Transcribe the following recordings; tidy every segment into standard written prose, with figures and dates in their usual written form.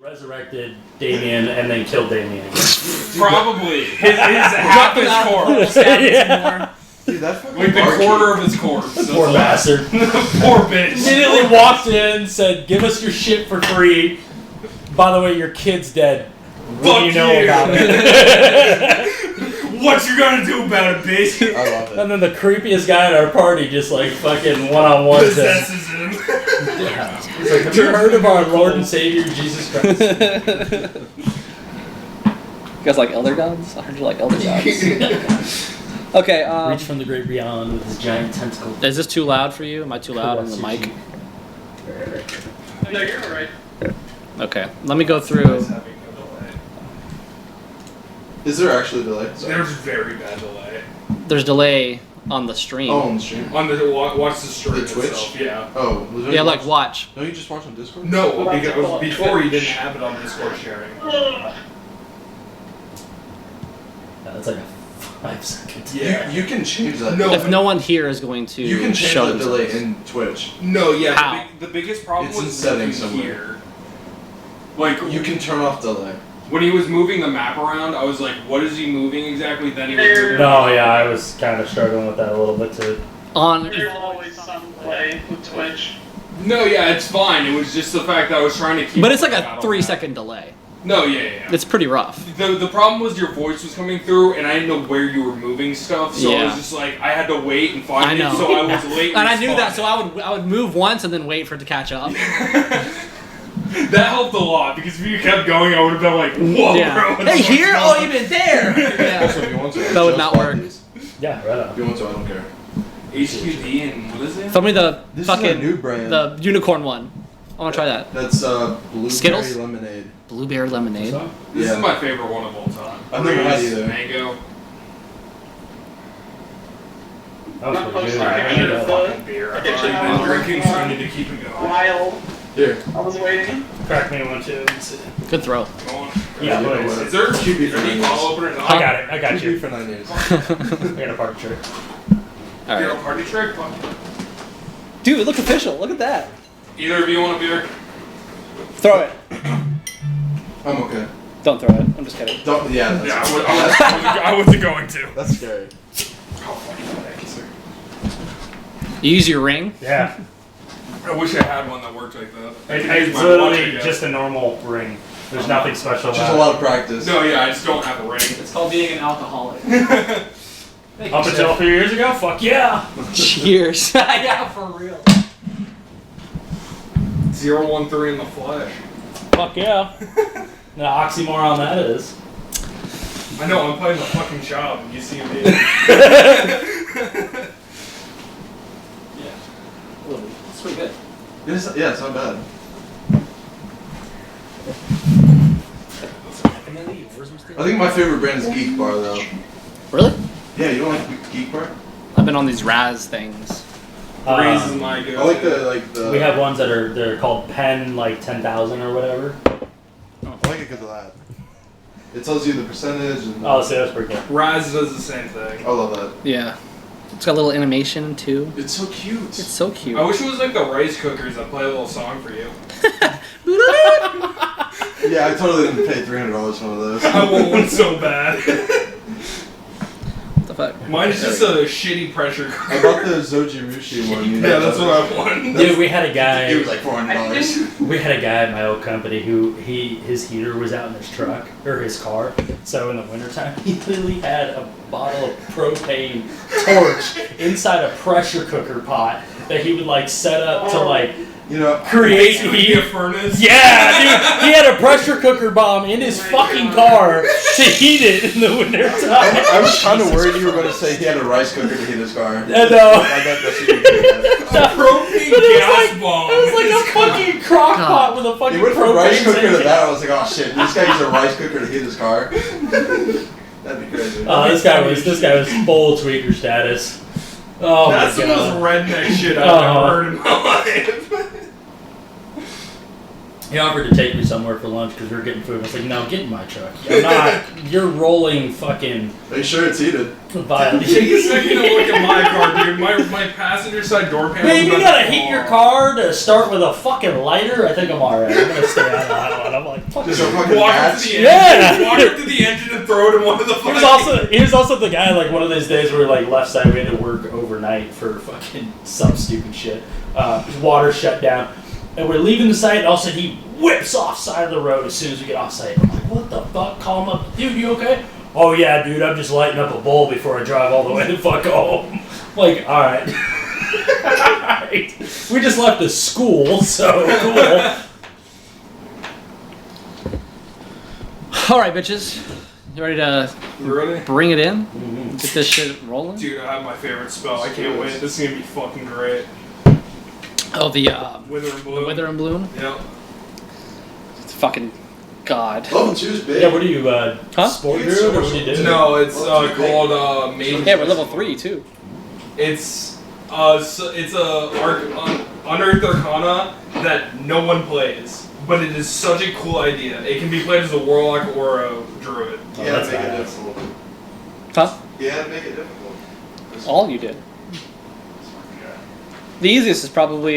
Resurrected Damien and then killed Damien again. Probably. His half his corpse. Yeah. Dude, that's fucking Like the quarter of his corpse. Poor bastard. Poor bitch. Immediately walked in, said, "Give us your shit for free. By the way, your kid's dead. What do you know about it?" What you gonna do about it, bitch? I love it. And then the creepiest guy at our party just like fucking one-on-one says, Possesses him. yeah. He's like, "Have you heard of our Lord and Savior Jesus Christ?" You guys like elder gods? I heard you like elder gods. Okay. Reach from the great beyond with his giant tentacle. Is this too loud for you? Am I too loud on the mic? No, you're alright. Okay. Let me go through. Is there actually delay? Sorry. There's very bad delay. There's delay on the stream. Oh, on the stream? On the watch the stream The Twitch? itself, yeah. Oh, was there Yeah, any like watch. No, you just watch on Discord? No, because before you didn't have it on Discord sharing. That's like a 5-second. Yeah. You can change that. No, If no one here is going to You can change show the delay themselves. in Twitch. No, yeah. How? The biggest problem It's in was settings moving somewhere. here. Like You can turn off delay. when he was moving the map around, I was like, "What is he moving exactly?" Then he was moving No, yeah, I was kind of struggling with that a little bit too. On. There's always some delay with Twitch. No, yeah, it's fine. It was just the fact that I was trying to keep. But it's like out a of 3-second delay. that. No, yeah. It's pretty rough. The problem was your voice was coming through, and I didn't know where you were moving stuff, so I Yeah. was just like, I had to wait and find I know. it, so I was late. And I knew that, so I would move once and then wait for it to catch up. That helped a lot because if you kept going, I would have been like, "Whoa, Yeah. bro!" Hey, here? Oh, you been there? Yeah. Also, if you want to, I That would just not bought work. these. Yeah, right If on. you want to, I don't care. HQD and what is it? Throw me the This is a fucking new brand. the unicorn one. I want to try that. That's blueberry Skittles? lemonade. Blueberry lemonade. This Yeah. is my favorite one of all time. I've never had Breeze, either. Mango. That was pretty good. I need a fucking beer. I've already been drinking, so I need to keep it going. While Here. I was waiting. Crack me one too. Good throw. Go on. Yeah, You know please. what? Is there QB for any 9 bottle years. opener? I got it. I got QB you. for 9 years. I got a party trick. All You're a right. party trick? Fuck. Dude, it looks official. Look at that. Either of you want a beer? Throw it. I'm okay. Don't throw it. I'm just kidding. Don't, yeah, that's, Yeah, I wasn't going to. that's scary. Oh, thank you, sir. You use your ring. Yeah. I wish I had one that worked like that. It's My literally watch, I just a normal ring. There's nothing special Just a about lot of practice. No, yeah, I just don't have a ring. It's called being an alcoholic. it. Up until a few years ago, fuck yeah. Cheers. Yeah, for real. 013 in the flesh. Fuck yeah. The oxymoron that is. I know, I'm playing the fucking job and you see me. It's pretty good. Yeah, it's not bad. I think my favorite brand is Geek Bar, though. Really? Yeah, you don't like Geek Bar? I've been on these Raz things. Breeze is my go. I like the. We have ones that they're called Pen like 10,000 or whatever. I like it because of that. It tells you the percentage and. Oh, see, that's pretty cool. Raz does the same thing. I love that. Yeah. It's got a little animation too. It's so cute. It's so cute. I wish it was like the rice cookers that play a little song for you. Yeah, I totally didn't pay $300 for one of those. I want one so bad. What the fuck? Mine's just a shitty pressure I cooker. bought the Zojirushi one. Yeah, that's what I want. Dude, we had a guy. It was like $400. We had a guy at my old company who his heater was out in his truck or his car. So in the wintertime, he literally had a bottle of propane torch inside a pressure cooker pot that he would like set up to like You know, create Basically heat. a furnace. Yeah, dude, he had a pressure cooker bomb in his fucking car to heat it in the wintertime. I was kind of worried you were going to say he had a rice cooker to heat his car. I know. I thought that's what you were doing. A propane But it was gas like, bomb. it was like a fucking crock pot with a fucking He went from rice propane cooker to tank. that. I was like, oh shit, this guy used a rice cooker to heat his car. That'd be crazy. This guy was full tweaker status. Oh That's my the most god. redneck shit I've ever heard in my life. He offered to take me somewhere for lunch because we were getting food. I was like, no, get in my truck. I'm not. You're rolling fucking. Are you sure it's heated? Violent. Take a second to look at my car, dude. My passenger side door panel. Man, you gotta heat your car to start with a fucking lighter? I think I'm alright. I'm gonna stay out of that one. I'm like, fuck Just you. a fucking Walk up match? to the engine. Yeah. Walk up to the engine and throw it in one of the fucking. He was also the guy, like, one of those days where, like, left side, we had to work overnight for fucking some stupid shit. Water shut down. And we're leaving the site, and all of a sudden he whips off side of the road as soon as we get off site. I'm like, what the fuck? Call him up. Dude, you okay? Oh, yeah, dude, I'm just lighting up a bowl before I drive all the way the fuck home. Like, alright. Alright. We just left the school, so cool. Alright, bitches. You ready to Really? bring it in? Get this shit rolling? Dude, I have my favorite spell. I can't wait. This is gonna be fucking great. Oh, the Wither and Bloom. Wither and Bloom? Yep. It's fucking god. Level 2 is big. Yeah, what are you, Huh? sport You druid, get so or what much- do you do? No, it's Well, it's called Mage. Yeah, we're level 3 too. It's it's a Unearthed Arcana that no one plays, but it is such a cool idea. It can be played as a warlock or a druid. Oh, Yeah, that's make it badass. difficult. Huh? Yeah, make it difficult. All you did. The easiest is probably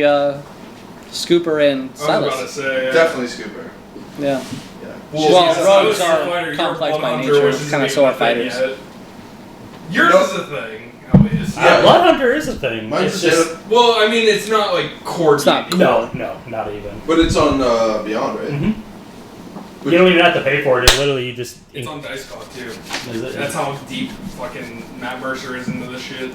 Scooper and I was about to Silas. say. Definitely Scooper. Yeah. Yeah. Well, Silas rogues is a are fighter, you're a complex by blood hunter, nature, which isn't kinda even so are a thing fighters. yet. Yours No. is a thing, at least. Yeah. Bloodhunter is a thing. Mine's It's just, just Well, I mean, it's not like core. It's not- no, not even. but it's on Beyond, right? Mm-hmm. You don't even have to pay for it. It literally you just. It's on Dice Clock too. Is it? That's how deep fucking Matt Mercer is into this shit.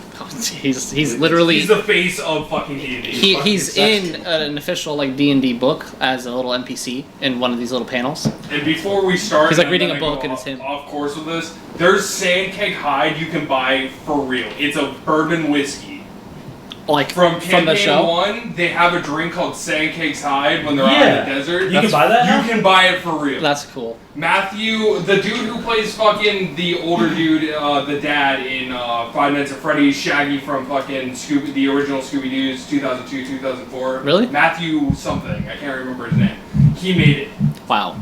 He's literally He's the face of fucking D&D. he's in an official like D&D book as a little NPC in one of these little panels. And before we start, He's, like, and reading then a I go book and it's him. Off course with this. There's Sandcake Hide you can buy for real. It's a bourbon whiskey. Like From the campaign show. 1, they have a drink called Sandcake's Hide when they're out Yeah. in the desert. You can buy that now? You can buy it for real. That's cool. Matthew, the dude who plays fucking the older dude, the dad in Five Nights at Freddy's, Shaggy from fucking the original Scooby-Doo's 2002, 2004. Really? Matthew something, I can't remember his name. He made it. Wow.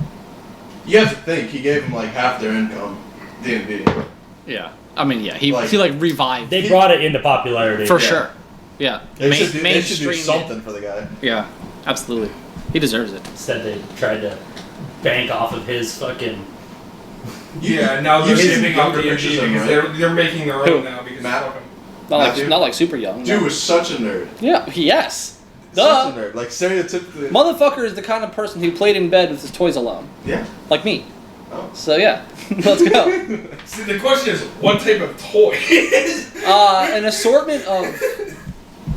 You have to think, he gave them like half their income, D&D. Yeah. I mean, yeah. He Like- like revived They brought it into popularity. for yeah. sure. Yeah. They should do mainstream it. something for the guy. Yeah. Absolutely. He deserves it. Instead, they tried to bank off of his fucking. Yeah, now they're You've seen saving up younger the pictures of him, because right? they're making their Who? own now because Matt? fuck 'em. Matthew? Not like super young. Dude no. was such a nerd. Yeah. Yes. Such Duh. a nerd. Like stereotypically. Motherfucker is the kind of person who played in bed with his toys alone, Yeah. like me. Oh. So yeah, let's go. See, the question is, what type of toy? An assortment of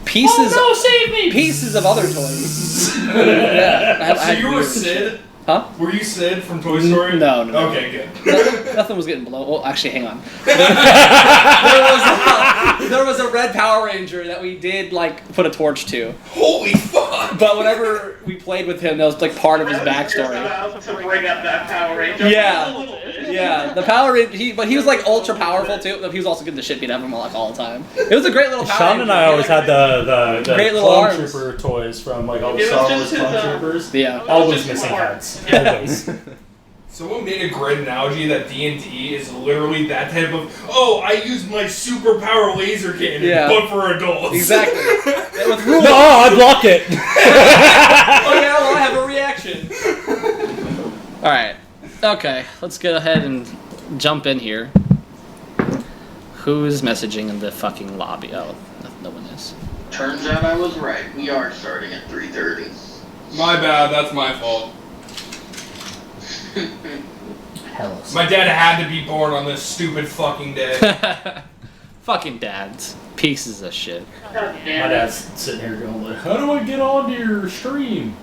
pieces. Oh no! Save me! Pieces of other toys. Yeah. I So had you were weird Sid? shit. Huh? Were you Sid from Toy Story? No, no, no. Okay, good. Nothing was getting blown. Well, actually, hang on. There was a red Power Ranger that we did like put a torch to. Holy fuck! But whenever we played with him, that was like part of his backstory. About to bring up that Power Ranger. Yeah. A little bit. Yeah, the Power Ranger. But he was like ultra powerful too. He was also getting the shit beat out of him like all the time. It was a great little Power Sean and Ranger. I always had the Great little Clone arms. Trooper toys from like all the It was Star Wars just his, Clone Troopers. Yeah. Always Just missing smart. heads. Yeah. Always. Someone made a great analogy that D&D is literally that type of, oh, I use my superpower laser cannon, Yeah. but for adults. Exactly. With rules. No, I block it. Oh yeah, well I have a reaction. Alright. Okay, let's go ahead and jump in here. Who is messaging in the fucking lobby? Oh, no one is. Turns out I was right. We are starting at 3:30. My bad, that's my fault. Hello. My dad had to be born on this stupid fucking day. Fucking dads. Pieces of shit. God My damn it. dad's sitting here going, like, how do I get onto your stream?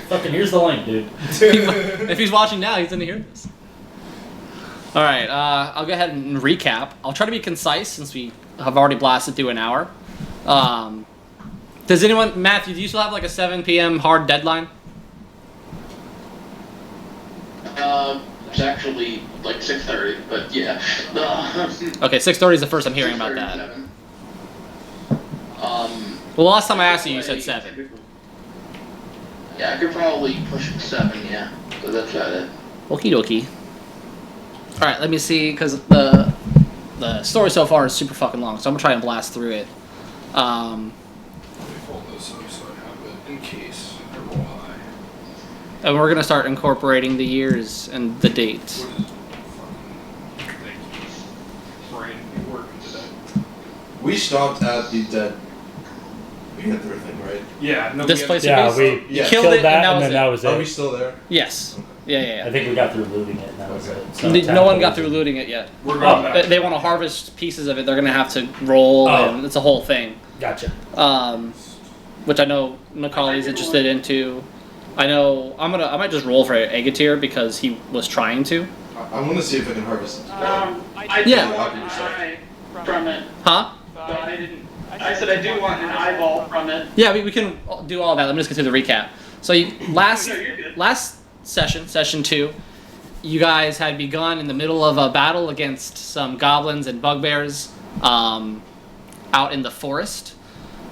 Fucking, here's the link, dude. If he's watching now, he's gonna hear this. Alright, I'll go ahead and recap. I'll try to be concise since we have already blasted through an hour. Does anyone, Matthew, do you still have like a 7 p.m. hard deadline? It's actually like 6:30, but yeah. Okay, 6:30 is the first I'm hearing about that. 6:37. Well, last time I asked you, you said 7. Yeah, I could probably push 7, yeah. So that's about it. Okie dokie. Alright, let me see, because the story so far is super fucking long, so I'm gonna try and blast through it. Let me pull this up so I have it in case I roll high. And we're gonna start incorporating the years and the dates. What is it? Thank you. Brain, you working today. We stopped at the dead panther thing, right? Yeah, no, Displacer Yeah, base? we Yeah. Killed it, that, and that and was then it. that was Are we it. still there? Yes. Yeah. I think we got through looting it, and that was it. So No one got through looting it yet. We're going back. They want to harvest pieces of it. They're gonna have to roll, Oh. and it's a whole thing. Gotcha. Which I know Macaulay's interested into. I know I might just roll for Agatir because he was trying to. I want to see if I can harvest it. I Yeah. do want an eye from it. Huh? But I didn't. I said I do want an eyeball from it. Yeah, we can do all that. Let me just get through the recap. So last No, you're good. session 2, you guys had begun in the middle of a battle against some goblins and bugbears out in the forest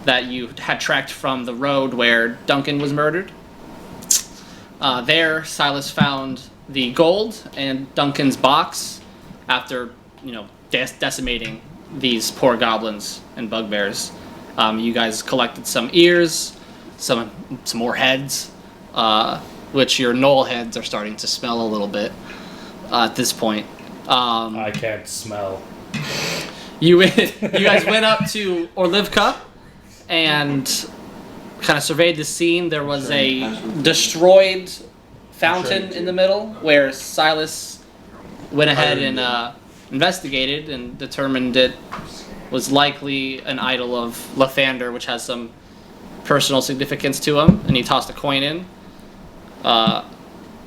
that you had tracked from the road where Duncan was murdered. There, Silas found the gold and Duncan's box after, decimating these poor goblins and bugbears. You guys collected some ears, some more heads, which your knoll heads are starting to smell a little bit at this point. I can't smell. You guys went up to Orlivka and kind of surveyed the scene. There was a destroyed fountain in the middle where Silas went ahead and investigated and determined it was likely an idol of Lathander, which has some personal significance to him, and he tossed a coin in.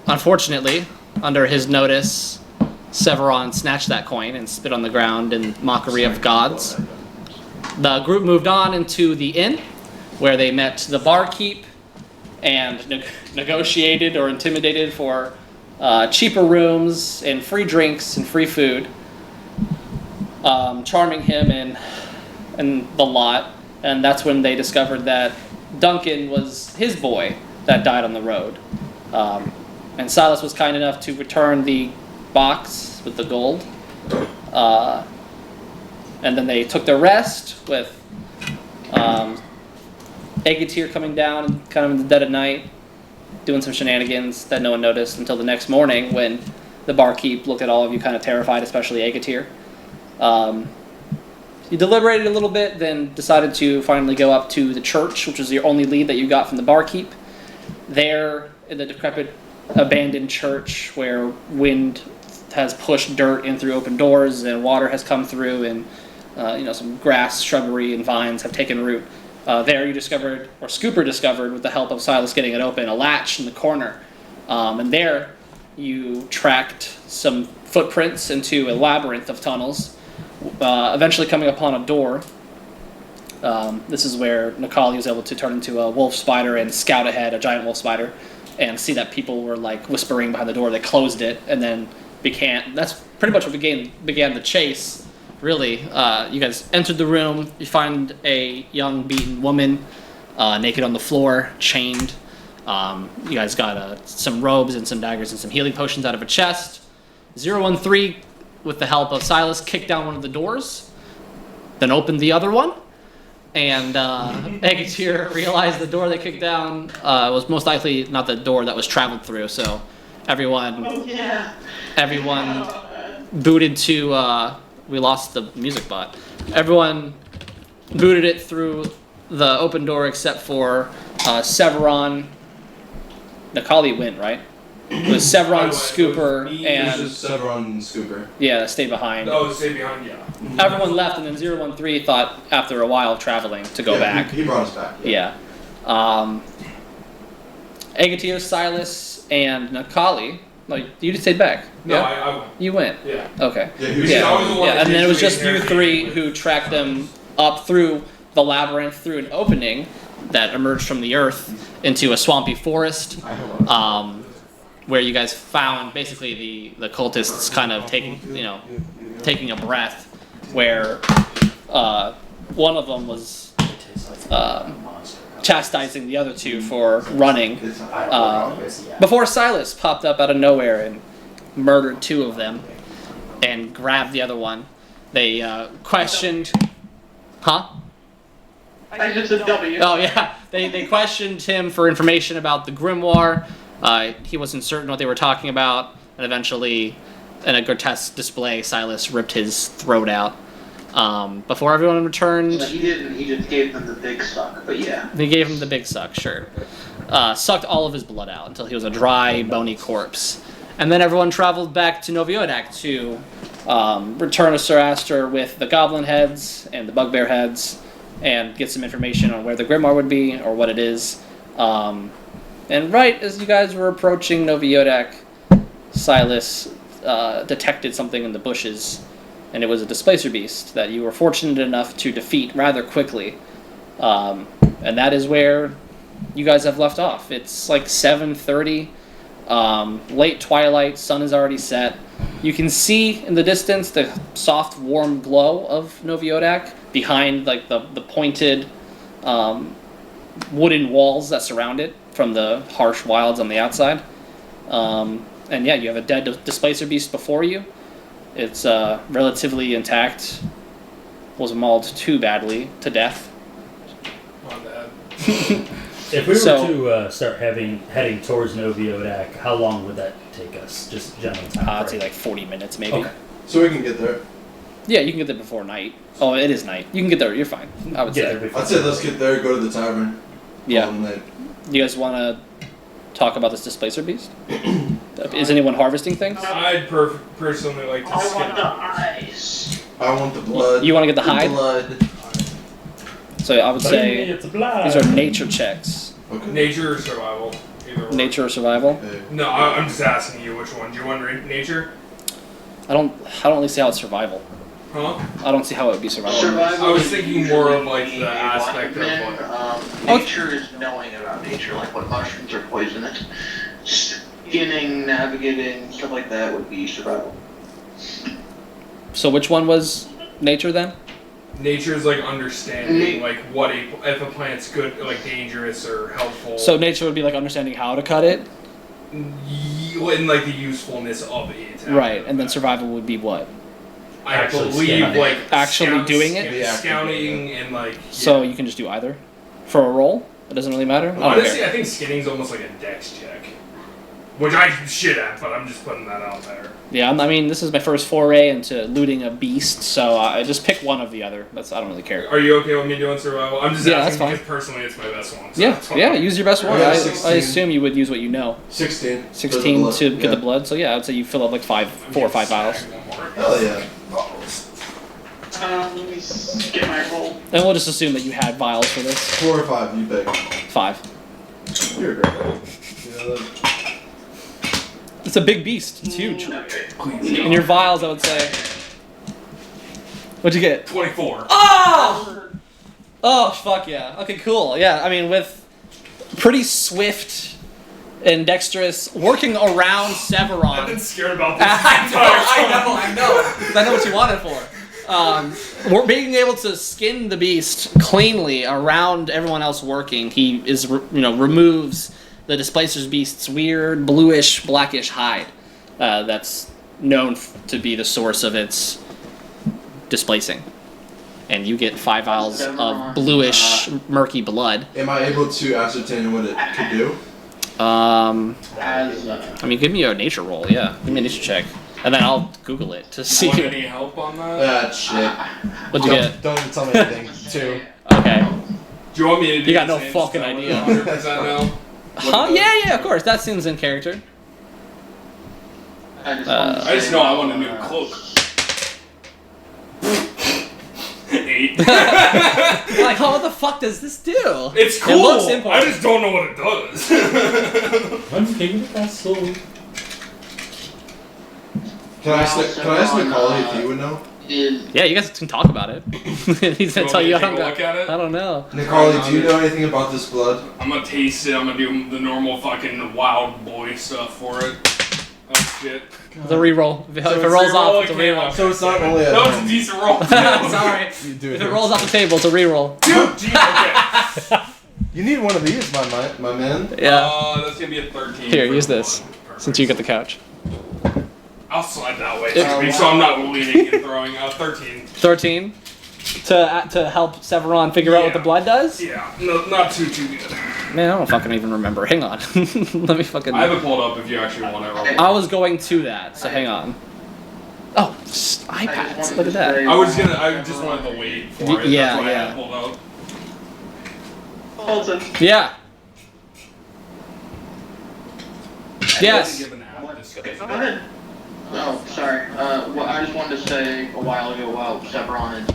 Unfortunately, under his notice, Severon snatched that coin and spit on the ground in mockery of gods. The group moved on into the inn, where they met the barkeep and negotiated or intimidated for cheaper rooms and free drinks and free food, charming him and the lot. And that's when they discovered that Duncan was his boy that died on the road. And Silas was kind enough to return the box with the gold. And then they took their rest with Agatir coming down and kind of in the dead of night, doing some shenanigans that no one noticed until the next morning when the barkeep looked at all of you kind of terrified, especially Agatir. You deliberated a little bit, then decided to finally go up to the church, which was your only lead that you got from the barkeep. There, in the decrepit, abandoned church where wind has pushed dirt in through open doors and water has come through and some grass, shrubbery, and vines have taken root. There you discovered, or Scooper discovered, with the help of Silas getting it open, a latch in the corner. And there you tracked some footprints into a labyrinth of tunnels, eventually coming upon a door. This is where Nikali was able to turn into a wolf spider and scout ahead, a giant wolf spider, and see that people were like whispering behind the door. They closed it, and then that's pretty much what began the chase. Really, you guys entered the room. You find a young, beaten woman, naked on the floor, chained. You guys got some robes and some daggers and some healing potions out of a chest. 013, with the help of Silas, kicked down one of the doors, then opened the other one. And Agatir realized the door they kicked down was most likely not the door that was traveled through. So everyone booted to... we lost the music bot. Everyone booted it through the open door except for Severon. Nikali went, right? It was Severon, Scooper, me, This and... is Severon and Scooper. Yeah, stayed behind. Oh, stay behind, yeah. Everyone left, and then 013 thought, after a while of traveling, to go back. He brought us back. Yeah. Agatir, Silas, and Nikali. No, you just stayed back. No, Yeah? I went. You went. Yeah. Okay. Yeah, he was Yeah, I was the one that and then it was did just you the three interrogation. who tracked them up through the labyrinth, through an opening that emerged from the earth into a swampy forest, where you guys found basically the cultists kind of taking a breath, where one of them was chastising the other two for running. It's Before Silas popped up out of nowhere and murdered 2 of them and grabbed the other one. They questioned... Huh? I just said W. Oh, yeah. They questioned him for information about the grimoire. He wasn't certain what they were talking about. And eventually, in a grotesque display, Silas ripped his throat out. Before everyone returned... No, he didn't. He just gave them the big suck. But yeah. They gave him the big suck, sure. Sucked all of his blood out until he was a dry, bony corpse. And then everyone traveled back to Noviodak to return to Ser Astor with the goblin heads and the bugbear heads and get some information on where the grimoire would be or what it is. And right as you guys were approaching Noviodak, Silas detected something in the bushes, and it was a displacer beast that you were fortunate enough to defeat rather quickly. And that is where you guys have left off. It's like 7:30, late twilight, sun is already set. You can see in the distance the soft, warm glow of Noviodak behind like the pointed wooden walls that surround it from the harsh wilds on the outside. And yeah, you have a dead displacer beast before you. It's relatively intact. Wasn't mauled too badly to death. On that. If we were So- to start heading towards Noviodak, how long would that take us? Just general time. I'd say frame. like 40 minutes maybe. Okay. So we can get there. Yeah, you can get there before night. Oh, it is night. You can get there. You're fine. I would Get say. there before. I'd say let's get there, go to the tavern. Yeah. Call them late. You guys want to talk about this displacer beast? Is anyone harvesting things? I'd personally like to I skip. want the eyes. I want the blood. You want to get the hide? Blood. So I would Bring me say it's blind. these are nature checks. Okay. Nature or survival? Either one. Nature or survival? Okay. No, I'm just asking you which one. Do you want nature? I don't really see how it's survival. Huh? I don't see how it would be survival. Survival. I was is thinking more of, usually like, the aspect of, enlightenment. like- Nature is knowing about nature, like what mushrooms are poisonous. Skinning, navigating, stuff like that would be survival. So which one was nature then? Nature is like understanding, like what if a plant's good, like dangerous or helpful. So nature would be like understanding how to cut it, and like the usefulness of it. right? And then survival would be what? I Actually believe scanning. like Actually doing it? Yeah, scouting and like. So yeah. you can just do either for a roll. It doesn't really matter. I don't Honestly, care. I think skinning's almost like a dex check, which I shit at, but I'm just putting that out there. Yeah, I mean this is my first foray into looting a beast, so I just pick one of the other. I don't really care. Are you okay with me doing survival? I'm just Yeah, asking that's fine. because personally it's my best one. So Yeah, that's fine. yeah. Use your best one. Yeah, I 16. assume you would use what you know. 16. 16 Blood. to get Yeah. the blood. So yeah, I'd say you fill up like 4 or 5 vials. Hell yeah. Let me get my roll. And we'll just assume that you had vials for this. 4 or 5, you pick. 5. You're a great guy. You know that? It's a big beast. It's huge. Okay. In your vials, I would say. What'd you get? 24. Oh! Oh, fuck yeah. Okay, cool. Yeah, I mean, with pretty swift and dexterous, working around I've been Severon. scared about this I know. I know what you wanted for. We're being able to skin the beast cleanly around everyone else working. He is, removes the displacer's beast's weird bluish, blackish hide. That's known to be the source of its displacing. And you get 5 vials of bluish, murky blood. Am I able to ascertain what it could do? As, I mean, give me a nature roll, yeah. Give me a nature check. And then I'll Google it to see. Want any help on that? That shit. What'd you get? Don't even tell me anything. 2. Okay. Do you want me to do You got the no same fucking stuff with idea. 100% now? Huh? Yeah, of course. That seems in character. I just know I want a new cloak. 8. Like, oh, what the fuck does this do? It's cool. It looks important. I just don't know what it does. One king of the castle. Can I ask Macaulay if he would know? Yeah, you guys can talk about it. He's gonna You tell want me you. to take a look at it? I don't know. Macaulay, do you know anything about this blood? I'm gonna taste it. I'm gonna do the normal fucking wild boy stuff for it. Oh shit. The reroll. If it it's rolls a off, reroll, it's a it can't- reroll. So it's not only at That was a home. decent roll. Sorry. You do If it rolls off the table, it's a reroll. Dude, geez, okay. You need one of these, my man. Yeah. That's gonna be a 13. Here, for use the this. one. Perfect. Since you get the couch. I'll slide that way, so I'm not leaning and throwing. 13. 13. To help Severon figure out what the blood does? Yeah, no, not too good. Man, I don't fucking even remember. Hang on. Let me fucking... I have it pulled up if you actually want it. I was going to that, so hang on. Oh, iPads. Look at that. I just wanted to wait for it. Yeah, That's why I yeah. had it pulled up. Colton. Yeah. Yes. Give an app discussion. Go ahead. Oh, sorry. Well, I just wanted to say a while ago while Severon is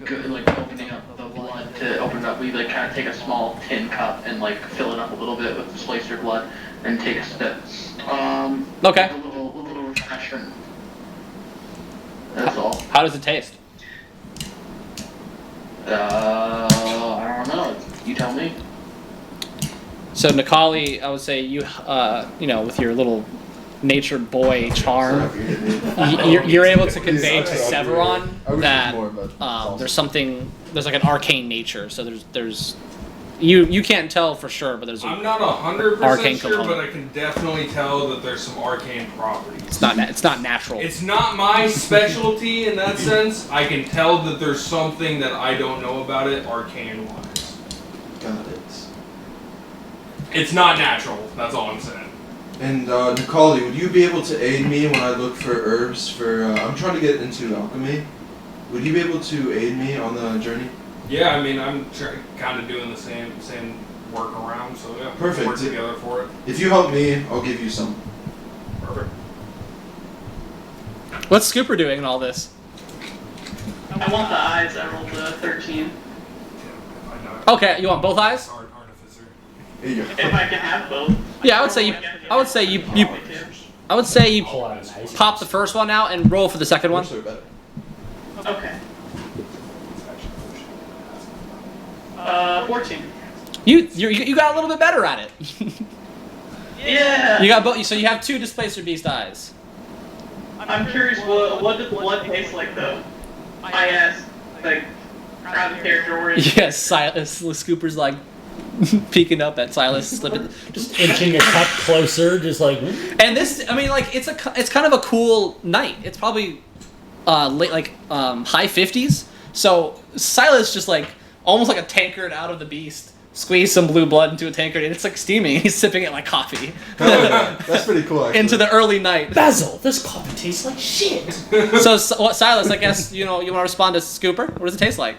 good, like opening up the blood to open it up, we like kind of take a small tin cup and like fill it up a little bit with displacer blood and take a sip. Okay. A little refreshment. That's all. How does it taste? I don't know. You tell me. So Nikali, I would say you with your little natured boy charm, you're able to convey to Severon that there's like an arcane nature. So there's you can't tell for sure, but there's I'm not 100% arcane sure, component. but I can definitely tell that there's some arcane properties. It's not natural. It's not my specialty in that sense. I can tell that there's something that I don't know about it arcane-wise. Got it. It's not natural. That's all I'm saying. And Nikali, would you be able to aid me when I look for herbs for? I'm trying to get into alchemy. Would you be able to aid me on the journey? Yeah, I mean, I'm kind of doing the same work around, so yeah. Perfect. Work together for it. If you help me, I'll give you some. Perfect. What's Scooper doing in all this? I want the eyes. I rolled the 13. Okay, you want both eyes? Artificer. There you go. If I can have both. Yeah, I would say you Pull out a nice pop the first one out and roll for the second one. Which are better? Okay. 14. You got a little bit better at it. Yeah. You got both. So you have 2 displacer beast eyes. I'm curious, what did the blood taste like, though? I asked, like, out of character oriented. Yes, Silas. Scooper's like peeking up at Silas, slipping. Just inching a cup closer, just like. And this, I mean, like it's kind of a cool night. It's probably late, high 50s. So Silas just like almost like a tankard out of the beast. Squeeze some blue blood into a tankard, and it's like steaming. He's sipping it like coffee. That's pretty cool, actually. Into the early night. Basil, this coffee tastes like shit. So, Silas, I guess you want to respond to Scooper. What does it taste like?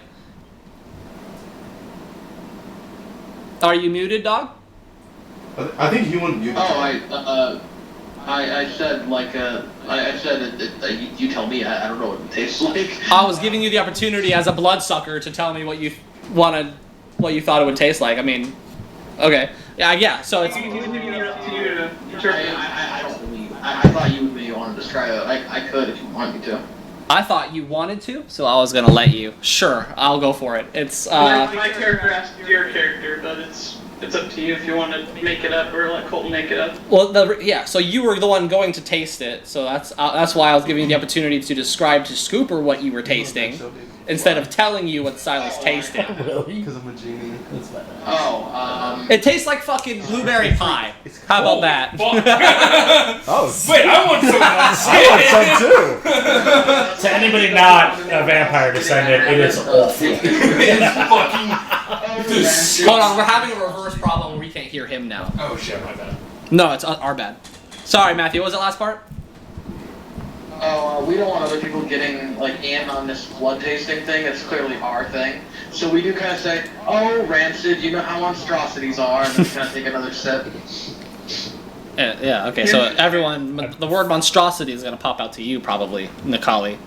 Are you muted, dog? I think he wouldn't. Oh, I said like I said you tell me. I don't know what it tastes like. I was giving you the opportunity as a bloodsucker to tell me what you wanted. What you thought it would taste like. I mean, okay. Yeah, so it's... I don't believe. I thought you would be wanted to try it. I could if you wanted me to. I thought you wanted to, so I was gonna let you. Sure, I'll go for it. It's, My character asked your character, but it's up to you if you want to make it up or let Colton make it up. Well, so you were the one going to taste it, so that's why I was giving you the opportunity to describe to Scooper what you were tasting, instead of telling you what Silas tasted. Really? Because I'm a genie. That's bad. Oh, It tastes like fucking blueberry pie. How about that? Oh, Wait, I want some of that. I want some too. To anybody not a vampire descendant, it is awful. It's fucking disgusting. Hold on, we're having a reverse problem where we can't hear him now. Oh shit, my bad. No, it's our bad. Sorry, Matthew, what was that last part? we don't want other people getting like in on this blood tasting thing. It's clearly our thing. So we do kind of say, "Oh, rancid, you know how monstrosities are," and then kind of take another sip. Yeah, okay, so everyone, the word monstrosity is going to pop out to you probably, Nikali.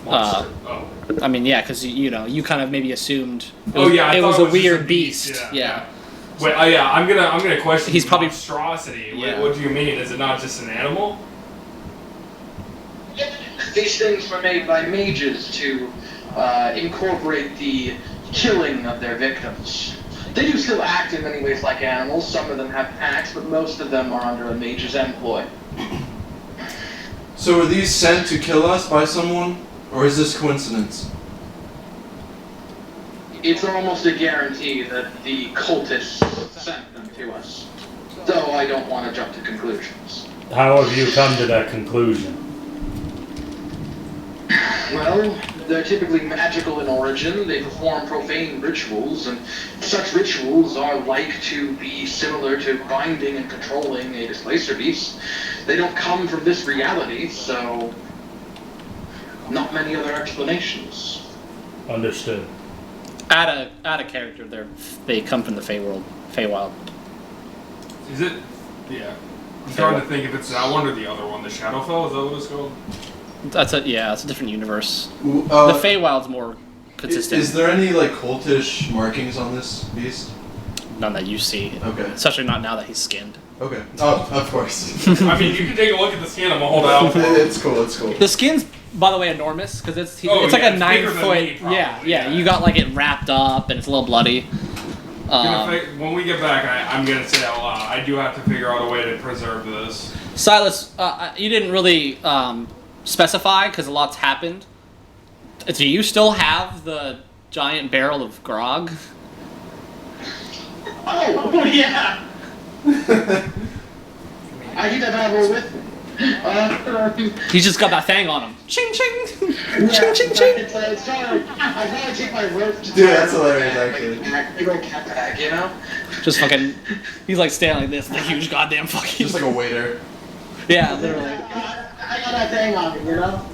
I mean, yeah, because you kind of maybe assumed it was a weird beast. Yeah. Wait, yeah, I'm gonna question. He's probably monstrosity. Yeah. What do you mean? Is it not just an animal? These things were made by mages to incorporate the killing of their victims. They do still act in many ways like animals. Some of them have packs, but most of them are under a mage's employ. So are these sent to kill us by someone, or is this coincidence? it's almost a guarantee that the cultists sent them to us. Though I don't want to jump to conclusions. How have you come to that conclusion? Well, they're typically magical in origin. They perform profane rituals, and such rituals are like to be similar to binding and controlling a displacer beast. They don't come from this reality, so not many other explanations. Understood. Add a character there. They come from the Feywild. Is it? Yeah. I'm trying to think if it's that one or the other one. The Shadowfell, is that what it's called? That's a different universe. Ooh, The Feywild's more consistent. Is there any like cultish markings on this beast? None that you see. Okay. Especially not now that he's skinned. Okay. Oh, of course. I mean, you can take a look at the skin. I'm gonna hold it out. It's cool. It's cool. The skin's, by the way, enormous because it's Oh, like yeah, a it's 9 bigger than foot. me, probably, Yeah. You got like it wrapped up and it's a little bloody. When we get back, I'm gonna say out loud, I do have to figure out a way to preserve this. Silas, you didn't really specify because a lot's happened. Do you still have the giant barrel of grog? Oh yeah. I keep that bad boy with me. He's just got that thing on him. Ching ching, ching ching ching. It's kind of, I gotta take my rope to Dude, that's hilarious, actually. Big old cat bag, you know? Just fucking. He's like standing like this, the huge goddamn fucking. Just like a waiter. Yeah, literally. I got that thing on me, you know?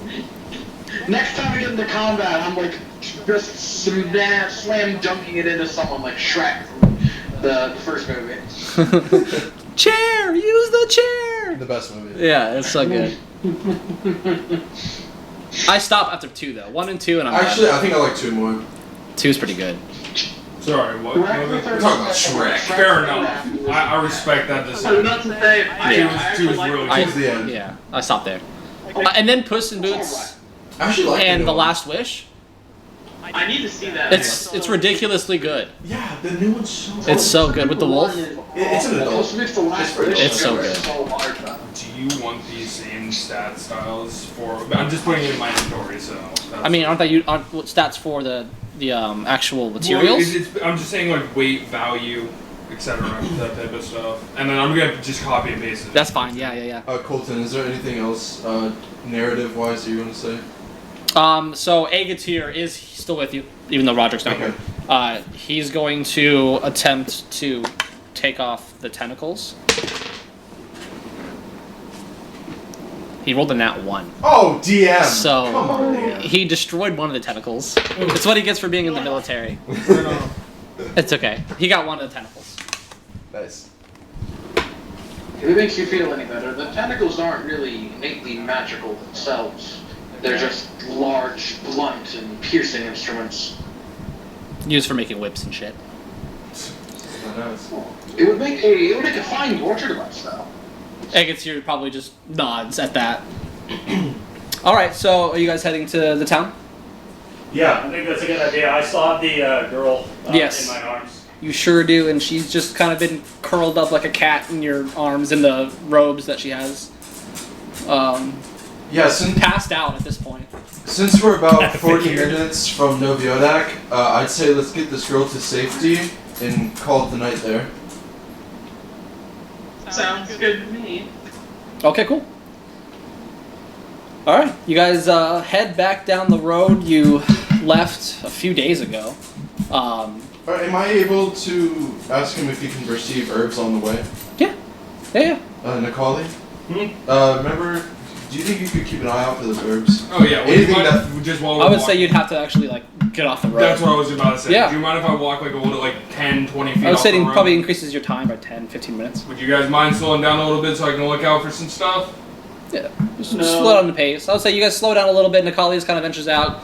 Next time we get into combat, I'm like just slam dunking it into someone like Shrek from the first movie. Chair, use the chair. The best movie. Yeah, it's so good. I stopped after 2 though. 1 and 2, and I'm Actually, I think I like 2 more. 2 is pretty good. Sorry, what? We're talking about Shrek. Fair enough. I respect that So decision. not to say, I Yeah. actually Two is like really the- Towards the end. Yeah, I stopped there. And then Puss in Boots I actually like and new The one. Last Wish. I need to see that. It's ridiculously good. Yeah, the new one's so good. It's so good with the wolf. It's an adult. It's so good. Do you want these same stat styles for? I'm just putting it in my inventory, so. I mean, aren't stats for the actual materials? Well, I'm just saying like weight, value, etc. That type of stuff, and then I'm gonna just copy and paste it. That's fine. Yeah. Colton, is there anything else narrative-wise that you want to say? So Agatir is still with you, even though Roderick's not Okay. here. He's going to attempt to take off the tentacles. He rolled a nat 1. Oh, DM! So Come on, DM. he destroyed one of the tentacles. It's what he gets for being in the military. It's okay. He got one of the tentacles. Nice. If it makes you feel any better, the tentacles aren't really innately magical themselves. They're just large, blunt, and piercing instruments. Used for making whips and shit. Nice. It would make a fine torture device, though. Agatir probably just nods at that. Alright, so are you guys heading to the town? Yeah, I think that's a good idea. I still have the girl Yes. in my arms. You sure do, and she's just kind of been curled up like a cat in your arms in the robes that she has. Yeah, Passed out at this point. since we're about 40 Figured. minutes from Noviodak, I'd say let's get this girl to safety and call it the night there. Sounds good to me. Okay, cool. Alright, you guys head back down the road you left a few days ago. Alright, am I able to ask him if he can perceive herbs on the way? Yeah. Nikali? Remember, do you think you could keep an eye out for those herbs? Oh yeah. Would you Anything mind that- just while we're I would say walking- you'd have to actually like get off the road. That's what I was about to say. Yeah. Do you mind if I walk like a little, like 10, 20 feet I would off say the it road? probably increases your time by 10, 15 minutes. Would you guys mind slowing down a little bit so I can look out for some stuff? Yeah. Just No. slow down the pace. I would say you guys slow down a little bit. Nikali's kind of ventures out.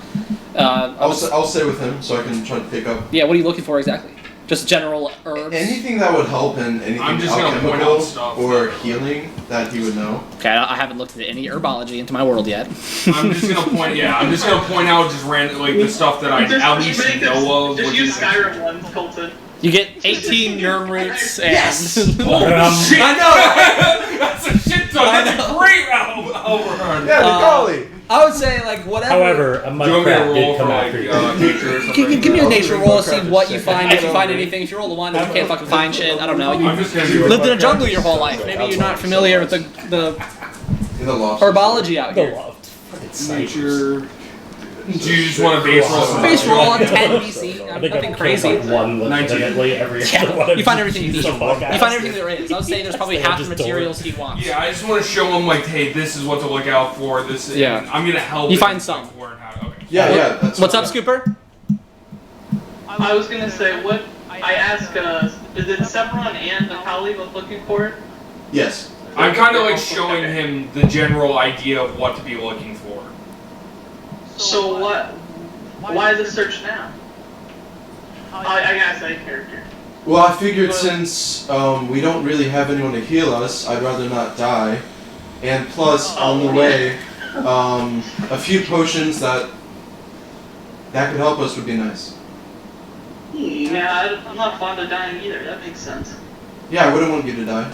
I'll stay with him so I can try to pick up Yeah, what are you looking for exactly? Just general herbs? anything that would help in anything I'm just gonna point alchemical out stuff. or healing that he would know. Okay, I haven't looked at any herbology into my world yet. I'm just gonna point. Yeah, I'm just gonna point out just random like the stuff that I at least make know of. Just which use is- Skyrim ones, Colton. You get 18 nerve roots and... Shit! I know. That's a shit ton. That's a great album. Yeah, Uh, Nikali! I would say like whatever. However, a Do you want me to mudcrab roll did for come like after you. nature or something? Give me a I'll nature do roll, Minecraft see in what a you second. find. If you find anything, if you roll a 1, then you can't fucking find shit. I don't know. I'm just gonna do You lived in a it. jungle your whole life. Maybe you're not familiar with the In the lost. herbology out The here. loved. Fucking snipers. Nature. Do you just want a base roll? some Base nature? roll on 10 DC. I think Nothing I've crazy. killed, like, one legitimately every Yeah, one. you find everything you need. The fuck out. You find everything there is. I would say there's probably half the Just materials he wants. Yeah, I just want to show him like, hey, this is what to look out for. This. Yeah. And I'm gonna help. You him, find some. like, learn how to. Okay. Yeah, that's What's fine. up, Scooper? I was gonna say, what I asked, is it Sephiron and the colleague was looking for? Yes. I'm kind of like showing him the general idea of what to be looking for. So what? Why the search now? I gotta say character. Well, I figured since we don't really have anyone to heal us, I'd rather not die. And plus, on the way, a few potions that could help us would be nice. Yeah, I'm not fond of dying either. That makes sense. Yeah, I wouldn't want you to die.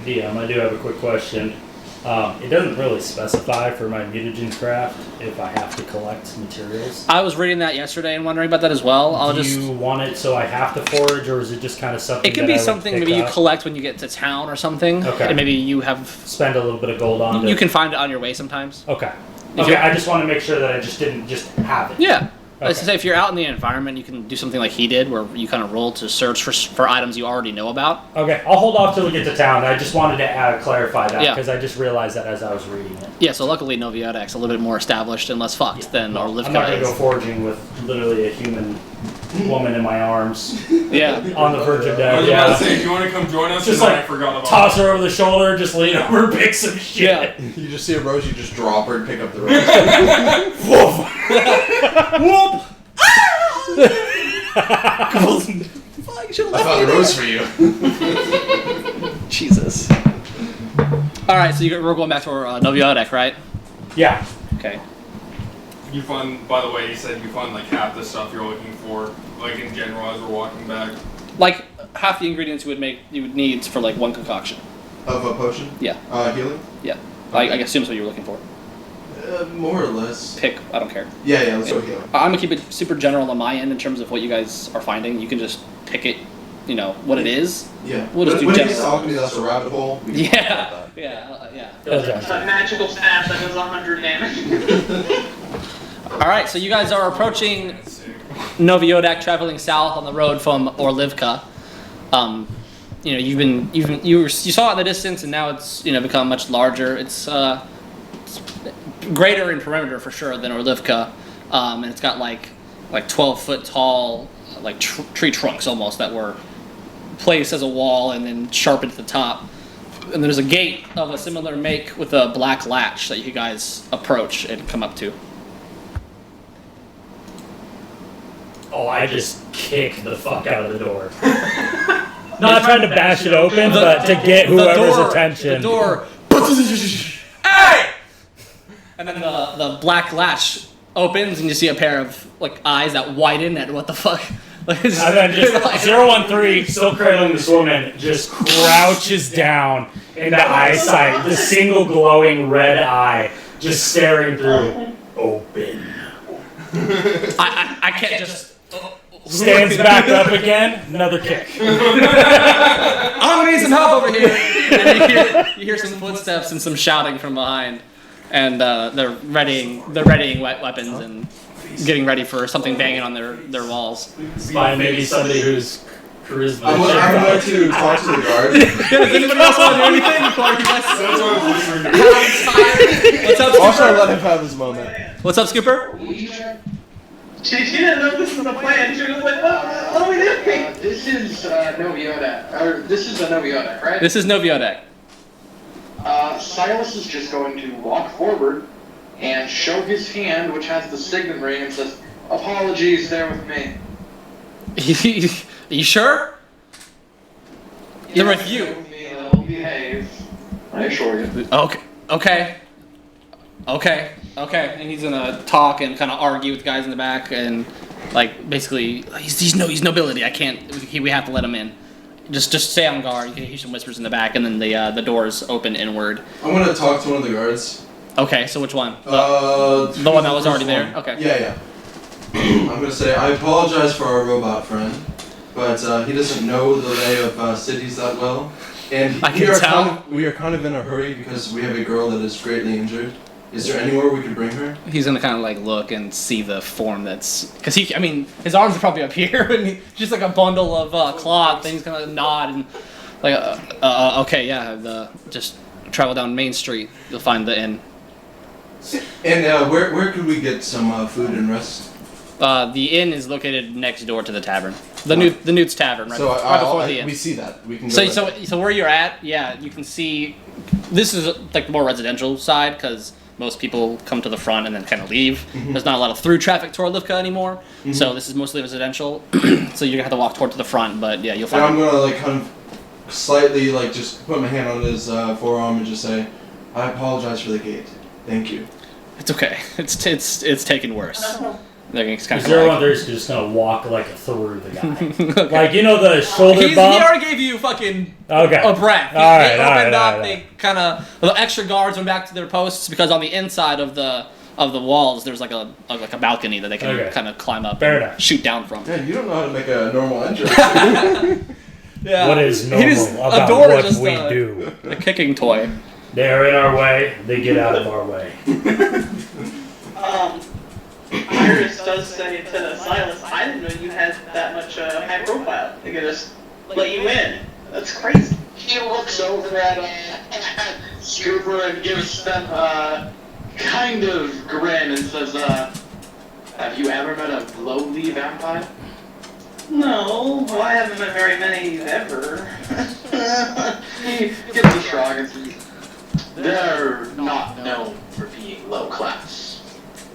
DM, I do have a quick question. It doesn't really specify for my mutagen craft if I have to collect materials. I was reading that yesterday and wondering about that as well. Do you want it so I have to forage, or is it just kind of something? It could that be I would something pick maybe you up? collect when you get to town or something. Okay. And maybe you have. Spend a little bit of gold on it. You can find it on your way sometimes. Okay. If Okay. you're- I just want to make sure that I just didn't just have it. Yeah. Okay. Let's say if you're out in the environment, you can do something like he did, where you kind of roll to search for items you already know about. Okay. I'll hold off till we get to town. I just wanted to clarify that Yeah. because I just realized that as I was reading it. Yeah, so luckily Noviodak's a little bit more established and less fucked than I'm not Orlivka gonna is. go foraging with literally a human woman in my arms Yeah. on the verge of I death. was about Yeah. to say, if you want to come join us, Just tonight, like I forgot about toss her over the shoulder, just lean over, pick some shit. Yeah. You just see a rose, you just drop her and pick up the rose. Whoop! Fuck, you should've I left found me a rose for you. there. Jesus. Alright, so we're going back to our Noviodak, right? Yeah. Okay. You find, by the way, you said you find like half the stuff you're looking for, like in general as we're walking back. Like half the ingredients you would need for like one concoction. Of a potion? Yeah. Healing? Yeah. I assume that's what you were looking for. More or less. Pick, I don't care. Yeah, let's go healing. I'm gonna keep it super general on my end in terms of what you guys are finding. You can just pick it, you know, what it is. Yeah. We'll just do when it gets to general. alchemy, that's a rabbit hole. We can talk about Yeah. A magical staff that does 100 damage. All right, so you guys are approaching Noviodak, traveling south on the road from Orlivka. You know, you saw it in the distance, and now it's become much larger. It's greater in perimeter for sure than Orlivka, and it's got like 12-foot tall like tree trunks almost that were placed as a wall and then sharpened at the top. And there's a gate of a similar make with a black latch that you guys approach and come up to. Oh, I just kicked the fuck out of the door. Not trying to bash it open, but to get whoever's attention. The door. Hey! And then the black latch opens, and you see a pair of like eyes that widen at what the fuck. Like, And then just 013, still cradling this woman, just crouches down into eyesight. The single glowing red eye just staring through. Open. I can't just. Stands back up again. Another kick. I'm gonna need some help over here. And you hear some footsteps and some shouting from behind, and they're readying weapons and getting ready for something banging on their walls. Find maybe somebody who's charisma. I'm going to talk to the guard. Does anybody else want to do anything before you guys? That's what I was listening to. What's up, Also, Scooper? let him have his moment. What's up, Scooper? She didn't know this was a plan. She was like, what are we doing? This is Noviodak. Or this is a Noviodak, right? This is Noviodak. Silas is just going to walk forward and show his hand, which has the signet ring, and says, "Apologies, there with me." Are you sure? They're with you. There with me, they'll behave. I assure you. Okay. And he's gonna talk and kind of argue with guys in the back, and like basically, he's nobility. We have to let him in. Just stay on guard. You can hear some whispers in the back, and then the doors open inward. I'm going to talk to one of the guards. Okay, so which one? The one that was already first there? one. Okay. Yeah. I'm gonna say I apologize for our robot friend, but he doesn't know the lay of cities that well, and I can tell. We are kind of in a hurry because we have a girl that is greatly injured. Is there anywhere we could bring her? He's gonna kind of like look and see the form that's, cause his arms are probably up here, and just like a bundle of cloth. And he's gonna nod and like, okay, yeah, just travel down Main Street. You'll find the inn. And where could we get some food and rest? The inn is located next door to the tavern. The Newt's Tavern, right, So right before the inn. we see that. We can go So where you're at, yeah, you can see. This is like the more residential side because most people come to the front and then kind of leave. Mm-hmm. There's not a lot of through traffic toward Orlivka anymore, so this is mostly residential. So you're gonna have to walk toward to the front, but yeah, you'll And I'm find. gonna like kind of slightly like just put my hand on his forearm and just say, I apologize for the gate. Thank you. It's okay. It's taken worse. Like, it's kind of Zero like, one there's just gonna walk like through the guy. Like the shoulder he bump. already gave you fucking Okay. a breath. All right, They all opened right, up. all right. They kind of the extra guards went back to their posts because on the inside of the walls there's like a balcony that they can Okay. kind of climb up Fair and enough. shoot down from. Man, you don't know how to make a normal entrance. Yeah. What is He normal just- a about door is what just we a- do? A kicking toy. They are in our way. They get out of our way. Iris does say to Silas, I didn't know you had that much high profile. They could just let you in. That's crazy. He looks over at Scooper and gives them a kind of grin and says, have you ever met a lowly vampire? No, well, I haven't met very many ever. He gives a shrug and says, they're not known for being low class.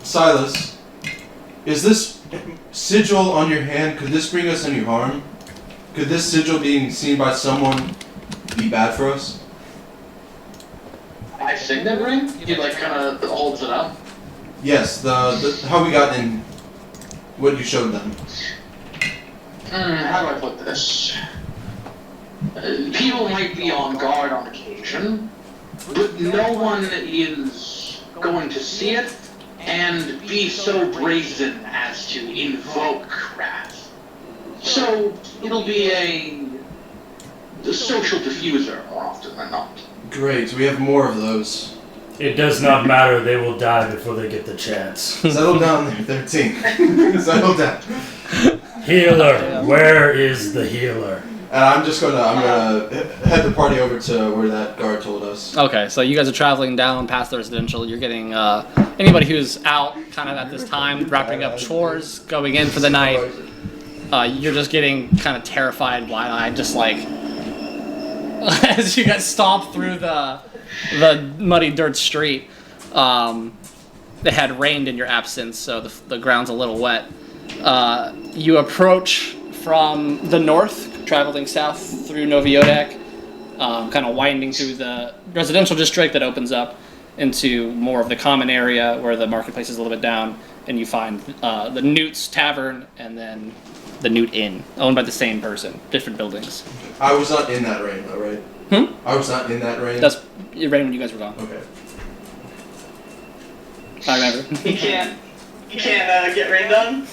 Silas, is this sigil on your hand, could this bring us any harm? Could this sigil being seen by someone be bad for us? My signet ring? He kind of holds it up. Yes, the how we got in, what you showed them. How do I put this? People might be on guard on occasion, but no one is going to see it and be so brazen as to invoke wrath. So it'll be a social diffuser more often than not. Great, we have more of those. It does not matter. They will die before they get the chance. Settle down there, 13. Settle down. Healer, where is the healer? And I'm gonna head the party over to where that guard told us. Okay, so you guys are traveling down past the residential. You're getting anybody who's out kind of at this time, wrapping up chores, going in for the night. You're just getting kind of terrified, wide-eyed, just like as you guys stomp through the muddy dirt street. It had rained in your absence, so the ground's a little wet. You approach from the north, traveling south through Noviodak, kind of winding through the residential district that opens up into more of the common area where the marketplace is a little bit down, and you find the Newt's Tavern and then the Newt Inn, owned by the same person, different buildings. I was not in that rain, though, right? I was not in that rain. It rained when you guys were gone. Okay. I remember. You can't get rained on?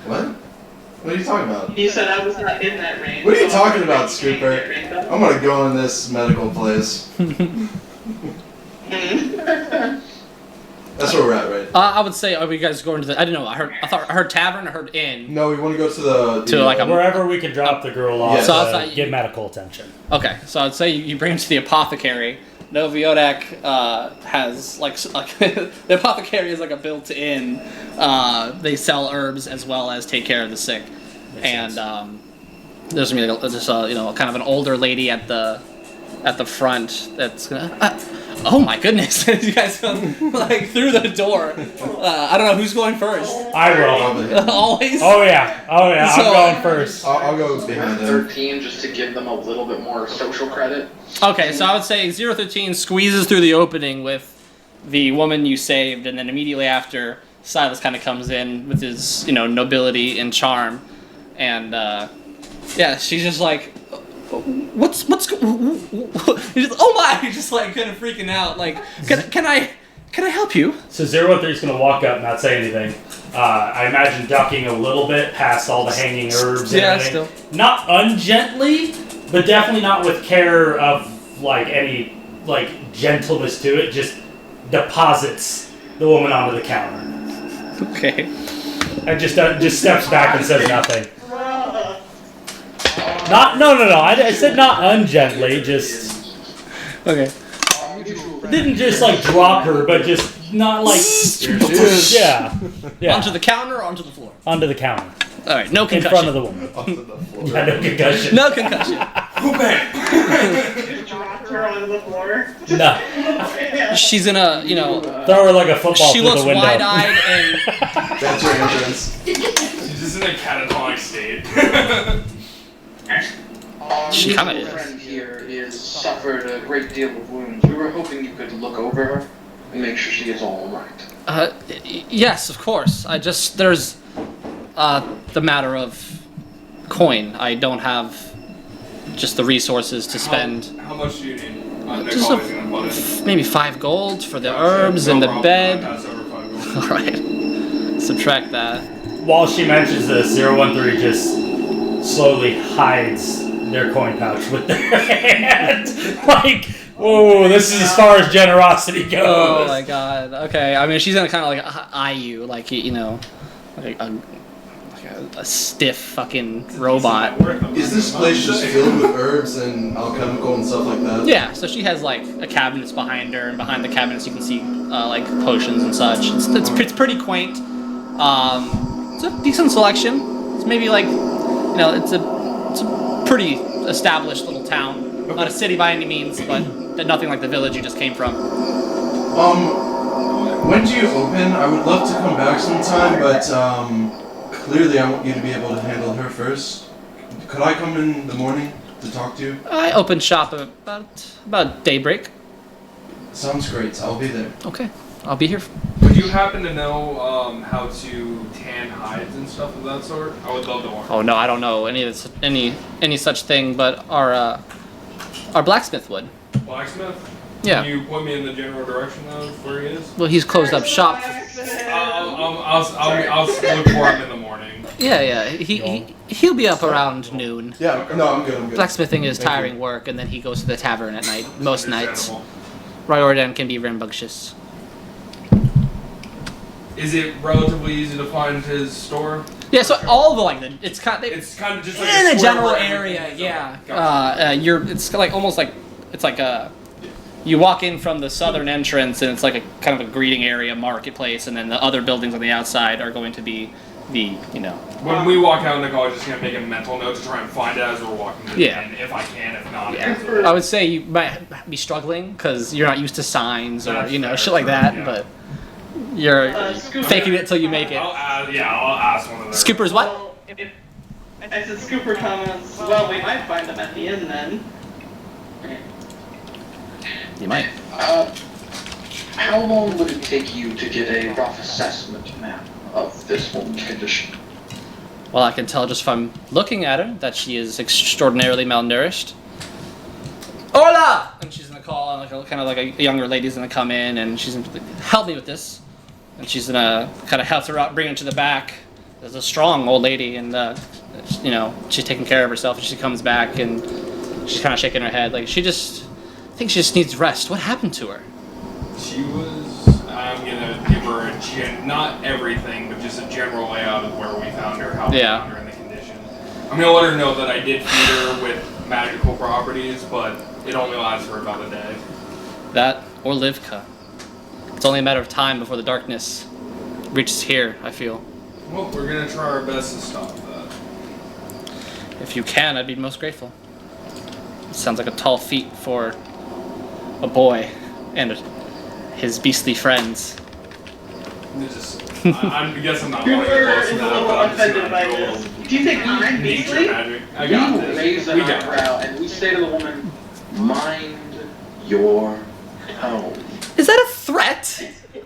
What? What are you talking about? You said I was not in that rain. What are you so talking about, you can't Scooper? get rained on? I'm gonna go in this medical place. That's where we're at, right? I would say, are you guys going to the? I don't know. I heard tavern. I heard inn. No, we want to go to the To, like, Wherever we can drop the girl off Yes. So I to thought you- get medical attention. Okay, so I'd say you bring him to the apothecary. Noviodak has like the apothecary is like a built-in. They sell herbs as well as take care of the sick, and there's gonna be just kind of an older lady at the front that's gonna. Oh my goodness! You guys come like through the door. I don't know who's going first. I will. Always. Oh yeah. So- I'm going first. I'll go behind him. 13 just to give them a little bit more social credit. Okay, so I would say 013 squeezes through the opening with the woman you saved, and then immediately after, Silas kind of comes in with his, nobility and charm, and yeah, she's just like, he's just, oh my He's just like kind of freaking out. Like, can I help you? So 013 is gonna walk up, not say anything. I imagine ducking a little bit past all the hanging herbs and everything. Still. Not ungently, but definitely not with care of like any like gentleness to it. Just deposits the woman onto the counter. Okay. And just steps back and says nothing. No. I said not ungently. Just okay. Didn't just like drop her, but just not like yeah. Onto the counter or onto the floor? Onto the counter. All right, no concussion. In front of the woman. Onto the floor. Yeah, no concussion. No concussion. Just dropped her onto the floor. No. She's in a, throw her like a football she through looks the window. wide-eyed and That's your entrance. She's just in a catatonic state. She kinda Your is. friend here is suffered a great deal of wounds. We were hoping you could look over her and make sure she is all right. yes, of course. There's the matter of coin. I don't have just the resources to spend. How much do you need? Just maybe 5 gold for the herbs and the bed. All right. Subtract that. While she mentions this, 013 just slowly hides their coin pouch with their hand. Like, whoa, this is as far as generosity goes. Oh my god. Okay. I mean, she's gonna kind of like eye you, like like a stiff fucking robot. Is this place just filled with herbs and alchemical and stuff like that? Yeah. So she has like a cabinets behind her, and behind the cabinets you can see like potions and such. It's pretty quaint. It's a decent selection. It's maybe like, it's a pretty established little town. Okay. Not a city by any means, but nothing like the village you just came from. When do you open? I would love to come back sometime, but clearly I want you to be able to handle her first. Could I come in the morning to talk to you? I open shop about daybreak. Sounds great. I'll be there. Okay, I'll be here. Would you happen to know how to tan hides and stuff of that sort? I would love to learn. Oh no, I don't know any such thing, but our blacksmith would. Blacksmith? Yeah. Can you point me in the general direction of where he is? Well, he's closed up shop. I'll look for him in the morning. Yeah. He'll be up around noon. Yeah, no, I'm good. Blacksmithing is tiring work, and then he goes to the tavern at night, most nights. Riordan can be rambunctious. Is it relatively easy to find his store? Yeah, so all the it's kind of just like in a general area. Yeah, it's like almost like it's like you walk in from the southern entrance, and it's like a kind of a greeting area, marketplace, and then the other buildings on the outside are going to be the When we walk out into college, just gonna make a mental note to try and find it as we're walking. Yeah. If I can, if not. Yeah. I would say you might be struggling because you're not used to signs or shit like that, yeah. but. You're faking it till you make it. I'll ask one of them. Scoopers what? Well, if I said Scooper comments, well, we might find them at the end then. You might. How long would it take you to get a rough assessment map of this woman's condition? Well, I can tell just from looking at her that she is extraordinarily malnourished. Hola! And she's gonna call, and kind of like a younger lady's gonna come in, and she's gonna help me with this. And she's gonna kind of help her out, bring her to the back. There's a strong old lady, and she's taking care of herself. And she comes back, and she's kind of shaking her head, like I think she just needs rest. What happened to her? She was. I'm gonna give her not everything, but just a general layout of where we found her, how we found her, and the condition. I'm gonna let her know that I did feed her with magical properties, but it only lasts for about a day. That Orlivka. It's only a matter of time before the darkness reaches here, I feel. Well, we're gonna try our best to stop that. If you can, I'd be most grateful. It sounds like a tall feat for a boy and his beastly friends. I guess I'm not Cooper really close is to a that, little but I'm just offended by gonna this. Do you think I'm nature beastly? magic. I We got this. raise an We got this. eyebrow and we say to the woman, mind your tone. Is that a threat?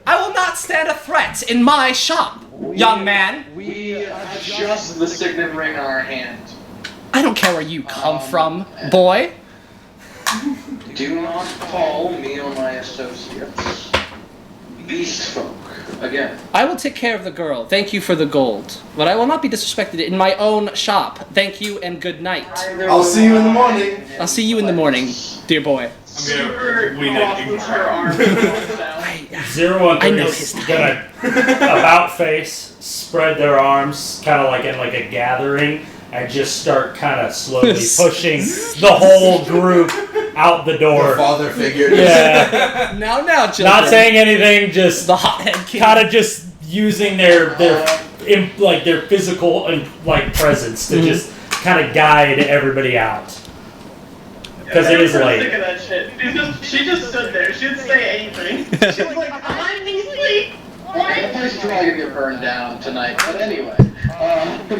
I will not stand a threat in my shop, young man. We adjust the signet ring on our hand. I don't care where you come from, boy. Do not call me or my associates beast folk again. I will take care of the girl. Thank you for the gold. But I will not be disrespected in my own shop. Thank you and good night. I'll see you in the morning. I'll see you in the morning, dear boy. I'm gonna lean in and crosses her arms. I 013 know is is gonna about face, spread their arms, kind of like in like a gathering, and just start kind of slowly pushing the whole group out the door. Your father figure. Yeah. Now, children. Not saying anything, just The hothead king. kind of just using their physical like presence to just kind of guide everybody out. Because it is Sick late. of that shit. She just stood there. She didn't say anything. She was like, I'm easily. The place is probably gonna get burned down tonight. But anyway,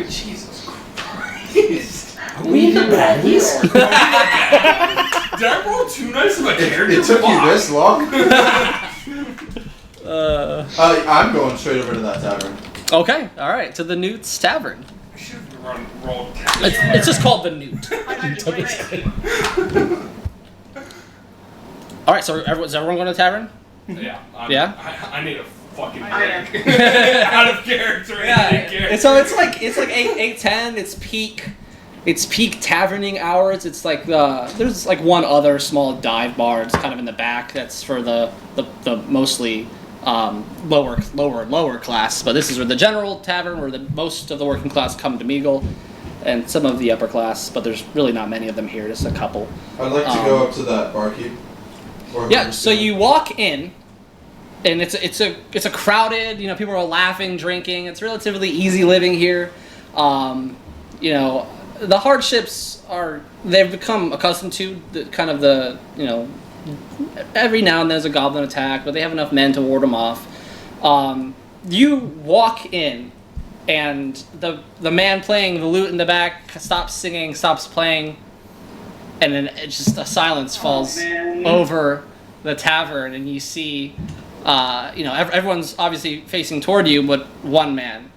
Jesus Are we in the baddies? Did I roll too nice of a character? It took you this long? I'm going straight over to that tavern. Okay, alright, to the Newt's Tavern. I should have rolled It's just called the Newt. Alright, so is everyone going to the tavern? Yeah. I need a fucking I am. break. Out of character. So it's like 8:10. It's peak taverning hours. It's like there's like one other small dive bar. It's kind of in the back. That's for the mostly lower class. But this is where the general tavern, where most of the working class come to mingle, and some of the upper class. But there's really not many of them here. Just a couple. I'd like to go up to that barkeep. Yeah. So you walk in. And it's a crowded, people are laughing, drinking. It's relatively easy living here. The hardships they've become accustomed to every now and then there's a goblin attack, but they have enough men to ward them off. You walk in, and the man playing the lute in the back stops singing, stops playing, and then it's just a silence falls over the tavern, and you see. Everyone's obviously facing toward you, but one man,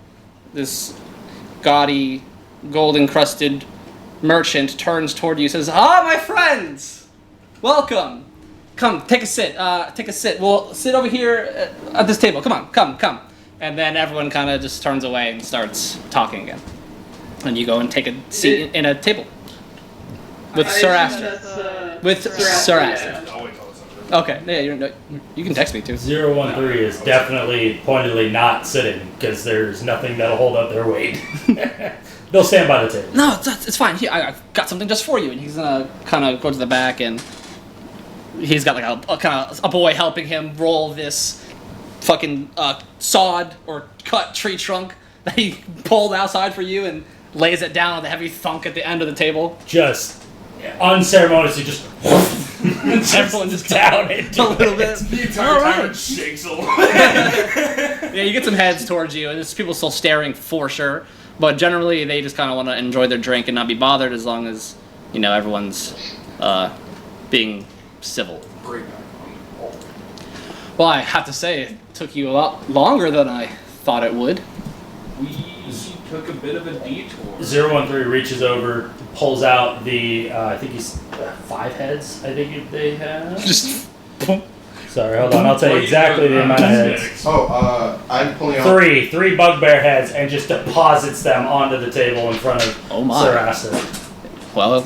this gaudy, gold-encrusted merchant, turns toward you and says, my friends! Welcome! Come, take a sit. We'll sit over here at this table. Come on, come. And then everyone kind of just turns away and starts talking again. And you go and take a seat in a table. With Ser Astor. With Ser Astor. Okay, yeah, you can text me too. 013 is definitely pointedly not sitting because there's nothing that'll hold up their weight. They'll stand by the table. No, it's fine. Here, I've got something just for you. And he's gonna kind of go to the back, and he's got like a boy helping him roll this fucking sawed or cut tree trunk that he pulled outside for you and lays it down with a heavy thunk at the end of the table. Just unceremoniously, just everyone just down a little bit. The entire time it shakes a little bit. Yeah, you get some heads towards you, and there's people still staring for sure. But generally, they just kind of want to enjoy their drink and not be bothered as long as, everyone's being civil. Well, I have to say, it took you a lot longer than I thought it would. We took a bit of a detour. 013 reaches over, pulls out the, I think he's 5 heads, I think they have. Just boom. Sorry, hold on, I'll tell you exactly the amount of heads. I'm pulling out... Three bugbear heads, and just deposits them onto the table in front of Ser Astor. Well,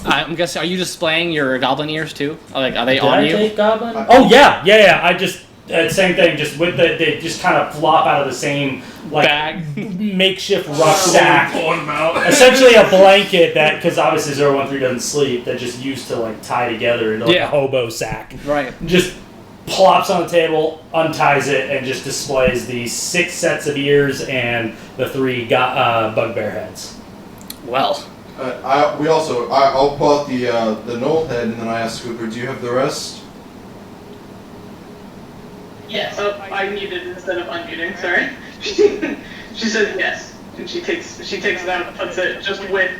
I'm guessing, are you displaying your goblin ears too? Like, are they on you? Take goblin? Oh yeah. I just same thing. Just with they just kind of flop out of the same Bag. makeshift rucksack. Pulling them out. Essentially a blanket that, because obviously 013 doesn't sleep, that just used to like tie together into like a hobo sack. Right. Just plops on the table, unties it, and just displays the 6 sets of ears and the 3 bugbear heads. Well. I'll pull out the knoll head, and then I ask Cooper, do you have the rest? Yes. Oh, I muted instead of unmuting. Sorry. She said yes, and she takes it out and puts it just with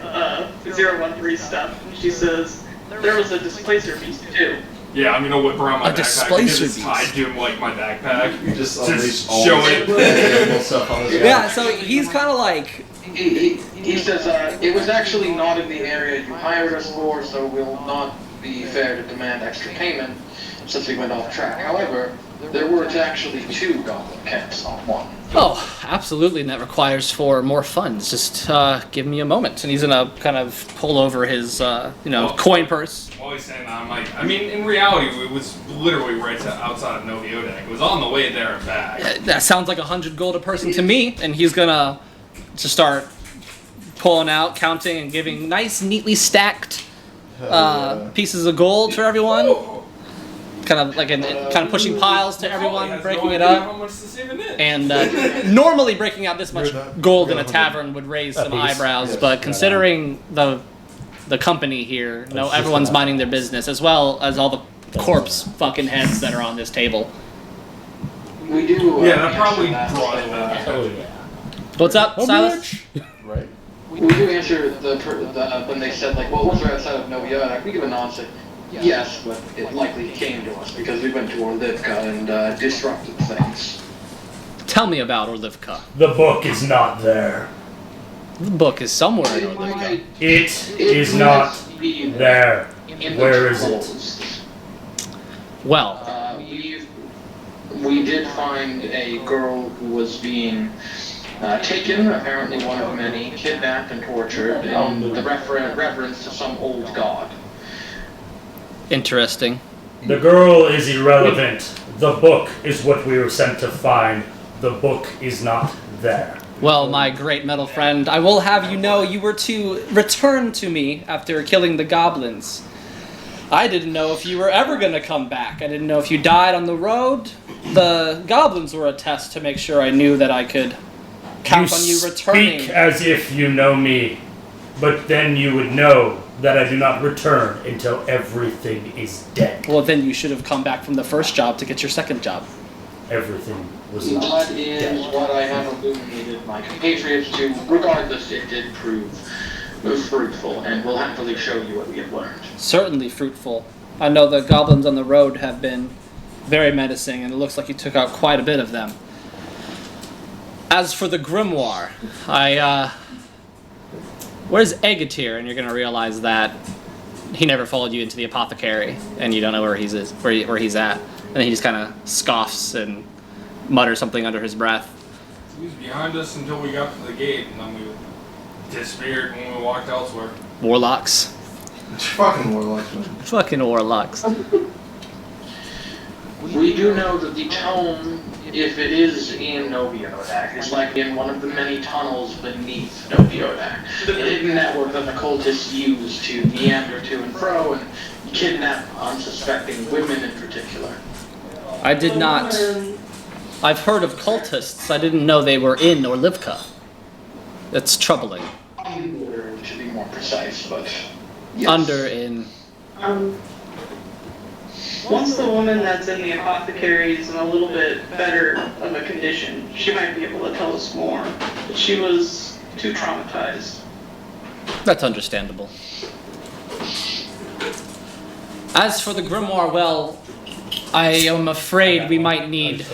013 stuff. And she says there was a displacer beast too. Yeah, I'm gonna whip around my backpack because displacer it's tied to like my backpack. You just Just unleash all show this it. animal stuff on this guy. Yeah, so he's kind of like... He says, it was actually not in the area you hired us for, so we'll not be fair to demand extra payment since we went off track. However, there were actually 2 goblin camps, not 1. Oh, absolutely, and that requires for more funds. Just give me a moment. And he's gonna kind of pull over his, coin purse. While he's saying that, I'm like, I mean, in reality, it was literally right outside of Noviodak. It was on the way there and back. That sounds like 100 gold a person to me. And he's gonna just start pulling out, counting, and giving nice, neatly stacked pieces of gold for everyone. Kind of pushing piles to everyone, breaking it up, how much this even is. and normally breaking out this much gold in a tavern would raise some eyebrows, but considering the company here, everyone's minding their business, as well as all the corpse fucking heads that are on this table. We do. That probably draws that. Oh yeah. What's up, Silas? Right? We do answer when they said, like, well, once we're outside of Noviodak, we give a nod and say, yes, but it likely came to us because we went to Orlivka and disrupted things. Tell me about Orlivka. The book is not there. The book is somewhere in Orlivka. It is not there. Where is it? Well, we did find a girl who was being taken, apparently one of many, kidnapped and tortured in the reference to some old god. interesting. The girl is irrelevant. The book is what we were sent to find. The book is not there. Well, my great metal friend, I will have you know you were to return to me after killing the goblins. I didn't know if you were ever going to come back. I didn't know if you died on the road. The goblins were a test to make sure I knew that I could count on you returning. Speak as if you know me, but then you would know that I do not return until everything is dead. Well, then you should have come back from the first job to get your second job. Everything was not That is dead. what I have illuminated my compatriots to. Regardless, it did prove fruitful, and we'll happily show you what we have learned. Certainly fruitful. I know the goblins on the road have been very menacing, and it looks like you took out quite a bit of them. As for the grimoire, where's Egatir? And you're going to realize that he never followed you into the apothecary, and you don't know where he's at. And then he just kind of scoffs and mutters something under his breath. He was behind us until we got to the gate, and then we disappeared when we walked elsewhere. Warlocks. Fucking warlocks, man. Fucking warlocks. We do know that the tome, if it is in Noviodak, is likely in one of the many tunnels beneath Noviodak. The hidden network that the cultists use to meander to and fro and kidnap unsuspecting women in particular. I did not... I've heard of cultists. I didn't know they were in Orlivka. That's troubling. To be more precise, but... yes. Under in... Once the woman that's in the apothecary is in a little bit better of a condition, she might be able to tell us more. But she was too traumatized. That's understandable. As for the grimoire, well, I am afraid we might need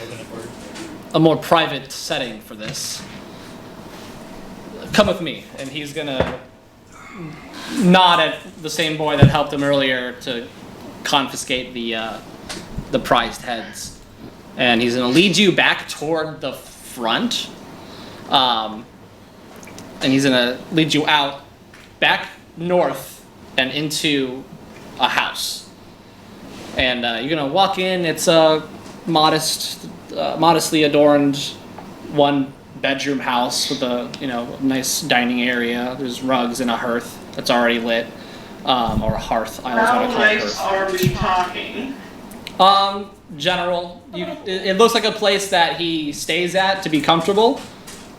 a more private setting for this. Come with me, and he's gonna nod at the same boy that helped him earlier to confiscate the prized heads, and he's gonna lead you back toward the front, and he's gonna lead you out back north and into a house, and you're gonna walk in. It's a modestly adorned one-bedroom house with a nice dining area. There's rugs and a hearth that's already lit, or a hearth. I always want to call it hearth. How nice are we talking? General. It looks like a place that he stays at to be comfortable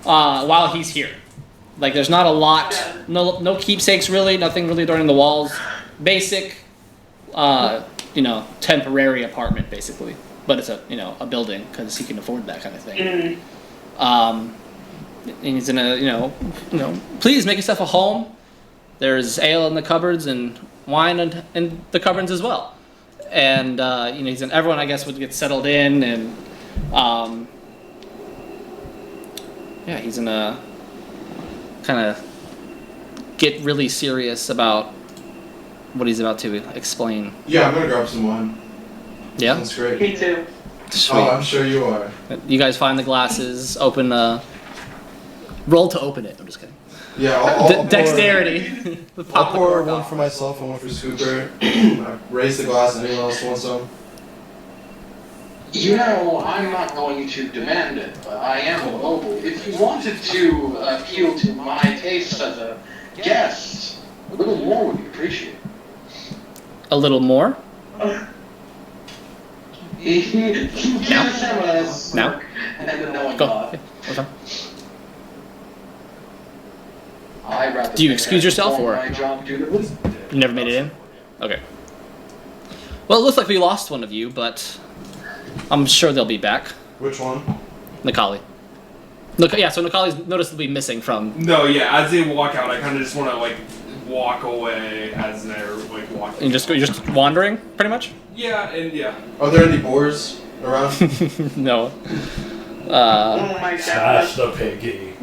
while he's here. Like there's not a lot, no keepsakes really, nothing really adorning the walls. Basic, temporary apartment basically. But it's a building because he can afford that kind of thing. And he's gonna, please make yourself a home. There's ale in the cupboards and wine in the cupboards as well. And everyone I guess would get settled in, and he's gonna kind of get really serious about what he's about to explain. Yeah, I'm gonna grab some wine. Yeah? That's great. Me too. Sweet. Oh, I'm sure you are. You guys find the glasses, open roll to open it. I'm just kidding. Yeah, I'll Dexterity. I'll pour one for myself and one for Scooper. I raise the glass and anyone else wants some. You know, I'm not going to demand it, but I am a noble. If you wanted to appeal to my taste as a guest, a little more would be appreciated. A little more? He gives him a smirk and a knowing Go. nod. Okay. I'd rather Do you think excuse I yourself, perform or- my job dutifully. You never made it in? Okay. Well, it looks like we lost one of you, but I'm sure they'll be back. Which one? Nikali. Yeah, so Nikali's noticeably missing from... No, yeah. As they walk out, I kind of just want to like walk away as they're like walking. You're just wandering, pretty much? Yeah, and yeah. Are there any boars around? No. Oh my Smash god. the piggy.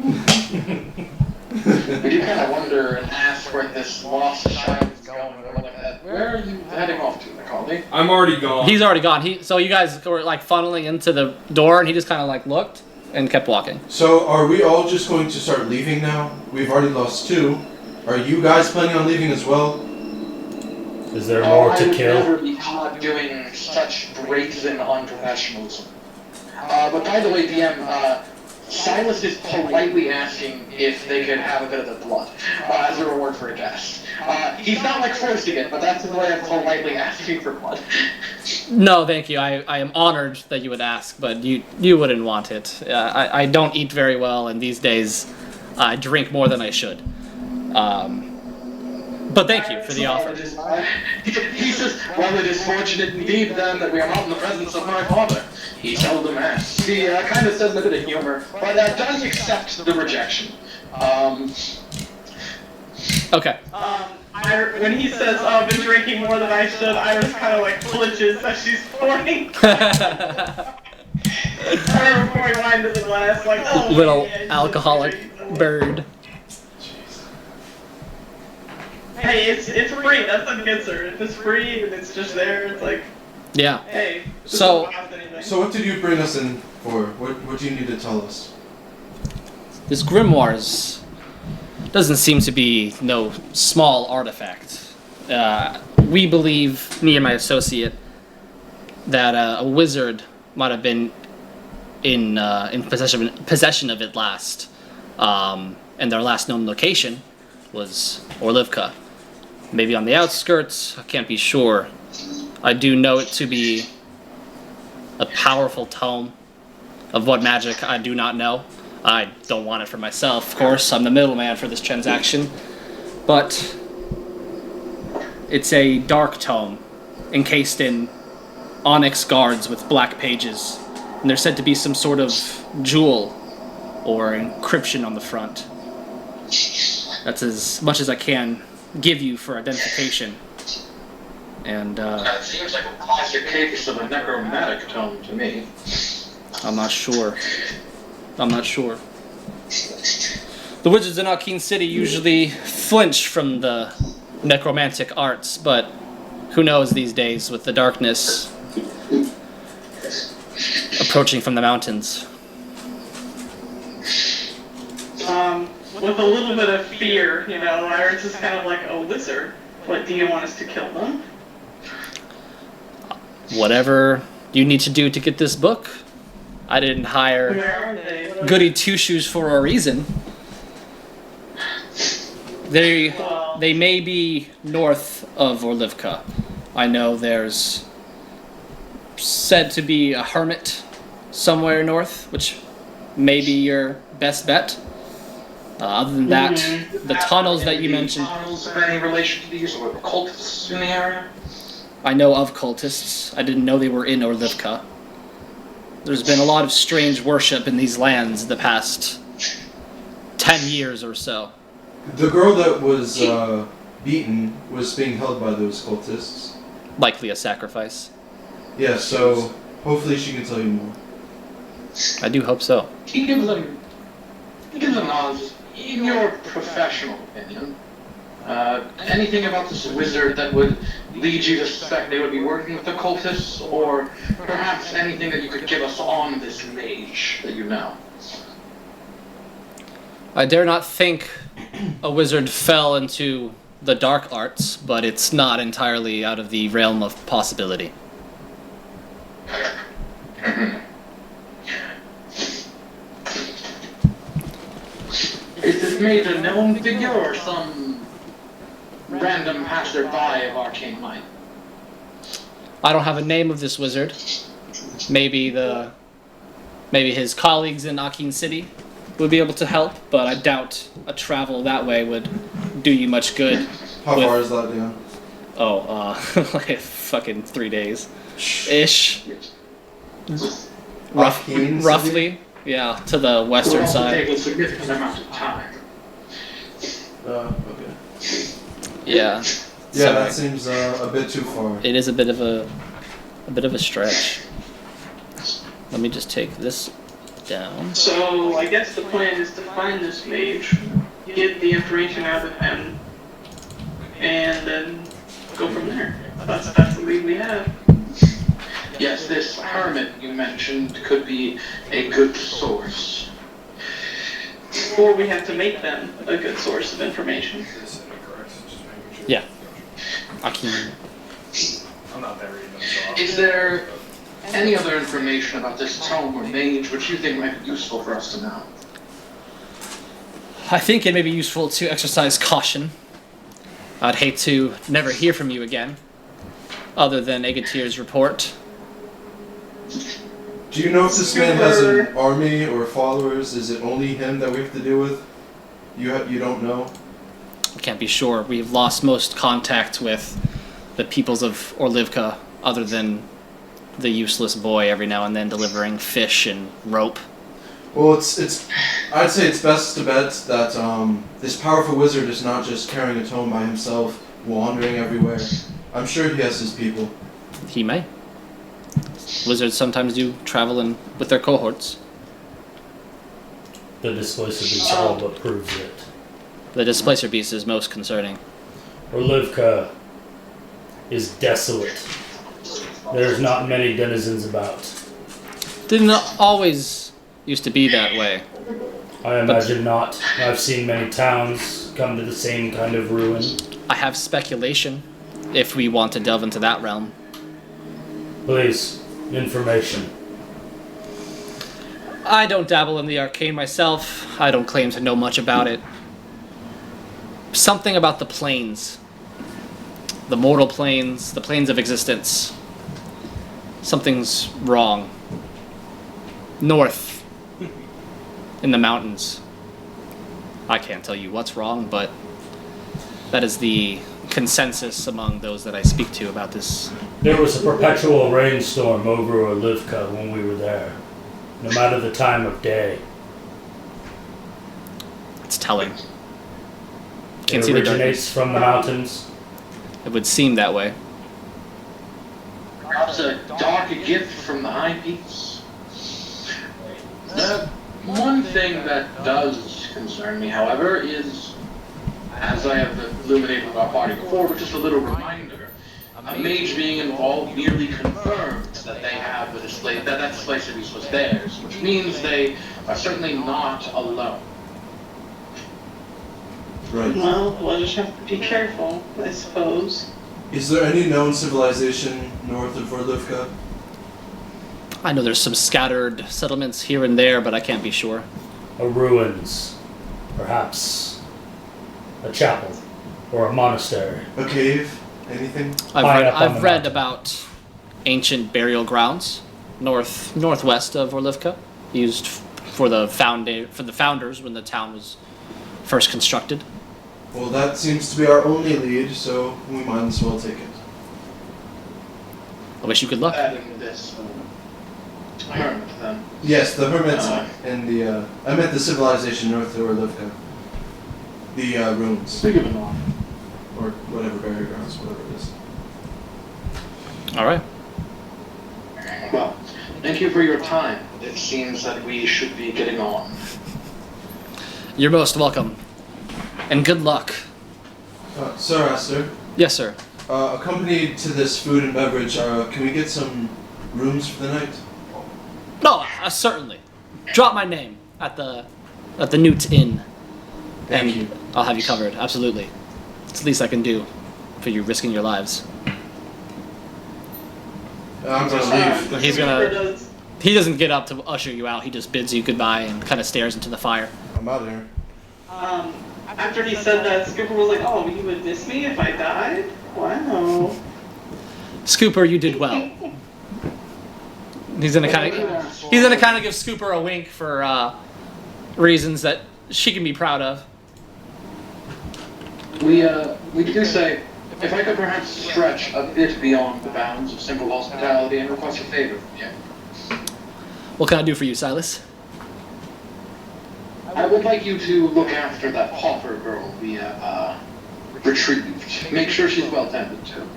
We do kind of wonder and ask where this lost child is going. Where are you heading off to, Macaulay? I'm already gone. He's already gone. So you guys were like funneling into the door, and he just kind of like looked and kept walking. So are we all just going to start leaving now? We've already lost 2. Are you guys planning on leaving as well? Is there more I to would kill? never be caught doing such brazen unprofessionalism. But by the way, DM, Silas is politely asking if they could have a bit of the blood as a reward for a guest. He's not like forcing it, but that's his way of politely asking for blood. No, thank you. I am honored that you would ask, but you wouldn't want it. I don't eat very well, and these days I drink more than I should. But thank you for the offer. He says, well, it is fortunate indeed then that we are not in the presence of my father. He seldom asks. He kind of says in a bit of humor, but does accept the rejection. Okay. When he says, "Oh, I've been drinking more than I should," Iris kind of like flinches as she's pouring. Her pouring wine to the glass, like, oh, Little yeah, she's alcoholic drinking. bird. Hey, it's free. That's what gets her. If it's free and it's just there, it's like, Yeah. hey. This So- doesn't cost anything. So what did you bring us in for? What do you need to tell us? This grimoires doesn't seem to be no small artifact. We believe, me and my associate, that a wizard might have been in possession of it last, and their last known location was Orlivka. Maybe on the outskirts, I can't be sure. I do know it to be a powerful tome of what magic I do not know. I don't want it for myself, of course. I'm the middleman for this transaction. But it's a dark tome, encased in onyx guards with black pages. And there's said to be some sort of jewel or encryption on the front. That's as much as I can give you for identification. And That seems like a classic case of a necromantic tome to me. I'm not sure. The wizards in Arkeen City usually flinch from the necromantic arts, but who knows these days with the darkness approaching from the mountains. With a little bit of fear, you know, Iris is kind of like, a wizard. What, do you want us to kill them? Whatever you need to do to get this book. I didn't hire Where are they? goody two-shoes for a reason. They may be north of Orlivka. I know there's said to be a hermit somewhere north, which may be your best bet. Other than that, the tunnels that you mentioned, Tunnels have any relation to these or cultists in the area? I know of cultists. I didn't know they were in Orlivka. There's been a lot of strange worship in these lands the past 10 years or so. The girl that was beaten was being held by those cultists. Likely a sacrifice. Yeah, so hopefully she can tell you more. I do hope so. He gives them nods. In your professional opinion, Anything about this wizard that would lead you to suspect they would be working with the cultists, or perhaps anything that you could give us on this mage that you know? I dare not think a wizard fell into the dark arts, but it's not entirely out of the realm of possibility. Is this mage a known figure or some random passerby of arcane might? I don't have a name of this wizard. Maybe his colleagues in Akin City would be able to help, but I doubt a travel that way would do you much good. How far is that down? Like fucking 3 days. Ish. Roughly. Yeah, to the western It side. take a significant amount of time. Okay. Yeah. Yeah, that seems a bit too far. It is a bit of a stretch. Let me just take this down. So I guess the plan is to find this mage, get the information out of him, and then go from there. That's the lead we have. Yes, this hermit you mentioned could be a good source. Or we have to make them a good source of information. Yeah. Akin. I'm not there even, so Is there any other information about this tome or mage which you think might be useful for us to know? I think it may be useful to exercise caution. I'd hate to never hear from you again, other than Agatir's report. Do you know if this man has an army or followers? Is it only him that we have to deal with? You don't know? I can't be sure. We've lost most contact with the peoples of Orlivka, other than the useless boy every now and then delivering fish and rope. Well, I'd say it's best to bet that this powerful wizard is not just carrying a tome by himself, wandering everywhere. I'm sure he has his people. He may. Wizards sometimes do travel with their cohorts. The displacer beast all but proves it. The displacer beast is most concerning. Orlivka is desolate. There's not many denizens about. Didn't always used to be that way. I imagine not. I've seen many towns come to the same kind of ruin. I have speculation, if we want to delve into that realm. Please, information. I don't dabble in the arcane myself. I don't claim to know much about it. Something about the planes. The mortal planes, the planes of existence. Something's wrong. North. In the mountains. I can't tell you what's wrong, but that is the consensus among those that I speak to about this. There was a perpetual rainstorm over Orlivka when we were there, no matter the time of day. It's telling. It originates from the mountains. It would seem that way. Perhaps a dark gift from the High Peaks. The one thing that does concern me, however, is, as I have illuminated with our party before, but just a little reminder, a mage being involved nearly confirmed that they have the display, that displacer beast was theirs, which means they are certainly not alone. Right. Well, we'll just have to be careful, I suppose. Is there any known civilization north of Orlivka? I know there's some scattered settlements here and there, but I can't be sure. A ruins, perhaps a chapel or a monastery. A cave? Anything? I've read about ancient burial grounds northwest of Orlivka, used for the founders when the town was first constructed. Well, that seems to be our only lead, so we might as well take it. I wish you good luck. Adding this hermit, then. Yes, the hermits and the... I meant the civilization north of Orlivka. The ruins. Think of it all. Or whatever, burial grounds, whatever it is. Alright. Well, thank you for your time. It seems that we should be getting on. You're most welcome. And good luck. Ser Astor, Yes, sir. accompanied to this food and beverage, can we get some rooms for the night? No, certainly. Drop my name at the Newt Inn. Thank and you. I'll have you covered. Absolutely. It's the least I can do for you risking your lives. I'm gonna leave. He's gonna. He doesn't get up to usher you out. He just bids you goodbye and kind of stares into the fire. I'm out of here. After he said that, Scooper was like, "Oh, you would miss me if I died? Wow." Scooper, you did well. He's gonna kind of give Scooper a wink for reasons that she can be proud of. We do say, if I could perhaps stretch a bit beyond the bounds of simple hospitality and request a favor from you. What can I do for you, Silas? I would like you to look after that pauper girl we retrieved. Make sure she's well tended to.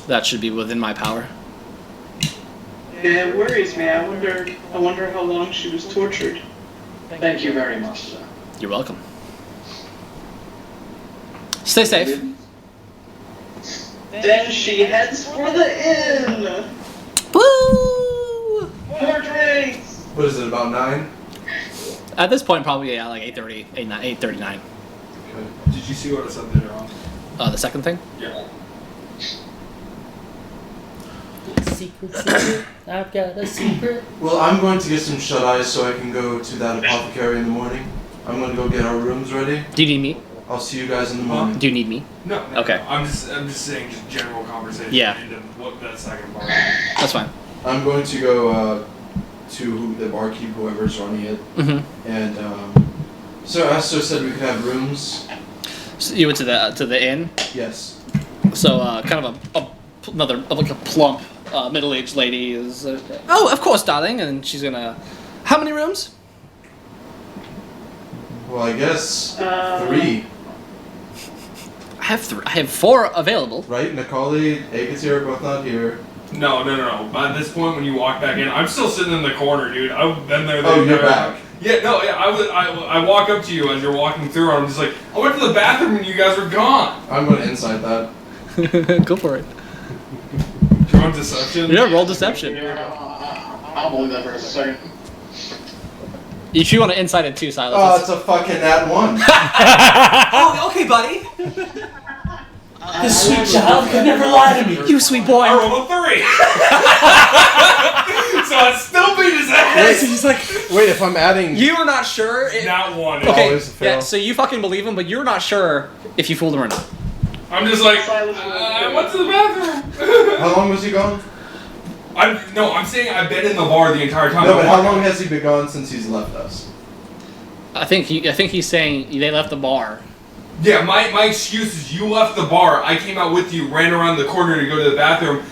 That should be within my power. Yeah, it worries me. I wonder how long she was tortured. Thank you very much, sir. You're welcome. Stay safe. Then she heads for the inn. Woo! More drinks. What is it, about 9? At this point, probably like 8:30, 8:39. Okay. Did you see what I said later on? The second thing? Yeah. Secret, I've got a secret. Well, I'm going to get some shut-eyes so I can go to that apothecary in the morning. I'm going to go get our rooms ready. Do you need me? I'll see you guys in the morning. Do you need me? No. Okay. No. I'm just saying just general conversation. Yeah. Into what that second part. That's fine. I'm going to go to the barkeep, whoever's running it, Mm-hmm. and Ser Astor said we could have rooms. So you went to the inn. Yes. So kind of another like a plump middle-aged lady is. Oh, of course, darling, and she's gonna. How many rooms? Well, I guess 3, I have 3. I have 4 available. right? Nicole, Agatir are both not here. No. At this point, when you walk back in, I'm still sitting in the corner, dude. I've been there. Oh, you're back. Yeah, no, yeah. I walk up to you as you're walking through, and I'm just like, I went to the bathroom and you guys were gone. I'm going to inside that. Go for it. Do you want deception? Yeah, roll deception. I'll believe that for a second. If you want to inside it too, Silas. Oh, it's a fucking nat 1. Oh, okay, buddy. This sweet child could never lie to me. You sweet boy. I rolled a 3. So I still beat his ass. He's like, Wait, if I'm adding... You were not sure. Not one. okay, Always a fail. yeah. So you fucking believe him, but you're not sure if you fooled him or not. I'm just like, I went to the bathroom. How long was he gone? I'm saying I've been in the bar the entire time. No, but how long has he been gone since he's left us? I think he's saying they left the bar. Yeah, my excuse is you left the bar. I came out with you, ran around the corner to go to the bathroom,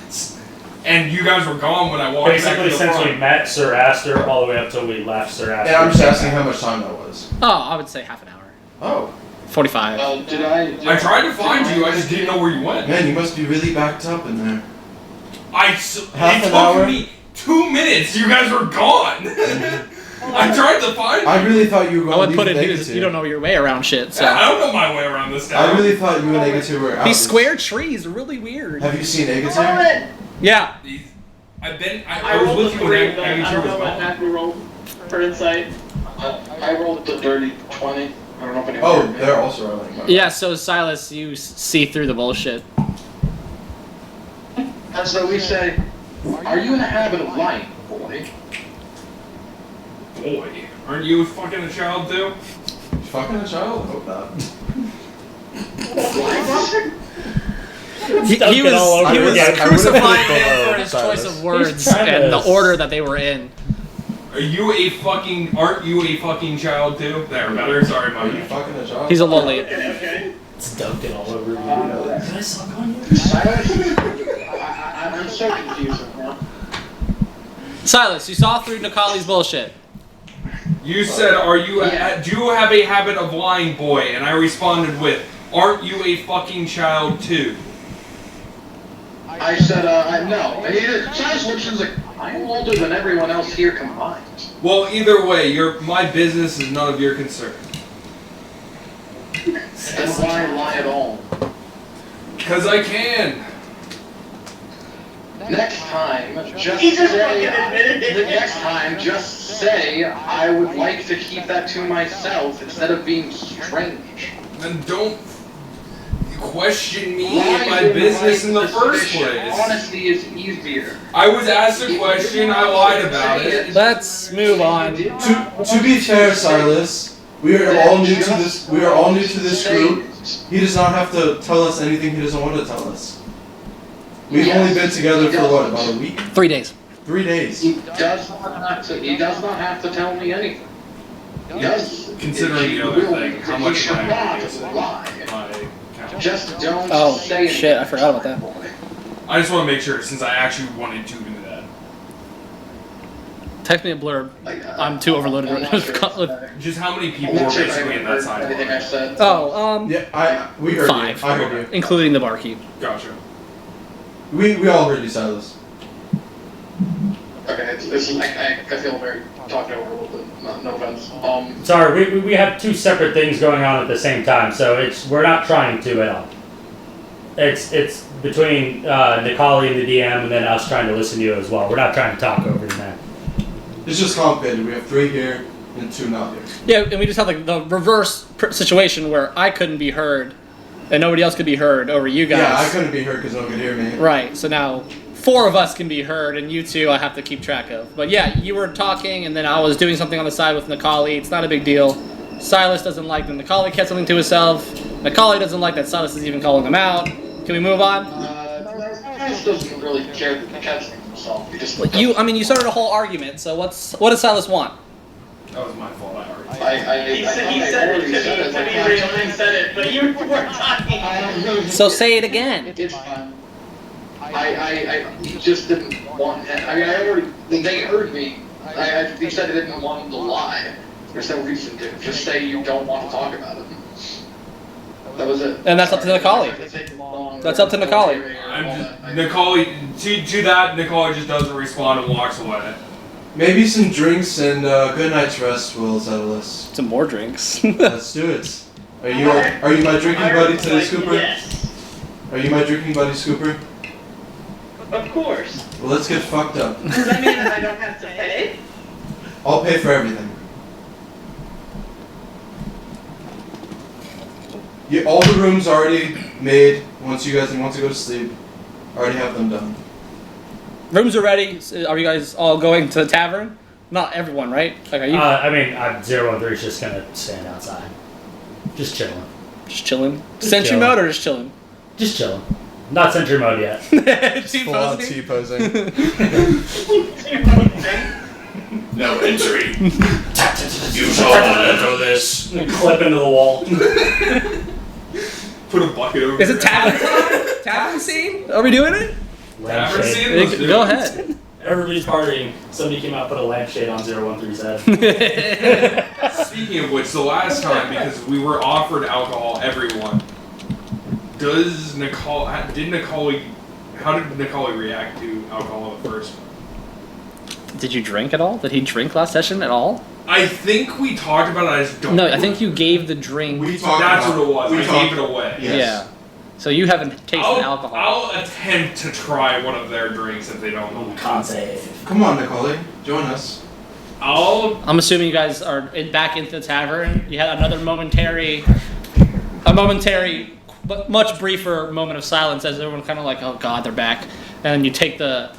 and you guys were gone when I walked back to Basically, the since front. we met Ser Astor all the way up till we left Ser Astor. And I'm just asking how much time that was. Oh, I would say half an hour. Oh. 45. Did I? I tried to find you, I just didn't know where you went. Man, you must be really backed up in there. Half It an hour? took me 2 minutes. You guys were gone. I tried to find you. I really thought you were I going would to put leave it. Negative. You don't know your way around shit. So I don't know my way around this town. I really thought you and Negative were out. these square trees are really weird. Have you seen Negative? Yeah. I was with you when I Agatha don't was know what gone. Matthew rolled for insight. I rolled the dirty 20. I don't know if anyone Oh, heard me. they're also rolling. Yeah. So Silas, you see through the bullshit. And so we say, are you in the habit of lying, boy? Boy, aren't you fucking a child too? Fucking a child? I hope not. He was all over again. crucifying I him would've for his put choice Silas. of words He's trying and to- the order that they were in. Aren't you a fucking child too? There, better. Sorry, Are you Mike. fucking a child? He's a lowly. Okay. It's dunking all over you. Can I suck on you? I'm so confused right now. Silas, you saw through Nikali's bullshit. You said, do you have a habit of lying, boy? And I responded with, aren't you a fucking child too? I said, no. And he just looks and like, I'm older than everyone else here combined. Well, either way, my business is none of your concern. Then why lie at all? Because I can. Next time, just He just say. fucking admitted it. The next time, just say I would like to keep that to myself instead of being strange. Then don't question me and my business in the first place. Honesty is easier. I was asked a question, I lied about it. Let's move on. To be fair, Silas, we are all new to this. We are all new to this group. He does not have to tell us anything he doesn't want to tell us. We've only been together for what, about a week? 3 days. 3 days. He does not have to tell me anything. He does. Considering the other thing, how much time not it is lie. my account. Just don't Oh, say shit, I forgot about that. I just want to make sure, since I actually wanted to do that. Text me a blurb. I'm too overloaded right now. Just how many people were basically in that side Everything I bar? said. Oh, Yeah, we heard 5. you. I heard you. Including the barkeep. Gotcha. We all heard you, Silas. Okay, I feel very talked over a little bit. No offense. Sorry, we have two separate things going on at the same time, so we're not trying to at all. It's between Nikali and the DM, and then us trying to listen to you as well. We're not trying to talk over you, man. It's just complicated. We have 3 here and 2 not here. Yeah, and we just have like the reverse situation where I couldn't be heard and nobody else could be heard over you guys. Yeah, I couldn't be heard because no one could hear me. Right, so now 4 of us can be heard, and you 2 I have to keep track of. But yeah, you were talking, and then I was doing something on the side with Nikali. It's not a big deal. Silas doesn't like that Nikali kept something to himself. Nikali doesn't like that Silas is even calling him out. Can we move on? Silas doesn't really care that he catches himself. He just. You started a whole argument, so what does Silas want? That was my fault, I already He said it to me really said it, but you weren't talking. So say it again. It's fine. I just didn't want. I mean, I already. They heard me. He said I didn't want him to lie. There's no reason to. Just say you don't want to talk about it. That was it. And that's up to Nikali. That's up to Nikali. To that, Nikali just doesn't respond and walks away. Maybe some drinks and good night's rest will settle us. Some more drinks. Let's do it. Are you my drinking buddy today, Scooper? Yes. Are you my drinking buddy, Scooper? Of course. Well, let's get fucked up. Does that mean I don't have to pay? I'll pay for everything. Yeah, all the rooms already made. Once you guys want to go to sleep, already have them done. Rooms are ready. Are you guys all going to the tavern? Not everyone, right? Like, are you I mean, 013's just gonna stand outside, just chilling. just chilling? Just Sentry chilling. mode or just chilling? Just chilling. Not sentry mode yet. Full-on T-posing? T-posing. No entry. You shall not enter this. And clip into the wall. Put a bucket over. Is it tavern time? Tavern scene? Are we doing it? Lampshade. Go ahead. Everybody's partying. Somebody came out, put a lampshade on 013's head. Speaking of which, the last time, because we were offered alcohol, everyone. How did Nikali react to alcohol at first? Did you drink at all? Did he drink last session at all? I think we talked about it, I just don't No, I remember. think you gave the drink. We talked That's about what it was. we I talked- gave it away. Yes. Yeah. So you haven't tasted alcohol. I'll attempt to try one of their drinks if they don't know. Can't save. Come on, Nicole, join us. I'm assuming you guys are back into the tavern. You had another momentary, but much briefer moment of silence as everyone kind of like, oh god, they're back. And then you take the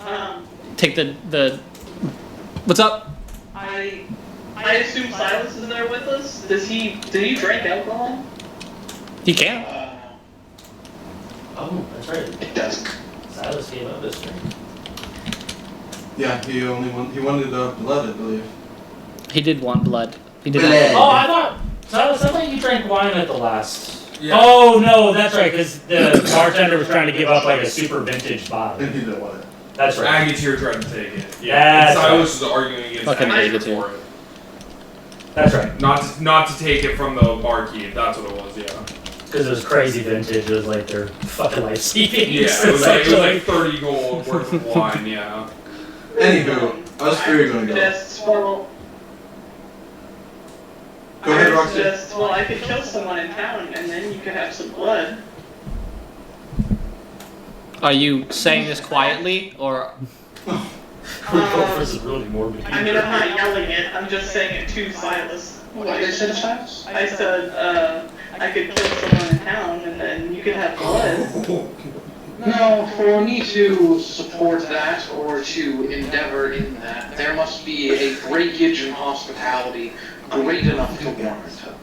what's up? I assume Silas is there with us. Did he drink alcohol? He can. Oh, that's right. It does. Silas gave up his drink. Yeah, he wanted blood, I believe. He did want blood. He did. Blood. Oh, I thought you drank wine at the last. Yeah. Oh no, that's right, because the bartender was trying to give up like a super vintage bottle. And he didn't want it. That's right. Aguitir tried to take it. Yeah, And that's Silas was arguing against Fucking Aguitir Aguitir. for it. That's right. Not to take it from the barkeep. That's what it was. Yeah. Because it was crazy vintage. It was like their fucking life savings. Yeah. It was like 30 gold worth of wine. Yeah. Anywho, us three are gonna go. Go ahead, Roxy. Well, I could kill someone in town, and then you could have some blood. Are you saying this quietly, or? This is really morbid. I mean, I'm not yelling it. I'm just saying it to Silas. What did they say to Silas? I said, I could kill someone in town, and then you could have blood. No, for me to support that or to endeavor in that, there must be a breakage in hospitality great enough to warrant it.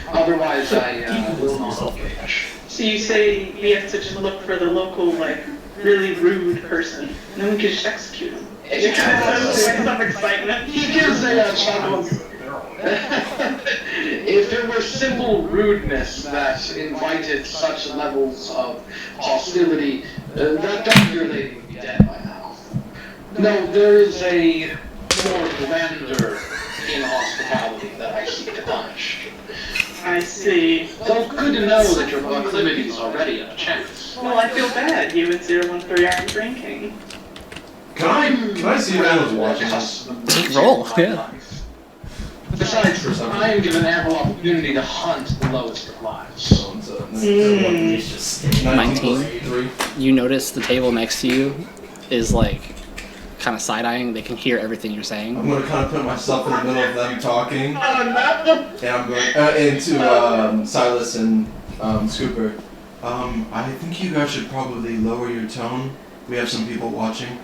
Otherwise, I will not engage. So you say we have to just look for the local, like, really rude person, and then we can just execute him. With some excitement. He gives a chuckle. If it were simple rudeness that invited such levels of hostility, that doctor lady would be dead by now. No, there is a more grander inhospitality that I seek to punish. I see. So good to know that your proclivities already have a chance. Well, I feel bad. You and 013 aren't drinking. Can I see if anyone's watching this? Roll, yeah. Besides, I am given ample opportunity to hunt the lowest of lives. He's just 19. You notice the table next to you is like kind of side-eyeing. They can hear everything you're saying. I'm gonna kind of put myself in the middle of them talking, and I'm going into Silas and Scooper. I think you guys should probably lower your tone. We have some people watching.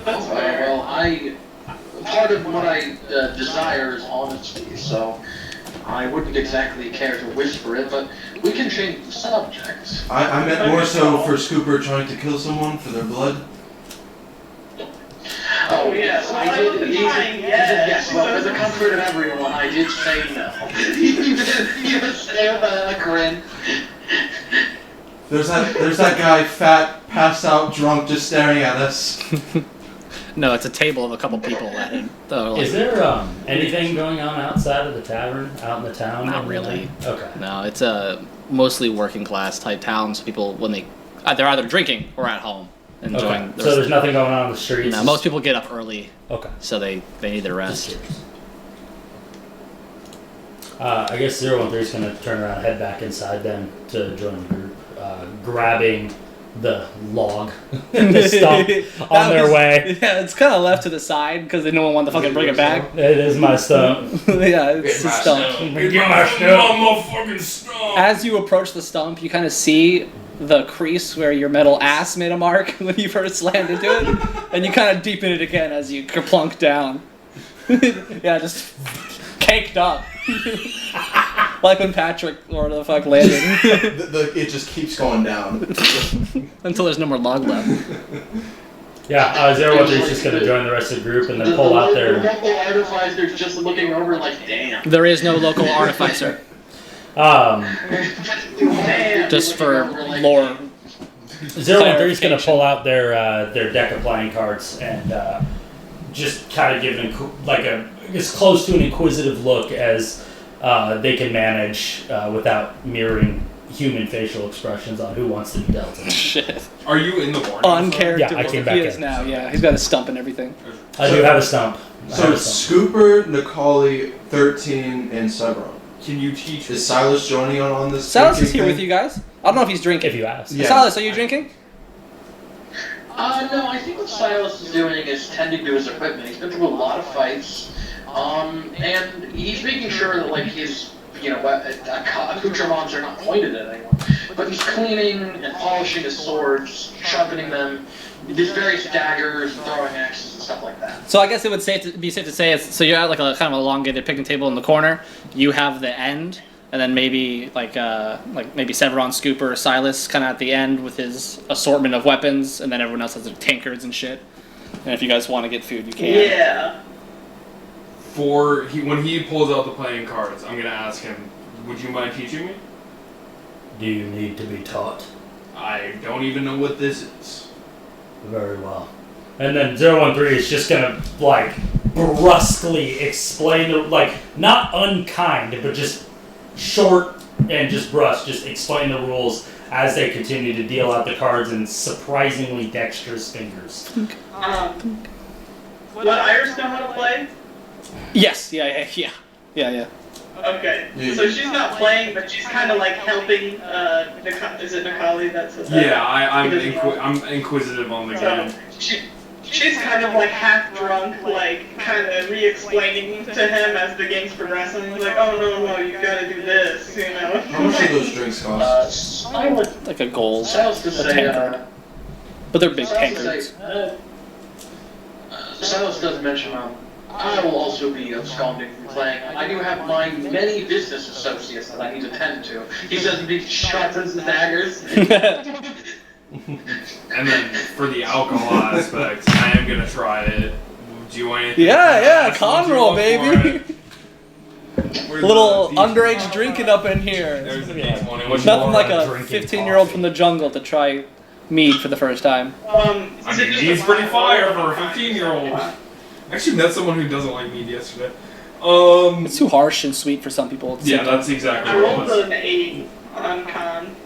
Well, part of what I desire is honesty, so I wouldn't exactly care to whisper it, but we can change the subject. I meant more so for Scooper trying to kill someone for their blood. Oh yes, I did. Yes, well, for the comfort of everyone, I did say no. You did say with a grin. There's that guy, fat, passed out, drunk, just staring at us. No, it's a table of a couple people at it. Is there anything going on outside of the tavern, out in the town? Not really. Okay. No, it's a mostly working class type town. So people, when they're either drinking or at home enjoying. Okay. So there's nothing going on in the streets. No, most people get up early. Okay. So they need their rest. I guess 013 is going to turn around and head back inside then to join the group, grabbing the log, the stump on their way. Yeah, it's kind of left to the side because no one wanted to fucking bring it back. It is my stump. Yeah, it's a stump. Get my stump. Motherfucking stump. As you approach the stump, you kind of see the crease where your metal ass made a mark when you first slammed into it, and you kind of deepen it again as you kerplunk down. Yeah, just caked up. Like when Patrick or the fuck landed. It just keeps going down. Until there's no more log left. Yeah, 013 is just going to join the rest of the group and then pull out their... The local artificer's just looking over like, damn. There is no local artificer. Just for lore. 013 is going to pull out their deck of playing cards and just kind of give as close to an inquisitive look as they can manage without mirroring human facial expressions on who wants to be dealt with. Shit. Are you in the warning? Uncharacteristic. Yeah, I came back He is in. now, yeah. He's got a stump and everything. I do have a stump. So Scooper, Nicoli, 13, and Sebron. Can you teach Is Silas joining on this? Silas is here thing? with you guys. I don't know if he's drinking. If you ask. Yeah. Silas, are you drinking? No, I think what Silas is doing is tending to his equipment. He's been through a lot of fights, and he's making sure that, like, his, accoutrements are not pointed at anyone. But he's cleaning and polishing his swords, sharpening them, these various daggers, and throwing axes and stuff like that. So I guess it would be safe to say so you're at like a kind of elongated picnic table in the corner. You have the end, and then maybe maybe Severon, Scooper, Silas kind of at the end with his assortment of weapons, and then everyone else has their tankards and shit. And if you guys want to get food, you can. Yeah. When he pulls out the playing cards, I'm gonna ask him, would you mind teaching me? Do you need to be taught? I don't even know what this is. Very well. And then 013 is just gonna brusquely explain not unkind, but just short and just brusque, just explain the rules as they continue to deal out the cards in surprisingly dexterous fingers. Would Iris know how to play? Yes. Yeah. Okay. So she's not playing, but she's kind of like helping. Is it Nikali that says that? Yeah, I'm inquisitive on the game. She's kind of like half drunk, like kind of re-explaining to him as the game's progressing. Like, oh no, you gotta do this, you know. How much do those drinks cost? Like a gold. Silas does say, But they're big Silas tankards. Silas does mention, I will also be absconding from playing. I do have my many business associates that I need to tend to. He says he sharpens the daggers. And then for the alcohol aspect, I am gonna try it. Do you want anything? Yeah, con roll, baby. Where's Little the underage drinking up in here. There's the D20. What you Nothing want? like a drinking 15-year-old coffee. from the jungle to try mead for the first time. I mean, he's pretty fire for a 15-year-old. Actually, met someone who doesn't like mead yesterday. It's too harsh and sweet for some people. It's Yeah, sick. that's exactly I what it rolled was. an 8 on con.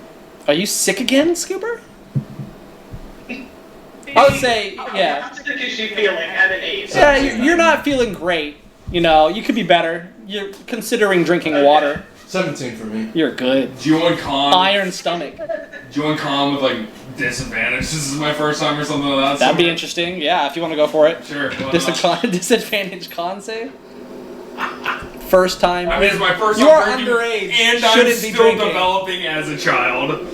Are you sick again, Scooper? I would say, yeah. How sick is she feeling at an 8? Yeah, you're not feeling great. You know, you could be better. You're considering drinking water. 17 for me. You're good. Do you want con? Iron stomach. Do you want con with like disadvantage? This is my first time or something like that. That'd be interesting. Yeah, if you want to go for it. Sure. why not? Disadvantage con save. First time. I mean, it's my first You time are drinking, underage. and I'm Shouldn't be still drinking. developing as a child.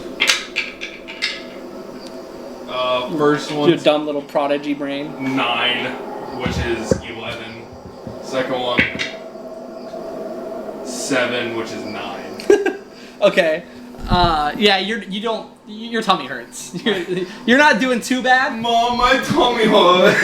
First Your one, dumb little prodigy brain. 9, which is 11. Second one, 7, which is 9. Okay. Yeah, your tummy hurts. You're not doing too bad. Mom, my tummy hurts.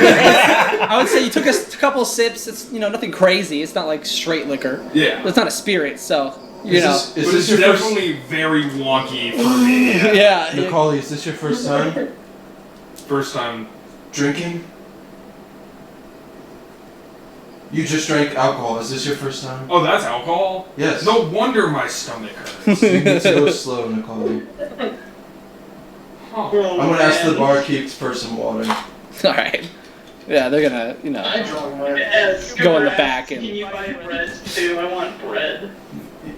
I would say you took a couple sips. It's nothing crazy. It's not like straight liquor. Yeah. It's not a spirit, so you Is know. this, is But this it's your first? definitely very wonky for me. Yeah. Macaulay, is this your first time First time. drinking? You just drank alcohol. Is this your first time? Oh, that's alcohol? Yes. No wonder my stomach hurts. You need to go slow, Macaulay. Huh. Oh, I'm gonna ask the man. barkeep for some water. All right. Yeah, they're gonna I drunk my... Yes, Go in the Scooper back asks, and- Can you buy bread too? I want bread.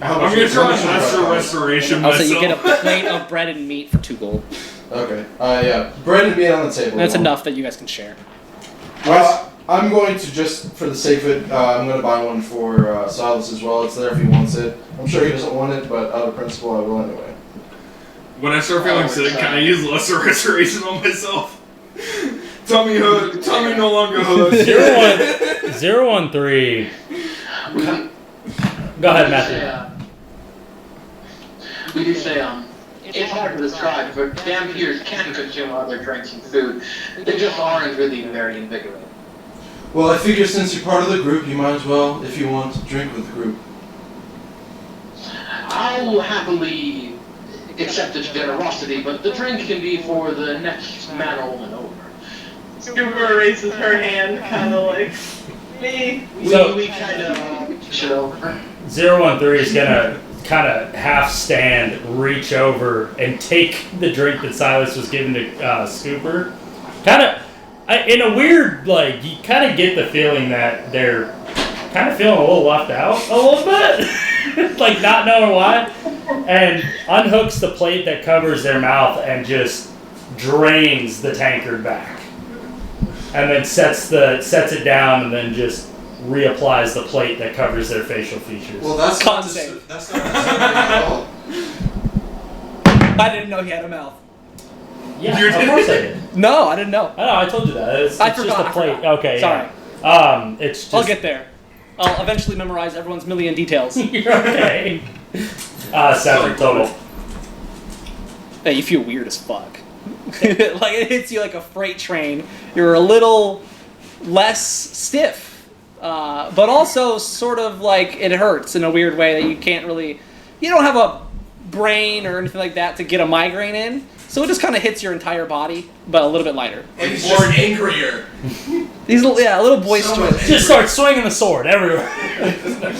How I'm gonna try how much Master would that Restoration I'll say myself. you get a plate of bread and meat for 2 gold. cost? Okay. Yeah. Bread and meat on the table. That's now. enough that you guys can share. I'm going to, just for the sake of it, I'm going to buy one for Silas as well. It's there if he wants it. I'm sure he doesn't want it, but out of principle, I will anyway. When I start feeling sick, can I use Lesser Restoration on myself? Tummy hurt. Tummy no longer hurts. 013. Go ahead, Matthew. We do say, it's hard to describe, but vampires can consume other drinks and food. They just aren't really very invigorating. Well, I figure since you're part of the group, you might as well, if you want, drink with the group. I'll happily accept its generosity, but the drink can be for the next man and over. Scooper raises her hand, kind of like me. We kind of shit over. 013 is gonna kind of half stand, reach over, and take the drink that Silas was giving to Scooper. Kind of, in a weird, like, you kind of get the feeling that they're kind of feeling a little left out a little bit, like not knowing why, and unhooks the plate that covers their mouth and just drains the tankard back, and then sets it down, and then just reapplies the plate that covers their facial features. Well, that's Con not save. that's not at all. I didn't know he had a mouth. Yeah, You of did? course I did. No, I didn't know. I know, I told you that. It's I just forgot, a plate. I forgot. Okay, Sorry. yeah. It's just... I'll get there. I'll eventually memorize everyone's million details. You're okay. 7 total. Hey, you feel weird as fuck. Like, it hits you like a freight train. You're a little less stiff. But also sort of like it hurts in a weird way that you can't really... You don't have a brain or anything like that to get a migraine in. So it just kind of hits your entire body, but a little bit lighter. And he's just angrier. He's a little boisterous. Just start swinging the sword everywhere.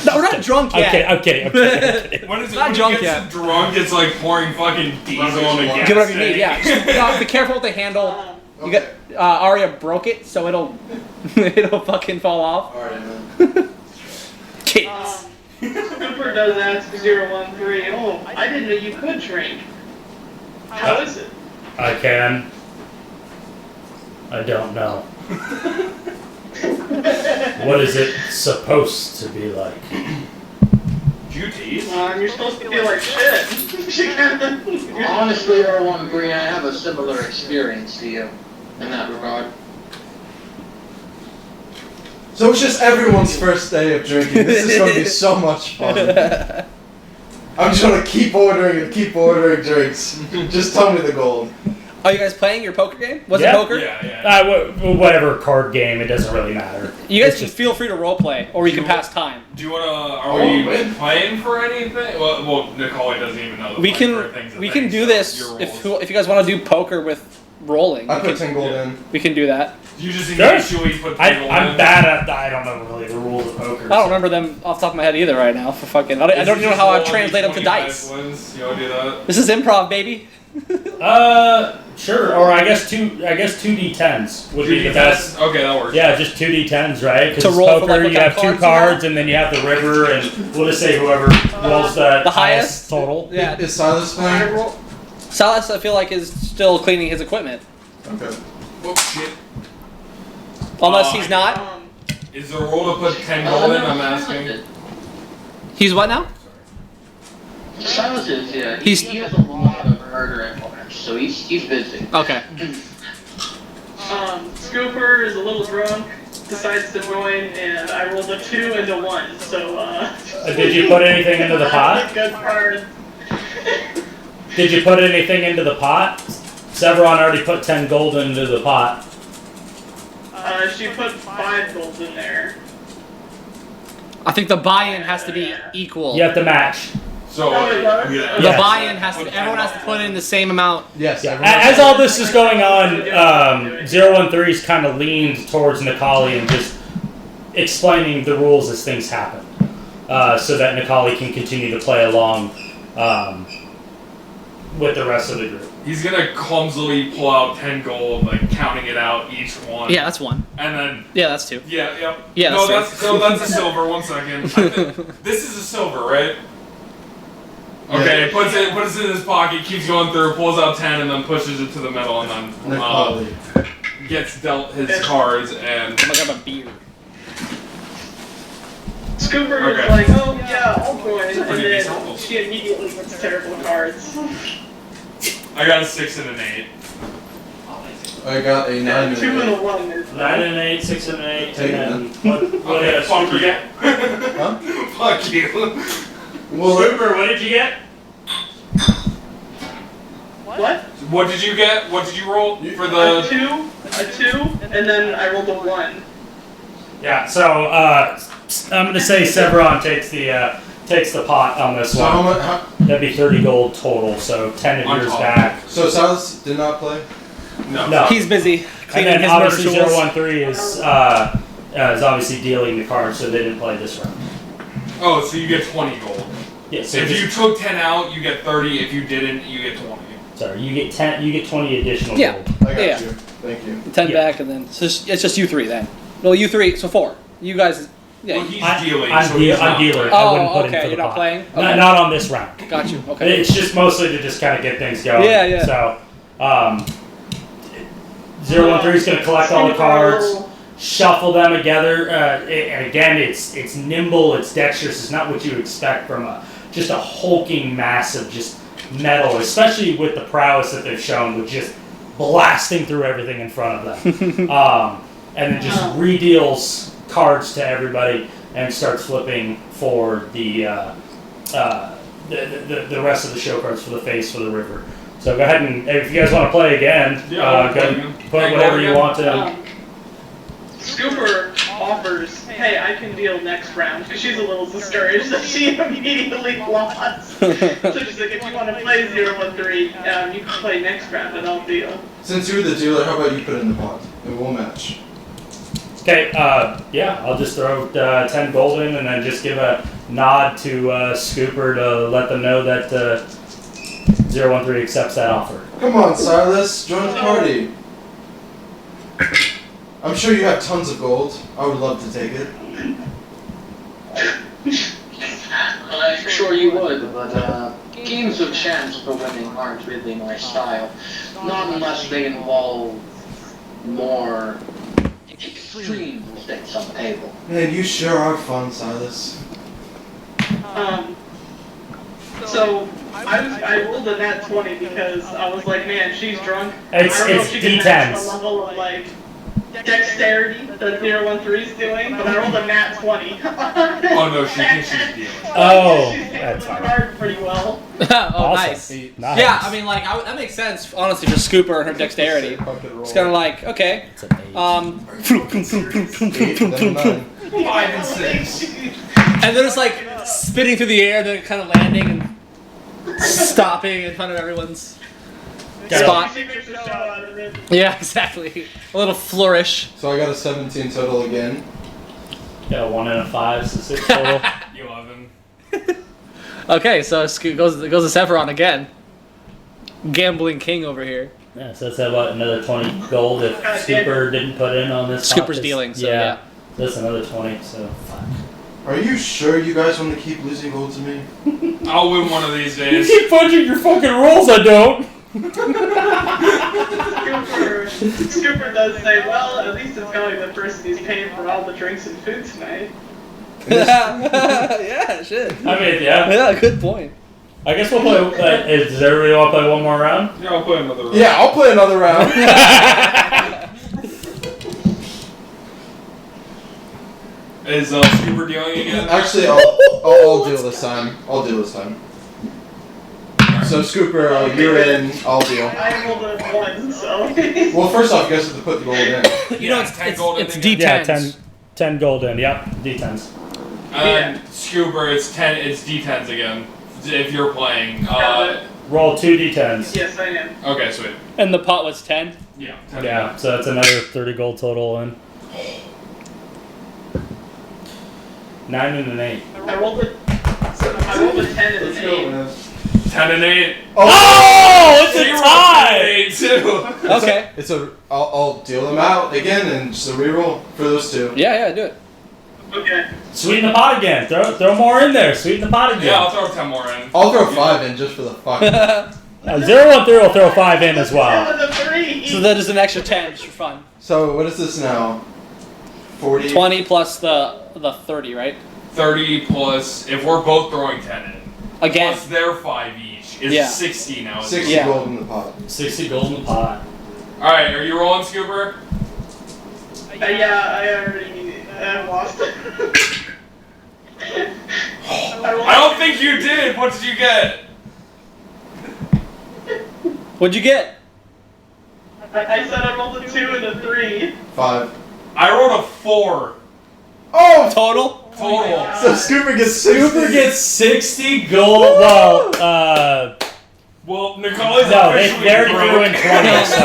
No, we're not drunk yet. I'm kidding. When is it? Not When drunk he gets yet. drunk, it's like pouring fucking diesel on a gas Get whatever you need, tank. yeah. Just, be careful with the handle. You got Arya broke it, so it'll fucking fall off. Alright, man. Kids. Cooper does ask 013, oh, I didn't know you could drink. How is it? I can. I don't know. What is it supposed to be like? Duties? You're supposed to feel like shit. Honestly, R13, I have a similar experience to you in that regard. So it's just everyone's first day of drinking. This is going to be so much fun. I'm just going to keep ordering drinks. Just tell me the gold. Are you guys playing your poker game? Was Yeah. it poker? Yeah. Whatever card game, it doesn't really matter. You guys It's can feel free to roleplay, or you can Do- pass time. Do you wanna? Are we playing for anything? Well, Nicole doesn't even know. We can do this if you guys want to do poker with rolling. I we put can- 10 gold in. We can do that. You just Sure. initially put. I'm bad at that. I don't know really the rules of poker. I don't remember them off the top of my head either right now. For fucking, I don't even know how I translate them to dice. Wins. You wanna do that? This is improv, baby. Sure. Or I guess two D10s would be the best. Okay, that works. Yeah, just 2D10s, right? Because To roll for, poker, like, what you kind have of two cards you cards, and then you have the river, and we'll just say whoever rolls the highest? total. Yeah. Is Silas playing? Salas, I feel like, is still cleaning his equipment. Okay. Oh shit. Unless he's not. Is there a rule to put 10 gold in? I'm asking. He's what now? Silas is, yeah. He's- He has a lot of murder employers, so he's busy. Okay. Scooper is a little drunk, decides to join, and I rolled a 2 and a 1, so, Did you put anything into the pot? Good card. Did you put anything into the pot? Severon already put 10 gold into the pot. She put 5 gold in there. I think the buy-in has to be equal. You have to match. So The Yes. buy-in has to. Everyone has to put in the same amount. Yes. Yeah. As all this is going on, 013's kind of leaned towards Nikali and just explaining the rules as things happen, so that Nikali can continue to play along with the rest of the group. He's gonna clumsily pull out 10 gold, like counting it out each one. Yeah, that's one. And then. Yeah, that's two. Yeah, yep. Yeah, no, that's that's a silver. 1 second. This is a silver, right? Okay, puts it in his pocket, keeps going through, pulls out 10, and then pushes it to the middle, and then Nikali. gets dealt his cards, and I'm gonna have a beer. Scooper is Okay. like, oh yeah, I'll join, and pretty then decent roll. she immediately puts terrible cards. I got a 6 and an 8. I got a 9 2 and and a an 1 is 9 and 8, 6 and 8, Take and it then what Okay, else fuck did you you. get? Huh? Fuck you. Well, Scooper, what did you get? what? What did you get? What did you roll for A the? 2, and then I rolled a 1. Yeah, so I'm gonna say Severon takes the pot on this so how one. much? That'd be 30 gold total, so 10 of On yours top. back. So Silas did not play. No. He's busy And cleaning then his motor obviously tools. 013 is obviously dealing the cards, so they didn't play this round. Oh, so you get 20 gold. Yeah, so If just- you took 10 out, you get 30. If you didn't, you get 20. sorry, you get 10, you get 20 additional Yeah. gold. I got Yeah. you. Thank you. 10 Yeah. back, and then so it's just you three then. Well, you three, so 4. You guys, yeah. Well, he's dealing. I'm, so he's not dealer. playing. I wouldn't put Oh, him for okay. the You're not pot. playing. Not, Okay. not on this round. Got you. Okay. It's just mostly to just kind of get things going. Yeah, yeah. So, 013 is going to collect all the cards, shuffle them together, and again, it's nimble, it's dexterous. It's not what you expect from just a hulking mass of just metal, especially with the prowess that they've shown with just blasting through everything in front of them. And then just redeals cards to everybody and starts flipping for the rest of the show cards for the face for the river. So go ahead and if you guys want to play again, Yeah, I'll go play ahead again. and put Hey, whatever go you again. want to. Scooper offers, hey, I can deal next round, because she's a little discouraged that she immediately lost. So she's like, if you want to play 013, you can play next round and I'll deal. Since you're the dealer, how about you put it in the pot and we'll match. Okay, yeah, I'll just throw 10 gold in and then just give a nod to Scooper to let them know that 013 accepts that offer. Come on, Silas, join the party. I'm sure you have tons of gold. I would love to take it. sure you would, but games of chance for winning aren't really my style. Not unless they involve more extreme stakes on the table. Man, you sure are fun, Silas. So I rolled a nat 20 because I was like, man, she's drunk. It's I don't know if she can match D10s. the level of like dexterity that 013's doing, but I rolled a nat 20. Oh no, she thinks she's dealing. Oh, she's that's doing fine. hard pretty well. Oh, Awesome. nice. Nice. Yeah, I mean, like, that makes sense, honestly, for Scooper and her dexterity. It's kind of like, okay. It's an 8. 8, then 9. 5 and 6. And then it's like spinning through the air, then kind of landing and stopping in front of everyone's spot. Yeah, exactly. A little flourish. So I got a 17 total again. Got a 1 and a 5, so 6 total. 11. Okay, so it goes to Sephiroth again. Gambling king over here. Yeah, so that's about another 20 gold if Scooper didn't put in on this. Scooper's dealing, so yeah. That's another 20, so fuck. Are you sure you guys want to keep losing gold to me? I'll win one of these You days. keep punching your fucking rolls, I don't! Scooper does say, well, at least it's going to the person who's paying for all the drinks and food tonight. Yeah, shit. I mean, yeah. Yeah, good point. I guess we'll play. Does everybody want to play one more round? Yeah, I'll play another round. Yeah, I'll play another round. Is Scooper dealing again? Actually, I'll deal this time. I'll deal this time. So Scooper, you're in. I'll deal. I rolled a 1, so. Well, first off, you guys have to put the gold in. You know, Yeah, 10 gold it's in D10s. again. Yeah, 10 gold in. Yep, D10s. Scooper, it's D10s again. If you're playing. Roll 2 D10s. Yes, I am. Okay, sweet. And the pot was 10? Yeah. 10 Yeah, so that's another 30 gold total in. 9 and an 8. I rolled a 10 and Let's an go, 8. man. 10 and 8. Oh, it's Zero a tie! 8 too. Okay. I'll deal them out again and just a reroll for those two. Yeah, do it. Okay. Sweeten the pot again. Throw more in there. Sweeten the pot again. Yeah, I'll throw 10 more in. I'll throw 5 in just for the fuck. 013 will throw 5 in as well. The 3. So then just an extra 10 just for fun. So what is this now? 40. 20 plus the 30, right? 30 plus, if we're both throwing 10 in. Again. Plus their 5 each is Yeah. 60 now. 60 Yeah. gold in the pot. 60 gold in the pot. Alright, are you rolling, Scooper? Yeah, I already lost it. I don't think you did. What did you get? What'd you get? I said I rolled a 2 and a 3. 5. I rolled a 4 Oh! Total? total. So Scooper gets 60. Scooper gets 60 gold. Well, Well, Nicola's no, they officially already broke. threw in 20, so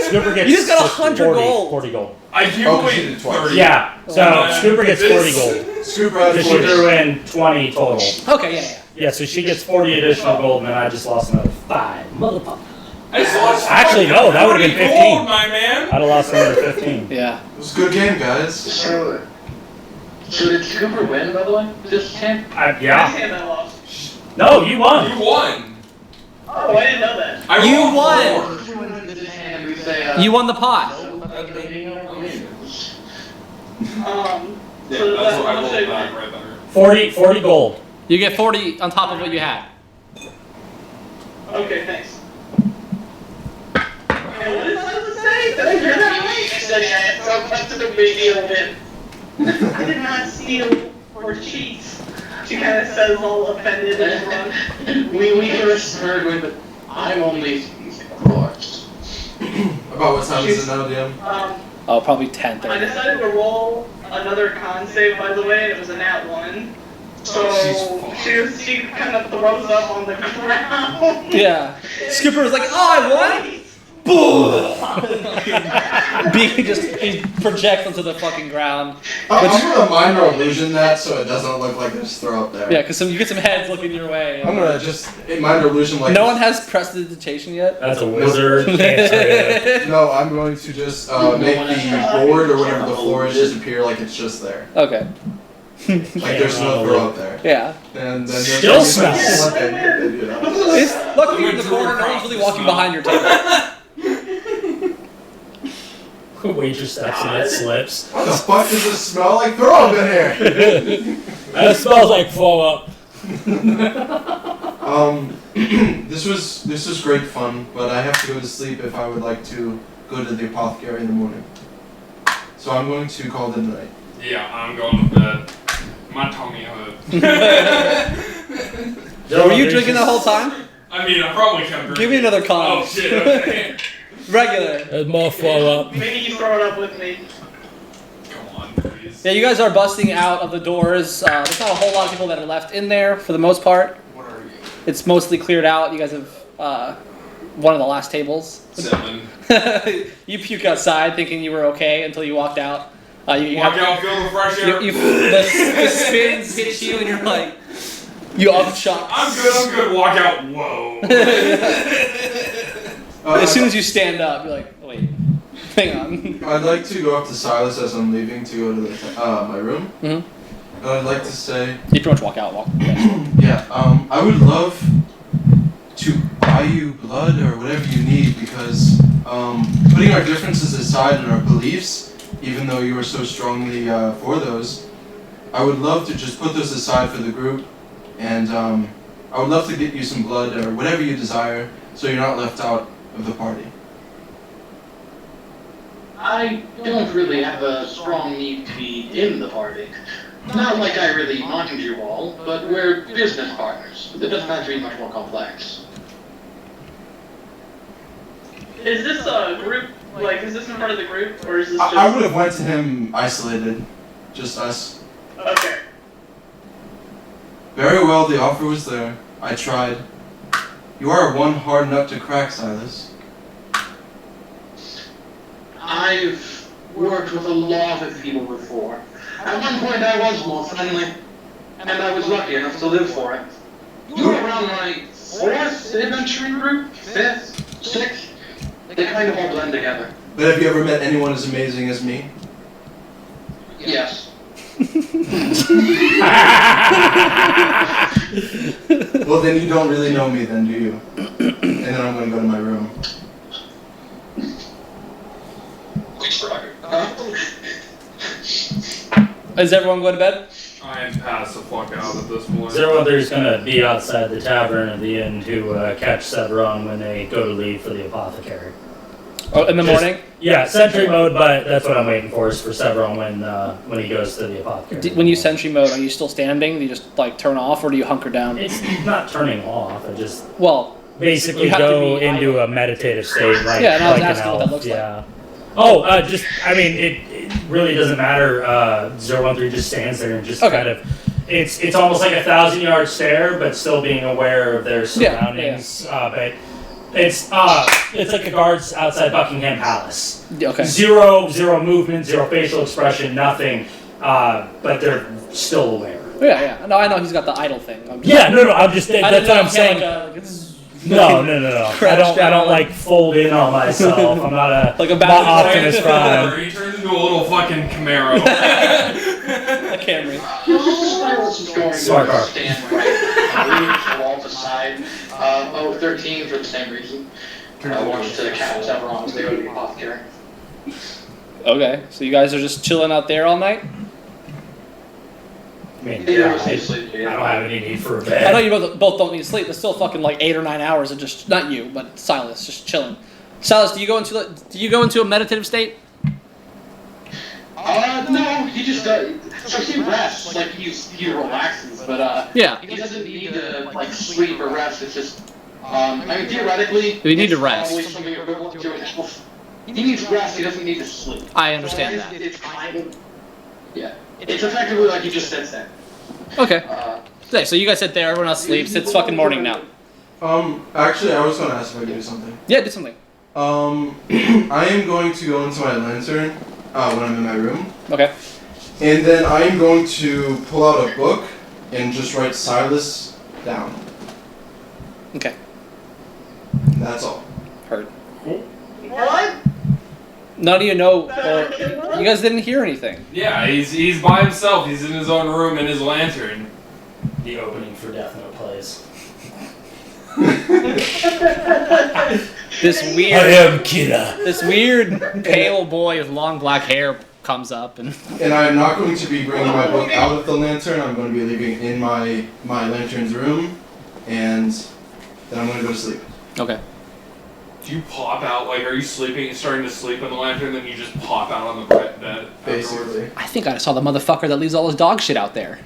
Scooper gets You just got 100 40 gold. 40 gold. I Oh, 'cause you accumulated did twice. 30. Yeah, so Scooper gets 40 gold. Scooper had Because she 40. threw in 20 total. Okay, yeah. Yeah, so she gets 40 additional gold, and then I just lost another 5. Motherfucker. I just lost Actually, no, that would've been 40 15. gold, my man. I'd have lost another 15. Yeah. It was a good game, guys. So did Scooper win, by the way? This time? Yeah. And I lost. No, you won. You won. Oh, I didn't know that. I You rolled won. four. You won the pot. Yeah, So that's what I how much rolled I back right there. 40 gold. You get 40 on top of what you had. Okay, thanks. And what did Liza say? Did I hear that right? She said, yeah, it's so much of a big deal win. I did not steal or cheat. She kind of says all offended and wrong. We just heard with it. I'm only of course. About what time is it now, DM? Oh, probably 10, I 30. decided to roll another con save, by the way, and it was a nat 1. So she kind of throws up on the ground. Yeah. Scooper was like, oh, I won? Boom! Beaky he projects onto the fucking ground. I'm gonna minor illusion that so it doesn't look like there's throw up there. Yeah, because you get some heads looking your way. I'm gonna just minor illusion like. No one has prestidigitation yet? That's a wizard. Can't say it. No, I'm going to just make the board or whatever the floor is disappear like it's just there. Okay. Like there's no girl up there. Yeah. And then Still smells. Luckily you're in the corner, no one's really walking behind your table. Waitress steps in it, slips. What the fuck does this smell like? Throw up in here. It smells like fall up. This was great fun, but I have to go to sleep if I would like to go to the apothecary in the morning. So I'm going to call it a night. Yeah, I'm going to bed. My tummy hurts. Were you drinking the whole time? I mean, I probably kept drinking. Give me another con. Oh shit, okay. Regular. There's more fall up. Maybe you throw it up with me. Come on, please. Yeah, you guys are busting out of the doors. There's not a whole lot of people that are left in there for the most part. What are you? It's mostly cleared out. You guys have one of the last tables. 7. You puke outside thinking you were okay until you walked out. You Walk out, feel the fresh air. the spins hit you and you're like, you upshot. I'm good. Walk out. Whoa. As soon as you stand up, you're like, oh, wait, hang on. I'd like to go up to Silas as I'm leaving to go to the, my room. Mm-hmm. And I'd like to say, You pretty much walk out. yeah, I would love to buy you blood or whatever you need because putting our differences aside and our beliefs, even though you are so strongly for those, I would love to just put those aside for the group, and I would love to get you some blood or whatever you desire, so you're not left out of the party. I don't really have a strong need to be in the party. Not like I really mind you all, but we're business partners. It doesn't have to be much more complex. Is this a group? Like, is this in part of the group, or is this just? I would have went to him isolated, just us. Okay. Very well, the offer was there. I tried. You are one hard nut to crack, Silas. I've worked with a lot of people before. At one point I was more friendly, and I was lucky enough to live for it. You were around my 4th adventuring group? 5th? 6th? They kind of all blend together. But have you ever met anyone as amazing as me? Yes. Well, then you don't really know me, then, do you? And then I'm going to go to my room. Is everyone going to bed? I am passed the fuck out at this point. Zerwather's gonna be outside the tavern at the inn to catch Severon when they go to leave for the apothecary. Oh, in the morning? Yeah, sentry mode, but that's what I'm waiting for is for Severon when he goes to the apothecary. When you sentry mode, are you still standing? Do you just like turn off, or do you hunker down? It's not turning off. I just basically you have to go be into a meditative state, like, Yeah, and I was like asking an what elf. that looks like. Oh, it really doesn't matter. 013 just stands there and just kind of. It's almost like a 1,000-yard stare, but still being aware of their surroundings. But it's like the guards outside Buckingham Palace. Okay. Zero movement, zero facial expression, nothing. But they're still aware. Yeah. No, I know he's got the idle thing. I'm just. That's what I'm saying. No. I don't like fold in on myself. I'm not a like a not Optimus Prime. He turns into a little fucking Camaro. A Camry. Smart car. Stand right, wall to side. 13 for the same reason. Wants to catch Severon as they go to the apothecary. Okay, so you guys are just chilling out there all night? I mean, Yeah, I don't have any need for a bed. I know you both don't need sleep. It's still fucking like 8 or 9 hours of just not you, but Silas just chilling. Silas, do you go into a meditative state? No, he just does. So he rests, like he relaxes, but Yeah. he doesn't need to like sleep or rest. It's just, I mean, theoretically, You need to it's rest. probably something equivalent to it. He needs rest. He doesn't need to sleep. I understand that. It's kind of, yeah. It's effectively like he just sits there. Okay. Okay, so you guys sit there, everyone else sleeps. It's fucking morning now. Actually, I was going to ask if I could do something. Yeah, do something. I am going to go into my lantern when I'm in my room. Okay. And then I am going to pull out a book and just write Silas down. Okay. That's all. Heard. What? None of you know, or you guys didn't hear anything. Yeah, he's by himself. He's in his own room in his lantern. The opening for Death Note plays. This I weird, am Kira. this weird pale boy with long black hair comes up and. And I'm not going to be bringing my book out of the lantern. I'm going to be leaving in my lantern's room, and then I'm going to go to sleep. Okay. Do you pop out, like, are you starting to sleep in the lantern, then you just pop out on the bed afterwards? Basically. I think I saw the motherfucker that leaves all his dog shit out there.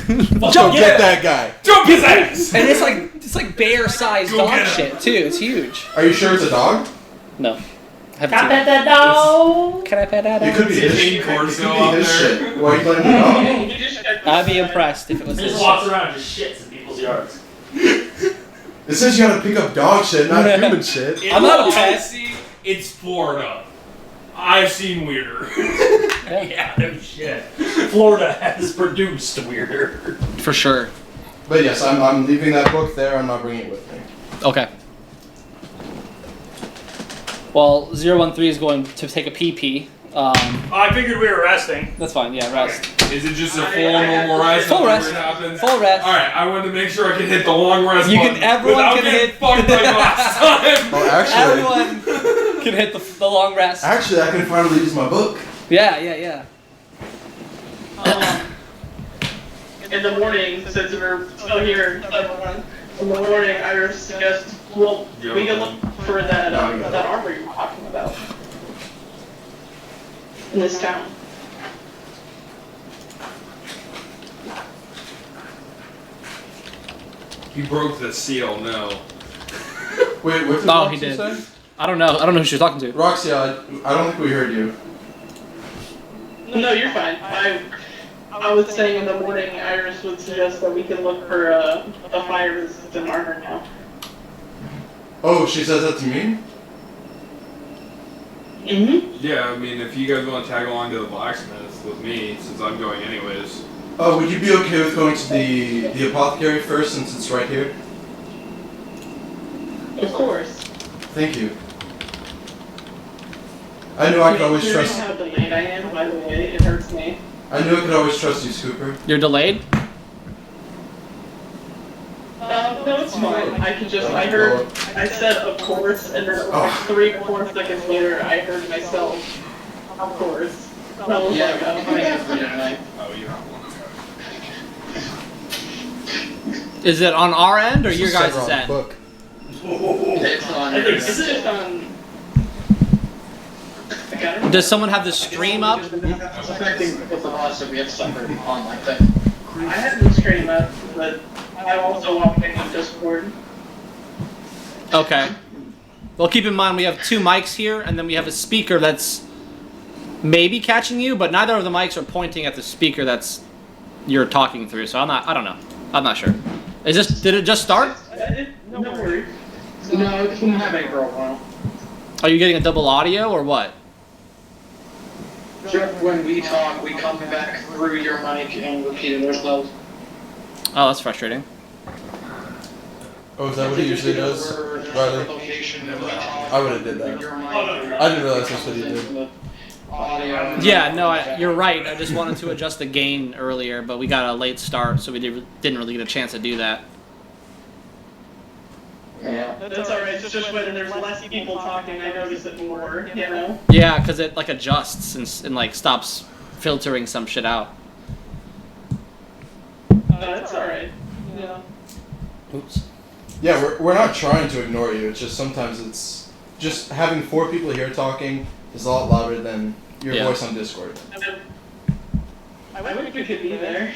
Go get that guy. Jump his ass! And it's like bear-sized Go dog get him. shit too. It's huge. Are you sure it's a dog? No. I haven't Can I seen pet it. that dog? Can I pet that It dog? could be his, King it Corso could out be his there. shit. Why are you blaming the dog? I'd be impressed if it was He his just walks around and just shits in people's yards. It says you gotta pick up dog shit, not human shit. In I'm not a all pet. honesty, it's Florida. I've seen weirder. Yeah, no shit. Florida has produced weirder. For sure. But yes, I'm leaving that book there. I'm not bringing it with me. Okay. Well, 013 is going to take a pee. I figured we were resting. That's fine. Yeah, rest. Is it just a full normal rest? Full rest. Happens? Full rest. Alright, I wanted to make sure I could hit the long rest You can- button everyone without can getting hit- fucked like last time. Oh, actually, Everyone can hit the long rest. actually, I can finally use my book. Yeah. In the morning, since we're still here, everyone, in the morning, I would suggest, well, we can look for that armor you were talking about. In this town. He broke the seal, no. Wait, what did Oh, Roxy he did. say? I don't know who she was talking to. Roxy, I don't think we heard you. No, you're fine. I was saying in the morning, Iris would suggest that we can look for a fire-resistant armor now. Oh, she says that to me? Mm-hmm. Yeah, I mean, if you guys want to tag along to the blacksmith with me, since I'm going anyways. Oh, would you be okay with going to the apothecary first, since it's right here? Of course. Thank you. I knew I could always You trust. know how delayed I am, by the way. It hurts me. I knew I could always trust you, Scooper. You're delayed? No, it's fine. I said of course, and then like 3 or 4 seconds later, I heard myself, of course. That was like, Yeah, Oh, you have one. Is it on our end or This your is guys' Severon's end? book. It's on I think your Is it on... I got it. Does someone have the stream up? It's affecting both of us if we have separate online thing. I had the stream up, but I'm also watching on Discord. Okay. Well, keep in mind we have 2 mics here, and then we have a speaker that's maybe catching you, but neither of the mics are pointing at the speaker that's you're talking through. So I don't know. I'm not sure. Did it just start? No worries. No, it's been having for a while. Are you getting a double audio or what? Just when we talk, we come back through your mic and repeat it ourselves. Oh, that's frustrating. Oh, is that what he usually does? Riley? I would have did that. I didn't realize that's what he did. Yeah, no, you're right. I just wanted to adjust the gain earlier, but we got a late start, so we didn't really get a chance to do that. Yeah. That's alright, it's just when there's less people talking, I notice it more, you know? Yeah, because it like adjusts and like stops filtering some shit out. That's alright. Yeah. Oops. Yeah, we're not trying to ignore you. It's just sometimes it's just having 4 people here talking is a lot louder than your Yeah. voice on Discord. I wish we could be there.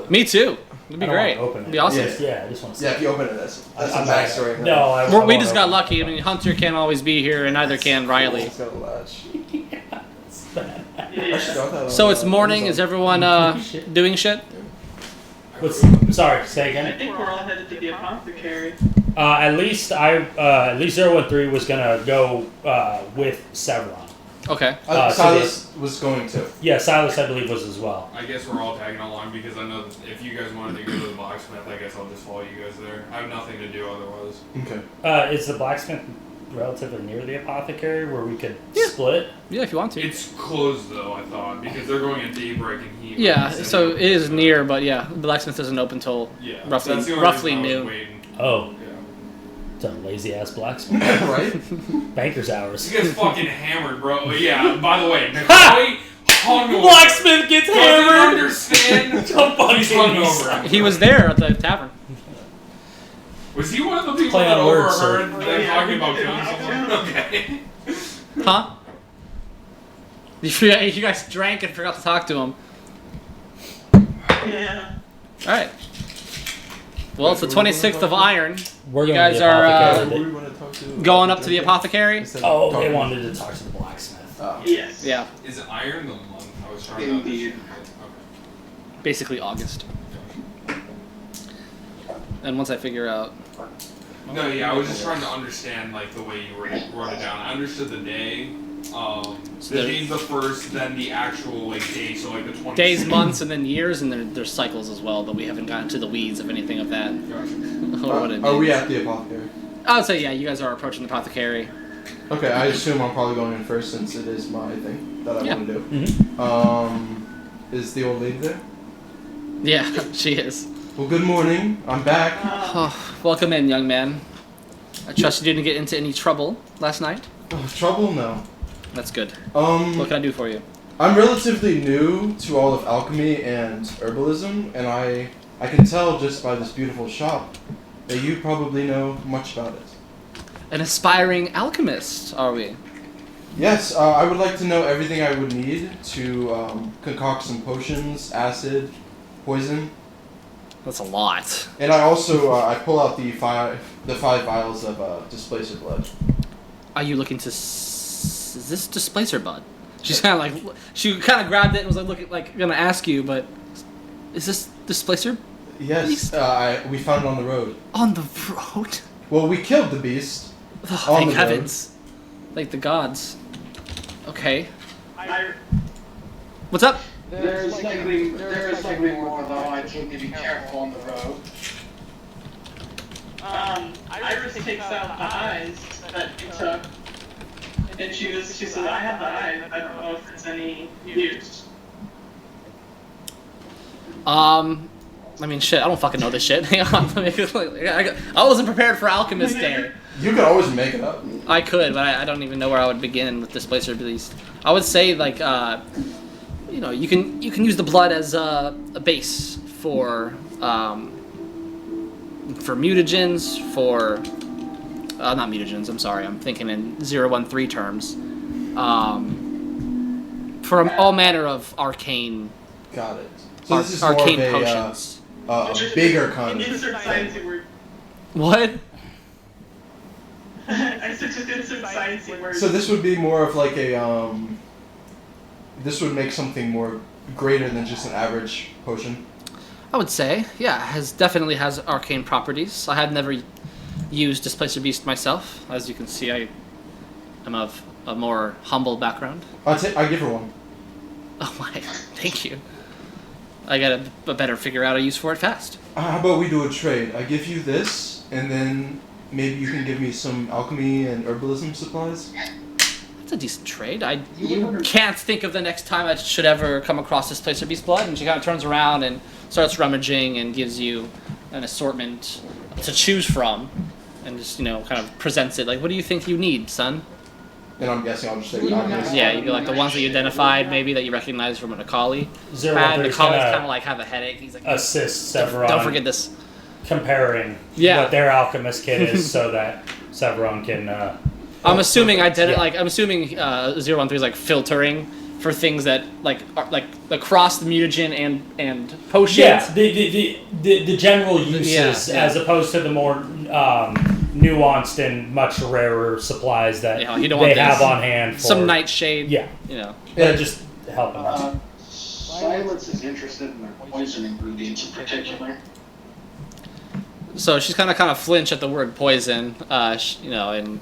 Me too. It'd be I don't great. want to open It'd it. be awesome. Yeah, I just want to see Yeah, it. if you open it, that's a I'm not- backstory. No, I We won't just got open lucky. it. I mean, Hunter can't always be here, and neither can Riley. It's got a latch. Yeah. So it's morning. Is everyone doing shit? Sorry, say I again. think we're all headed to the apothecary. At least 013 was gonna go with Severon. Okay. So Silas was going to. Yeah, Silas I believe was as well. I guess we're all tagging along because I know that if you guys wanted to go to the blacksmith, I guess I'll just follow you guys there. I have nothing to do otherwise. Okay. Is the blacksmith relatively near the apothecary where we could split? Yeah, if you want to. It's closed though, I thought, because they're going at daybreak and he. Yeah, so it is near, but yeah, the blacksmith doesn't open till Yeah, roughly that's the only roughly reason I was noon. waiting. Oh, Yeah. it's a lazy ass blacksmith. Right? Banker's hours. He gets fucking hammered, bro. Yeah. By the way, Nicole hungover. Blacksmith gets Doesn't hammered. understand. Don't fucking He's hungover. He was there at the tavern. Was he one of the people Play that on words, overheard sir. them talking about killing someone? Okay. Huh? You guys drank and forgot to talk to him. Yeah. Alright. Well, it's the 26th of Iron. We're You going guys to the are, apothecary. Who we want to talk to? Going up to the apothecary? Instead of Oh, they talking- wanted to talk to the blacksmith. Oh. Yes. Yeah, Is it iron the month? I was trying Indeed. to. basically August. And once I figure out... Okay. No, yeah, I was just trying to understand like the way you wrote it down. I understood the day. So This there- means the first, then the actual like day, so like the 20. Days, months, and then years, and there's cycles as well, but we haven't gotten to the weeds of anything of that. Gotcha. Or what it Are we means. at the apothecary? I would say, yeah, you guys are approaching the apothecary. Okay, I assume I'm probably going in first since it is my thing that I Yeah. want to do. Mm-hmm. Is the old lady there? Yeah, she is. Well, good morning. I'm back. Oh, welcome in, young man. I trust you didn't get into any trouble last night. Oh, trouble? No. That's good. What can I do for you? I'm relatively new to all of alchemy and herbalism, and I can tell just by this beautiful shop that you probably know much about it. An aspiring alchemist, are we? Yes, I would like to know everything I would need to concoct some potions, acid, poison, That's a lot. and I also I pull out the five vials of displacer blood. Are you looking to... Is this displacer bud? She's kind of like... She kind of grabbed it and was like gonna ask you, but... Is this displacer Yes, Beast? we found it on the road. on the road? Well, we killed the beast. Oh, On thank the road. heavens. Like the gods. Okay. I, What's up? There is likely more, though. I think to be careful on the road. Iris takes out the eyes that you took, and she says, I have the eyes, I don't know if it's any use. I mean, shit, I don't fucking know this shit. Hang on. I wasn't prepared for Alchemist Day. You could always make it up. I could, but I don't even know where I would begin with Displacer Beast. I would say, like, you know, you can use the blood as a base for mutagens, for... not mutagens, I'm sorry. I'm thinking in 013 terms. For all manner of arcane... Got it. So this is more arcane of potions. a bigger kind of Insert sciencey word. What? I said just insert sciencey word. So this would be more of like a this would make something more greater than just an average potion. I would say, yeah, definitely has arcane properties. I had never used Displacer Beast myself. As you can see, I am of a more humble background. I give her one. Oh my, thank you. I gotta better figure out a use for it fast. How about we do a trade? I give you this, and then maybe you can give me some alchemy and herbalism supplies. That's a decent trade. I can't think of the next time I should ever come across Displacer Beast blood. And she kind of turns around and starts rummaging and gives you an assortment to choose from. And just, you know, kind of presents it. Like, what do you think you need, son? And I'm guessing I'll just take alchemy. Yeah, you go like the ones that you identified, maybe that you recognize from a Nicoli. Zero And Three's Nicoli's gonna kind of like have a headache. He's like, assist Severon. don't forget this. Comparing Yeah. what their alchemist kit is, so that Severon can. I'm assuming Yeah. 013 is like filtering for things that like are, like across the mutagen and potions. Yeah, the general uses Yeah. as opposed to the more nuanced and much rarer supplies that Yeah, you don't they want have this. on hand. For, Some nightshade. Yeah, You know. yeah, just help them out. Silence is interested in their poison ingredients in particular. So she's kind of flinch at the word poison, you know, and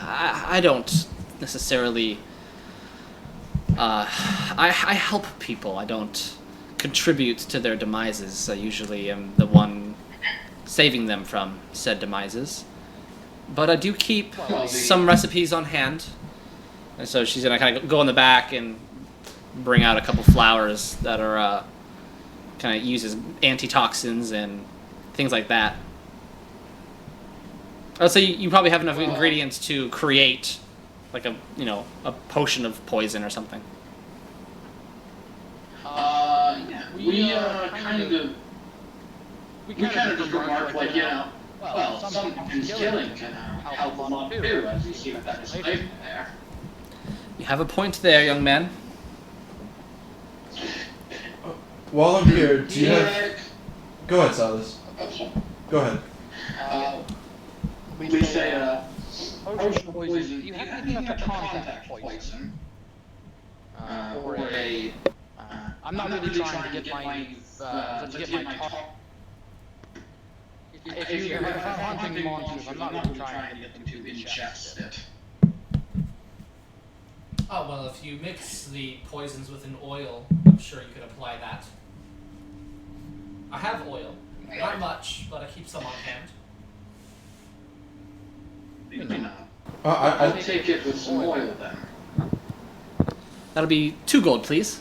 I don't necessarily. I help people. I don't contribute to their demises. I usually am the one saving them from said demises. but I do keep some recipes on hand. And so she's gonna kind of go in the back and bring out a couple flowers that are kind of used as antitoxins and things like that. So you probably have enough ingredients to create like a potion of poison or something. We kind of just remarked like, well, something's killing can help a lot too, as you see with that display there. You have a point there, young man. While I'm here, do you have... Go ahead, Silas. Go ahead. We say, potion poison. Do you have anything like a contact poison? Or a... I'm not really trying to get my talk. If you're hunting monsters, I'm not really trying to get them to ingest it. Oh, well, if you mix the poisons with an oil, I'm sure you could apply that. I have oil. Not much, but I keep some on hand. I'll take it with some oil then. That'll be 2 gold, please.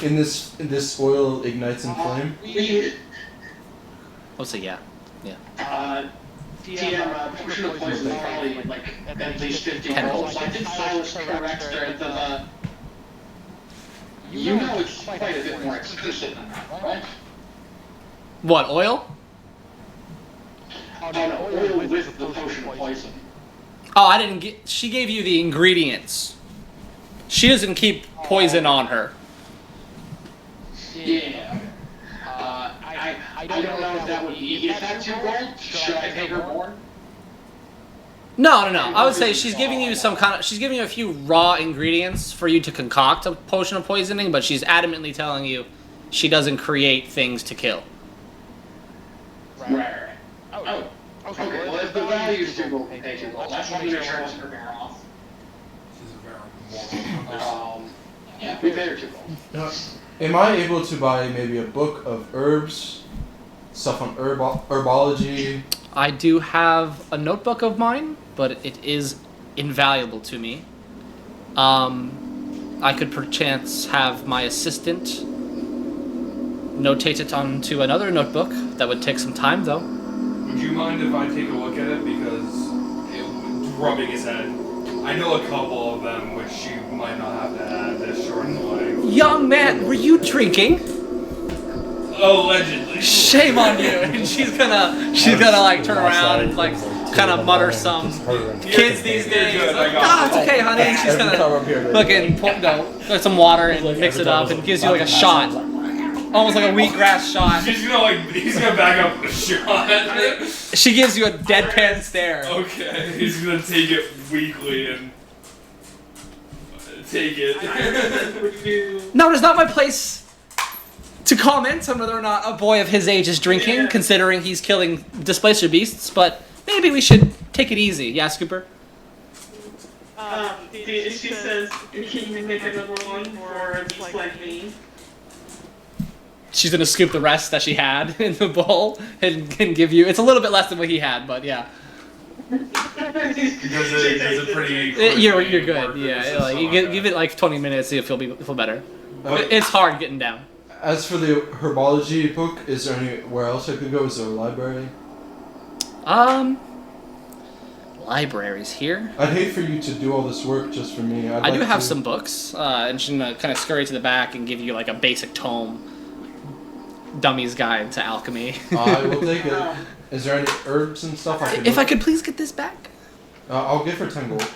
In this oil ignites in flame? I'll say yeah. TM, potion of poison is probably like at least 50 gold. So I did Silas correct there that it's quite a bit more expensive than that, right? What, oil? Oh no, oil with the potion of poison. Oh, I didn't get... She gave you the ingredients. She doesn't keep poison on her. Yeah. I don't know if that would be... Is that 2 gold? Should I pay her more? No. I would say she's giving you she's giving you a few raw ingredients for you to concoct a potion of poisoning, but she's adamantly telling you she doesn't create things to kill. Right. Oh. Okay, well if the value is 2 gold, pay 2 gold. That's what we charge her bear off. Yeah, we pay her 2 gold. Am I able to buy maybe a book of herbs, stuff on herbology? I do have a notebook of mine, but it is invaluable to me. I could perchance have my assistant notate it onto another notebook. That would take some time, though. Would you mind if I take a look at it? Because rubbing his head, I know a couple of them which you might not have to add to shorten the life. Young man, were you drinking? Allegedly. Shame on you. And she's gonna like turn around and like kind of mutter some kids these days. Like, it's okay, honey. And she's gonna fucking get some water and mix it up and gives you like a shot. Almost like a wheatgrass shot. He's gonna back up with a shot. She gives you a deadpan stare. Okay, he's gonna take it weakly and take it. No, it is not my place to comment on whether or not a boy of his age is drinking, considering he's killing displacer beasts, but maybe we should take it easy. Yeah, Scooper? She says, can you make another one for just like me? She's gonna scoop the rest that she had in the bowl and give you. It's a little bit less than what he had, but yeah. Does it pretty quickly. You're good. Yeah, like, you give it like 20 minutes, you'll feel better. It's hard getting down. As for the herbology book, is there anywhere else I could go? Is there a library? Libraries here. I'd hate for you to do all this work just for me. I do have some books, and she's gonna kind of scurry to the back and give you like a basic tome. Dummy's Guide to Alchemy. I will take it. Is there any herbs and stuff I can If I could please get this back. I'll give her 10 gold.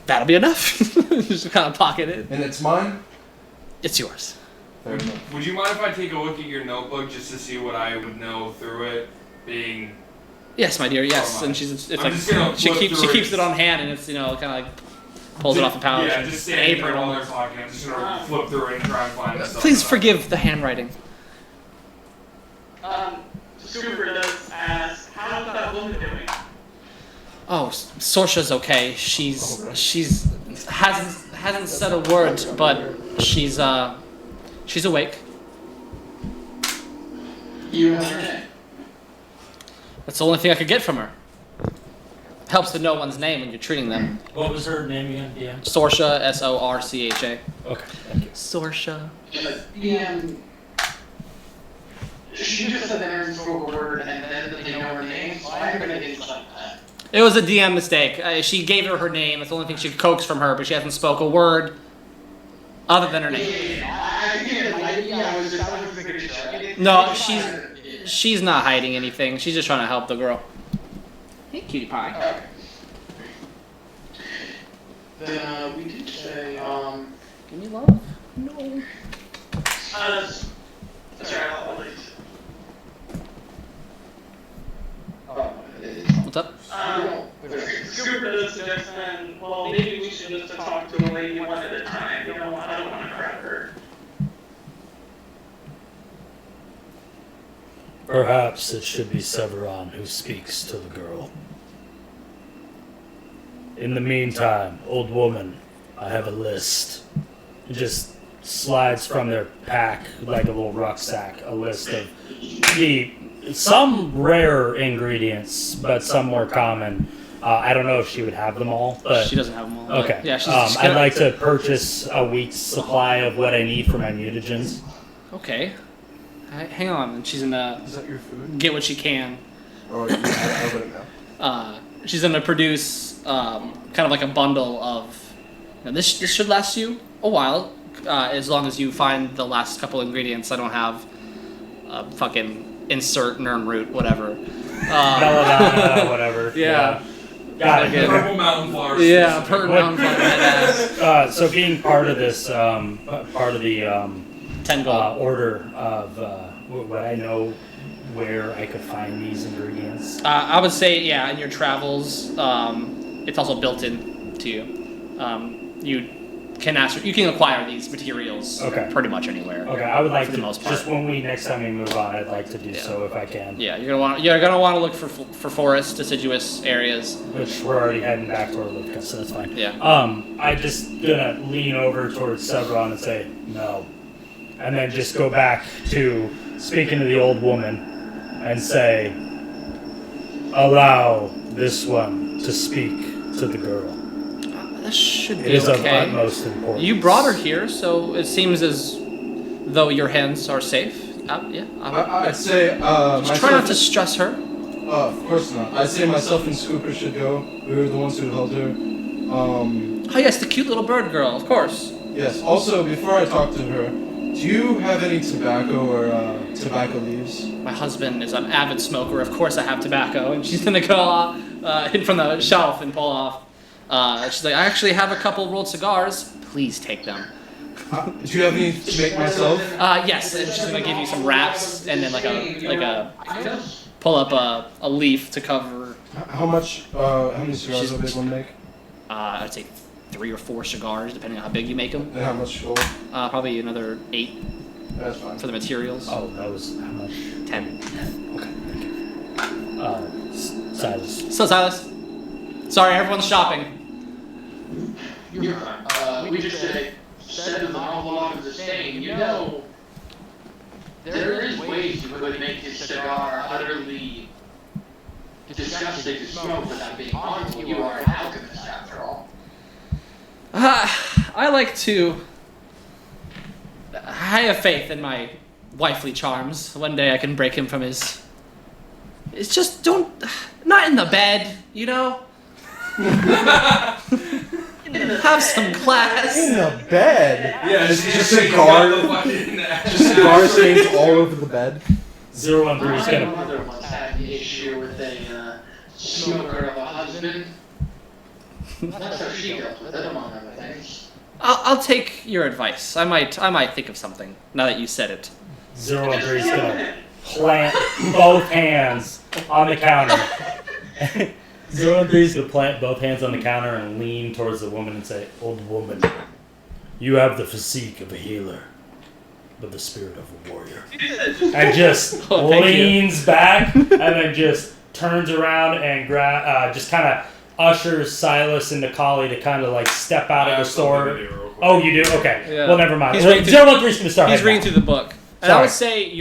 That'll be enough. Just kind of pocket it. And it's mine? It's yours. Would you mind if I take a look at your notebook just to see what I would know through it, being... Yes, my dear, yes. And she keeps it on hand, and it's, kind of like pulls it off the pouch. Yeah, just standing there while they're talking. I'm just going to flip through it and try and find stuff. Please forgive the handwriting. Scooper does ask, how's that woman doing? Oh, Sorsha's okay. She's hasn't said a word, but she's awake. You have her name? That's the only thing I could get from her. Helps to know one's name when you're treating them. What was her name again? Yeah. Sorsha, S-O-R-C-H-A. Okay, thank you. Sorsha. She just said that Aaron spoke a word and then they know her name, so I'm gonna get like that. It was a DM mistake. She gave her name. That's the only thing she could coax from her, but she hasn't spoke a word other than her name. I was thinking No, she's not hiding anything. She's just trying to help the girl. Hey, cutie pie. Okay. Then we did say, Give me love? No. Sorry, I'll leave. What's up? Scooper does suggest then, well, maybe we should just talk to the lady one at a time. I don't want to crowd her. Perhaps it should be Severon who speaks to the girl. In the meantime, old woman, I have a list. It just slides from their pack like a little rucksack, a list of some rare ingredients, but some more common. I don't know if she would have them all, but She doesn't have them all. okay. Yeah, I'd like to purchase a week's supply of what I need for my mutagens. Okay. Hang on. And she's gonna Is that your food? get what she can. Or I wouldn't know. She's gonna produce kind of like a bundle of. Now this should last you a while, as long as you find the last couple ingredients. I don't have fucking insert Nern root, whatever. Belladonna, whatever. Yeah. Got it. Purple mountain flowers. Yeah, per pound fucking head So being part of this, part of the 10 gold. order of would I know where I could find these ingredients? I would say, yeah, in your travels, it's also built in to you. You can acquire these materials pretty much anywhere. Okay, I would like for to the most part. just when we next time we move on, I'd like to do so if I can. Yeah, you're gonna want to look for forest, deciduous areas. Which we're already heading back to Orlivka, so that's fine. Yeah. I just gonna lean over towards Severon and say no, and then just go back to speaking to the old woman and say, allow this one to speak to the girl. That should be It is of okay. utmost importance. You brought her here, so it seems as though your hands are safe. Yeah. I'd say Just try not to stress her. Of course not. I'd say myself and Scooper should go. We were the ones who held her. Oh yes, the cute little bird girl, of course. Yes. Also, before I talk to her, do you have any tobacco or tobacco leaves? My husband is an avid smoker. Of course I have tobacco. And she's going to go in from the shelf and pull off. She's like, I actually have a couple rolled cigars. Please take them. Do you have any to make myself? Yes, and she's going to give you some wraps and then like a pull up a leaf to cover. How much? How many cigars would one make? I'd say 3 or 4 cigars, depending on how big you make them. And how much gold? Probably another 8 That's fine. for the materials. Oh, that was how much? 10. Okay, thank you. Silas. So Silas, sorry, everyone's shopping. You're fine. We just said the novel of the saying, there is ways you could make this cigar utterly disgusting to smoke without being harmful. You are an alchemist after all. I like to. I have faith in my wifely charms. One day I can break him from his. It's just not in the bed, you know. Have some class. In the bed. Yeah, Just she cigar. got the fucking Just cigar stains all over the bed. 013 is My gonna. mother once had an issue with a smoker of a husband. That's how she dealt with it, among other things. I'll take your advice. I might think of something now that you said it. 013 is gonna plant both hands on the counter. 013 is gonna plant both hands on the counter and lean towards the woman and say, "Old woman, you have the physique of a healer, but the spirit of a warrior." And just leans back and then just turns around and just kind of ushers Silas into Kali to kind of like step out of the store. Oh, you do? Okay. Yeah. Well, never mind. He's Well, reading 013's gonna start. He's heading reading out. through the book, and I Sorry. would say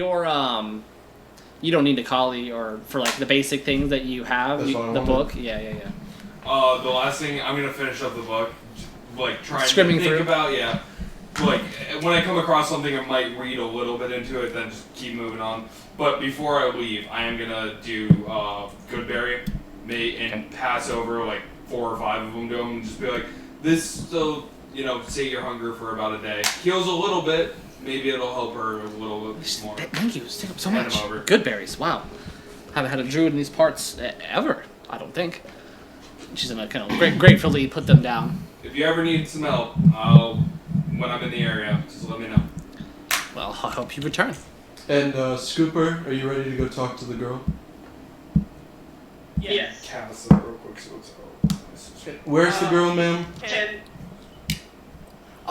You don't need a collie or for like the basic things that you have. That's what I The wanted. book. Yeah. The last thing, I'm gonna finish up the book, like trying Skimming to think through. about, like when I come across something, I might read a little bit into it, then just keep moving on. But before I leave, I am gonna do Goodberry, and pass over like 4 or 5 of them to him, and just be like, this, so sate your hunger for about a day. Heals a little bit. Maybe it'll help her a little bit more. Thank you. Thank you so Hand much. him over. Good berries. Wow. Haven't had a druid in these parts ever. I don't think. She's gonna kind of gratefully put them down. If you ever need some help, when I'm in the area, just let me know. Well, I'll help you return. And Scooper, are you ready to go talk to the girl? Yes. Cast that real quick so it's Where's the girl, ma'am? And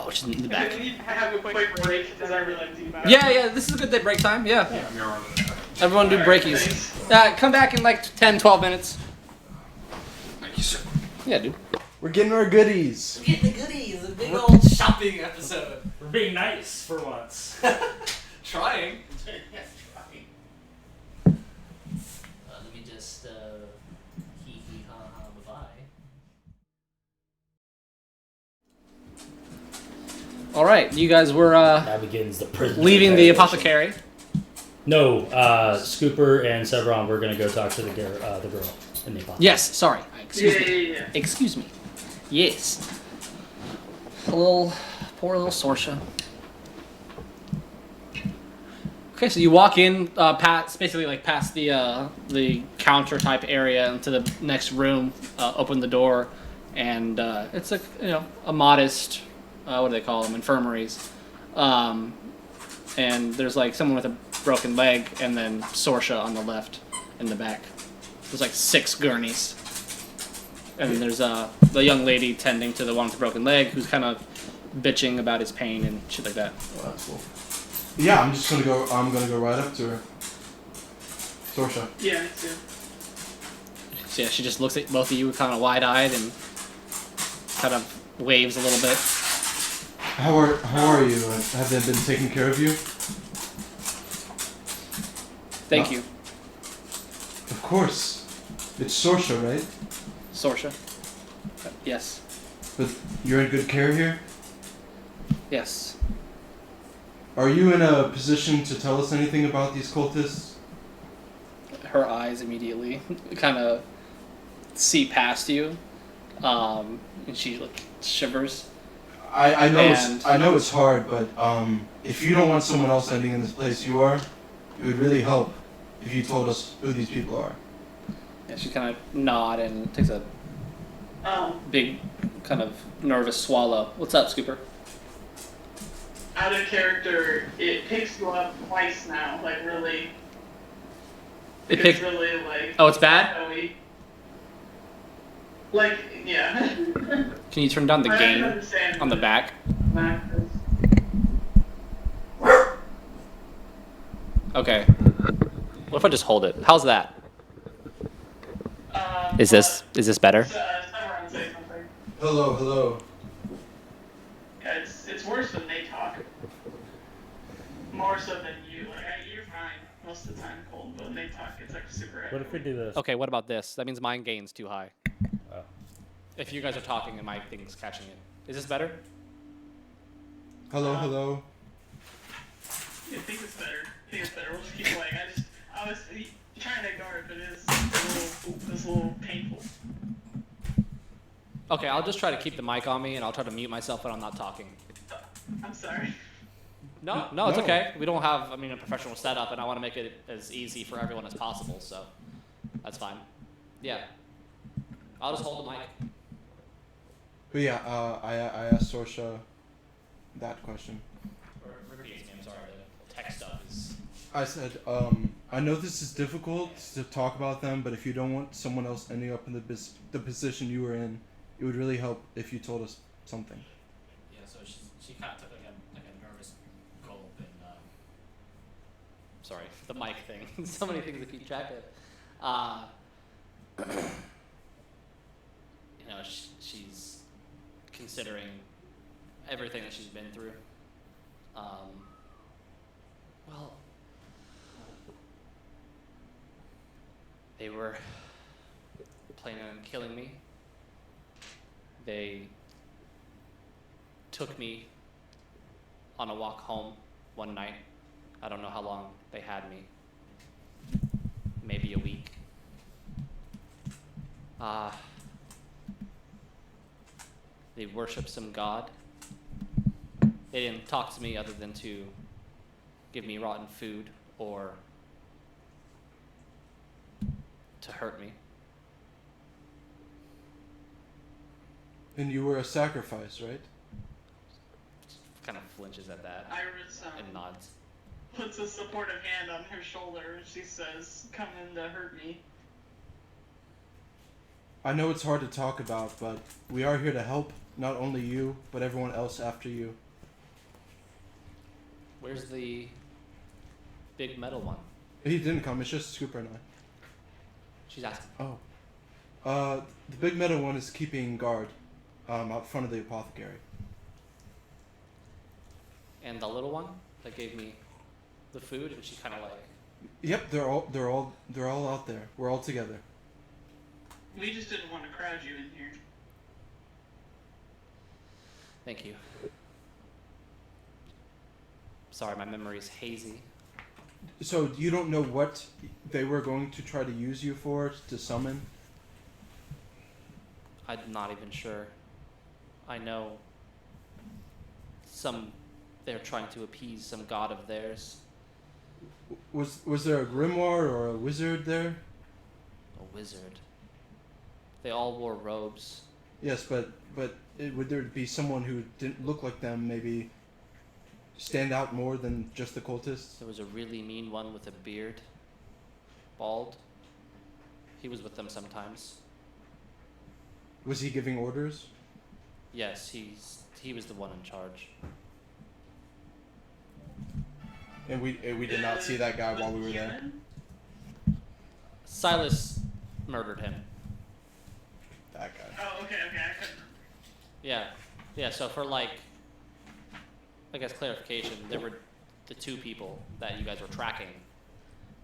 Oh, she's in the back. can we have a quick break? Because I really like to eat. Yeah. This is a good day break time. Yeah. I'm here on the Everyone do breakies. Come back in like 10, 12 minutes. Thank you, sir. Yeah, dude. We're getting our goodies. Get the goodies. A big old shopping episode. We're being nice for once. Trying. Yes, trying. Let me just hee hee ha ha bye bye. All right, you guys were Now begins the prison. leaving the interrogation. apothecary. No, Scooper and Severon, we're gonna go talk to the girl in the apothecary. Yes, sorry. Excuse me. Yeah. Excuse me. Yes. Poor little Sorsha. Okay, so you walk in, past the counter type area into the next room. Open the door, and it's a modest, what do they call them? Infirmaries. And there's like someone with a broken leg, and then Sorsha on the left, in the back. There's like 6 gurneys. And then there's the young lady tending to the one with the broken leg, who's kind of bitching about his pain and shit like that. Oh, that's cool. Yeah, I'm gonna go right up to her. Sorsha. Yeah, me too. So yeah, she just looks at both of you kind of wide-eyed and kind of waves a little bit. How are you? Have they been taking care of you? Thank you, Of course. It's Sorsha, right? Sorsha. Yes. But you're in good care here? Yes. Are you in a position to tell us anything about these cultists? Her eyes immediately kind of see past you, and she like shivers. I know And- I know it's hard, but if you don't want someone else ending in this place you are, it would really help if you told us who these people are. And she kind of nod and takes a big, kind of nervous swallow. What's up, Scooper? Out of character, it picks you up twice now. Like really. It It's picked. really like. Oh, it's bad. echoey. Like yeah. Can you turn down the I don't gain understand on the back? Okay. What if I just hold it? How's that? Is this better? Someone say something. Hello. Yeah, it's worse when they talk. More so than you. Like you're fine most of the time, cold, but when they talk, it's like super. What if we do this? Okay, what about this? That means mine gain's too high. Oh. If you guys are talking and my thing's catching it. Is this better? Hello. I think it's better. We'll just keep playing. I was trying to guard, but it's a little painful. Okay, I'll just try to keep the mic on me and I'll try to mute myself when I'm not talking. I'm sorry. No, it's No. okay. We don't have, a professional setup, and I want to make it as easy for everyone as possible, so that's fine. Yeah. I'll just hold the mic. But yeah, I asked Sorsha that question. Repeat me, I'm sorry, the tech stuff is... I said, I know this is difficult to talk about them, but if you don't want someone else ending up in the position you were in, it would really help if you told us something. Yeah, so she kind of took like a nervous gulp and, sorry, the mic thing. So many things to keep track of. She's considering everything that she's been through. Well, They were planning on killing me. They took me on a walk home one night. I don't know how long they had me. Maybe a week. They worshiped some god. They didn't talk to me other than to give me rotten food or to hurt me. And you were a sacrifice, right? Kind of flinches at that Iris and nods. puts a supportive hand on her shoulder and she says, "Come in to hurt me." I know it's hard to talk about, but we are here to help not only you, but everyone else after you. Where's the big metal one? He didn't come, it's just Scooper and I. She's asking. Oh. The big metal one is keeping guard out front of the apothecary. And the little one that gave me the food, and she's kind of like, Yep, they're all out there. We're all together. We just didn't want to crowd you in here. thank you. Sorry, my memory's hazy. So you don't know what they were going to try to use you for to summon? I'm not even sure. I know they're trying to appease some god of theirs. Was there a grimoire or a wizard there? A wizard. They all wore robes. Yes, but would there be someone who didn't look like them, maybe stand out more than just the cultists? There was a really mean one with a beard. Bald. He was with them sometimes. Was he giving orders? Yes, he was the one in charge. And we did not see that guy while we were there. Silas murdered him. That guy. Oh, okay, I couldn't. Yeah, so for I guess clarification, there were the two people that you guys were tracking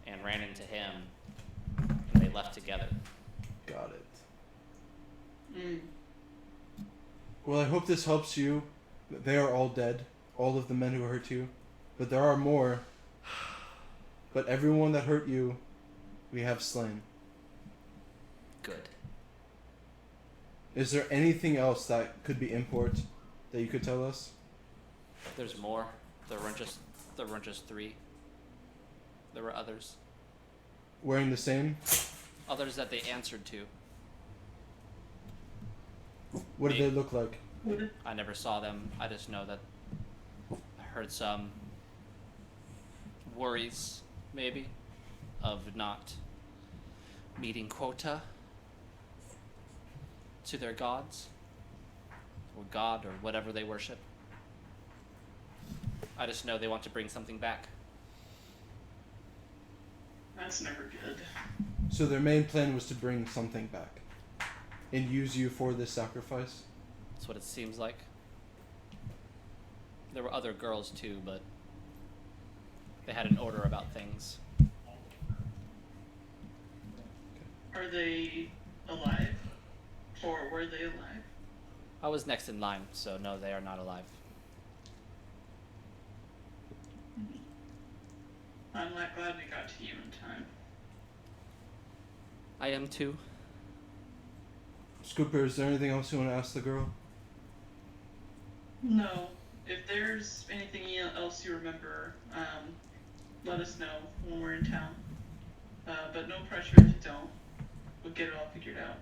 and ran into him and they left together. Got it. Mm. Well, I hope this helps you. They are all dead, all of the men who hurt you. But there are more. But everyone that hurt you, we have slain. Good. Is there anything else that could be import that you could tell us? There's more. There weren't just three. There were others. Wearing the same? Others that they answered to. What did they look like? I never saw them. I just know that I heard some worries, maybe, of not meeting quota to their gods, or god, or whatever they worship. I just know they want to bring something back. That's never good. So their main plan was to bring something back and use you for this sacrifice? That's what it seems like. There were other girls too, but they had an order about things. Are they alive? Or were they alive? I was next in line, so no, they are not alive. I'm not glad we got to you in time. I am too. Scooper, is there anything else you want to ask the girl? No. If there's anything else you remember, let us know when we're in town. But no pressure if you don't. We'll get it all figured out.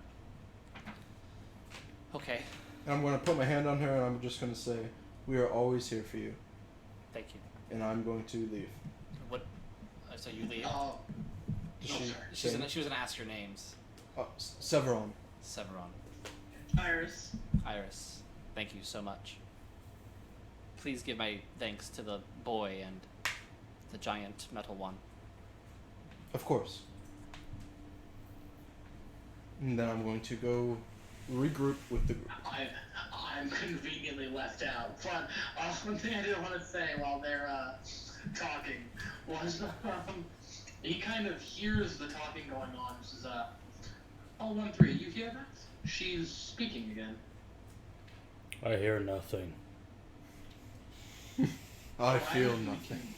Okay. I'm going to put my hand on her and I'm just going to say, we are always here for you. Thank you. And I'm going to leave. What? So you leave? Oh, Does no, she sorry. She was say- gonna ask your names. Severon. Severon. Iris. Iris. Thank you so much. Please give my thanks to the boy and the giant metal one. Of course. And then I'm going to go regroup with the group. I'm conveniently left out. But one thing I didn't want to say while they're talking was He kind of hears the talking going on. He says, "Oh, 1-3, you hear that? She's speaking again." I hear nothing. I feel nothing.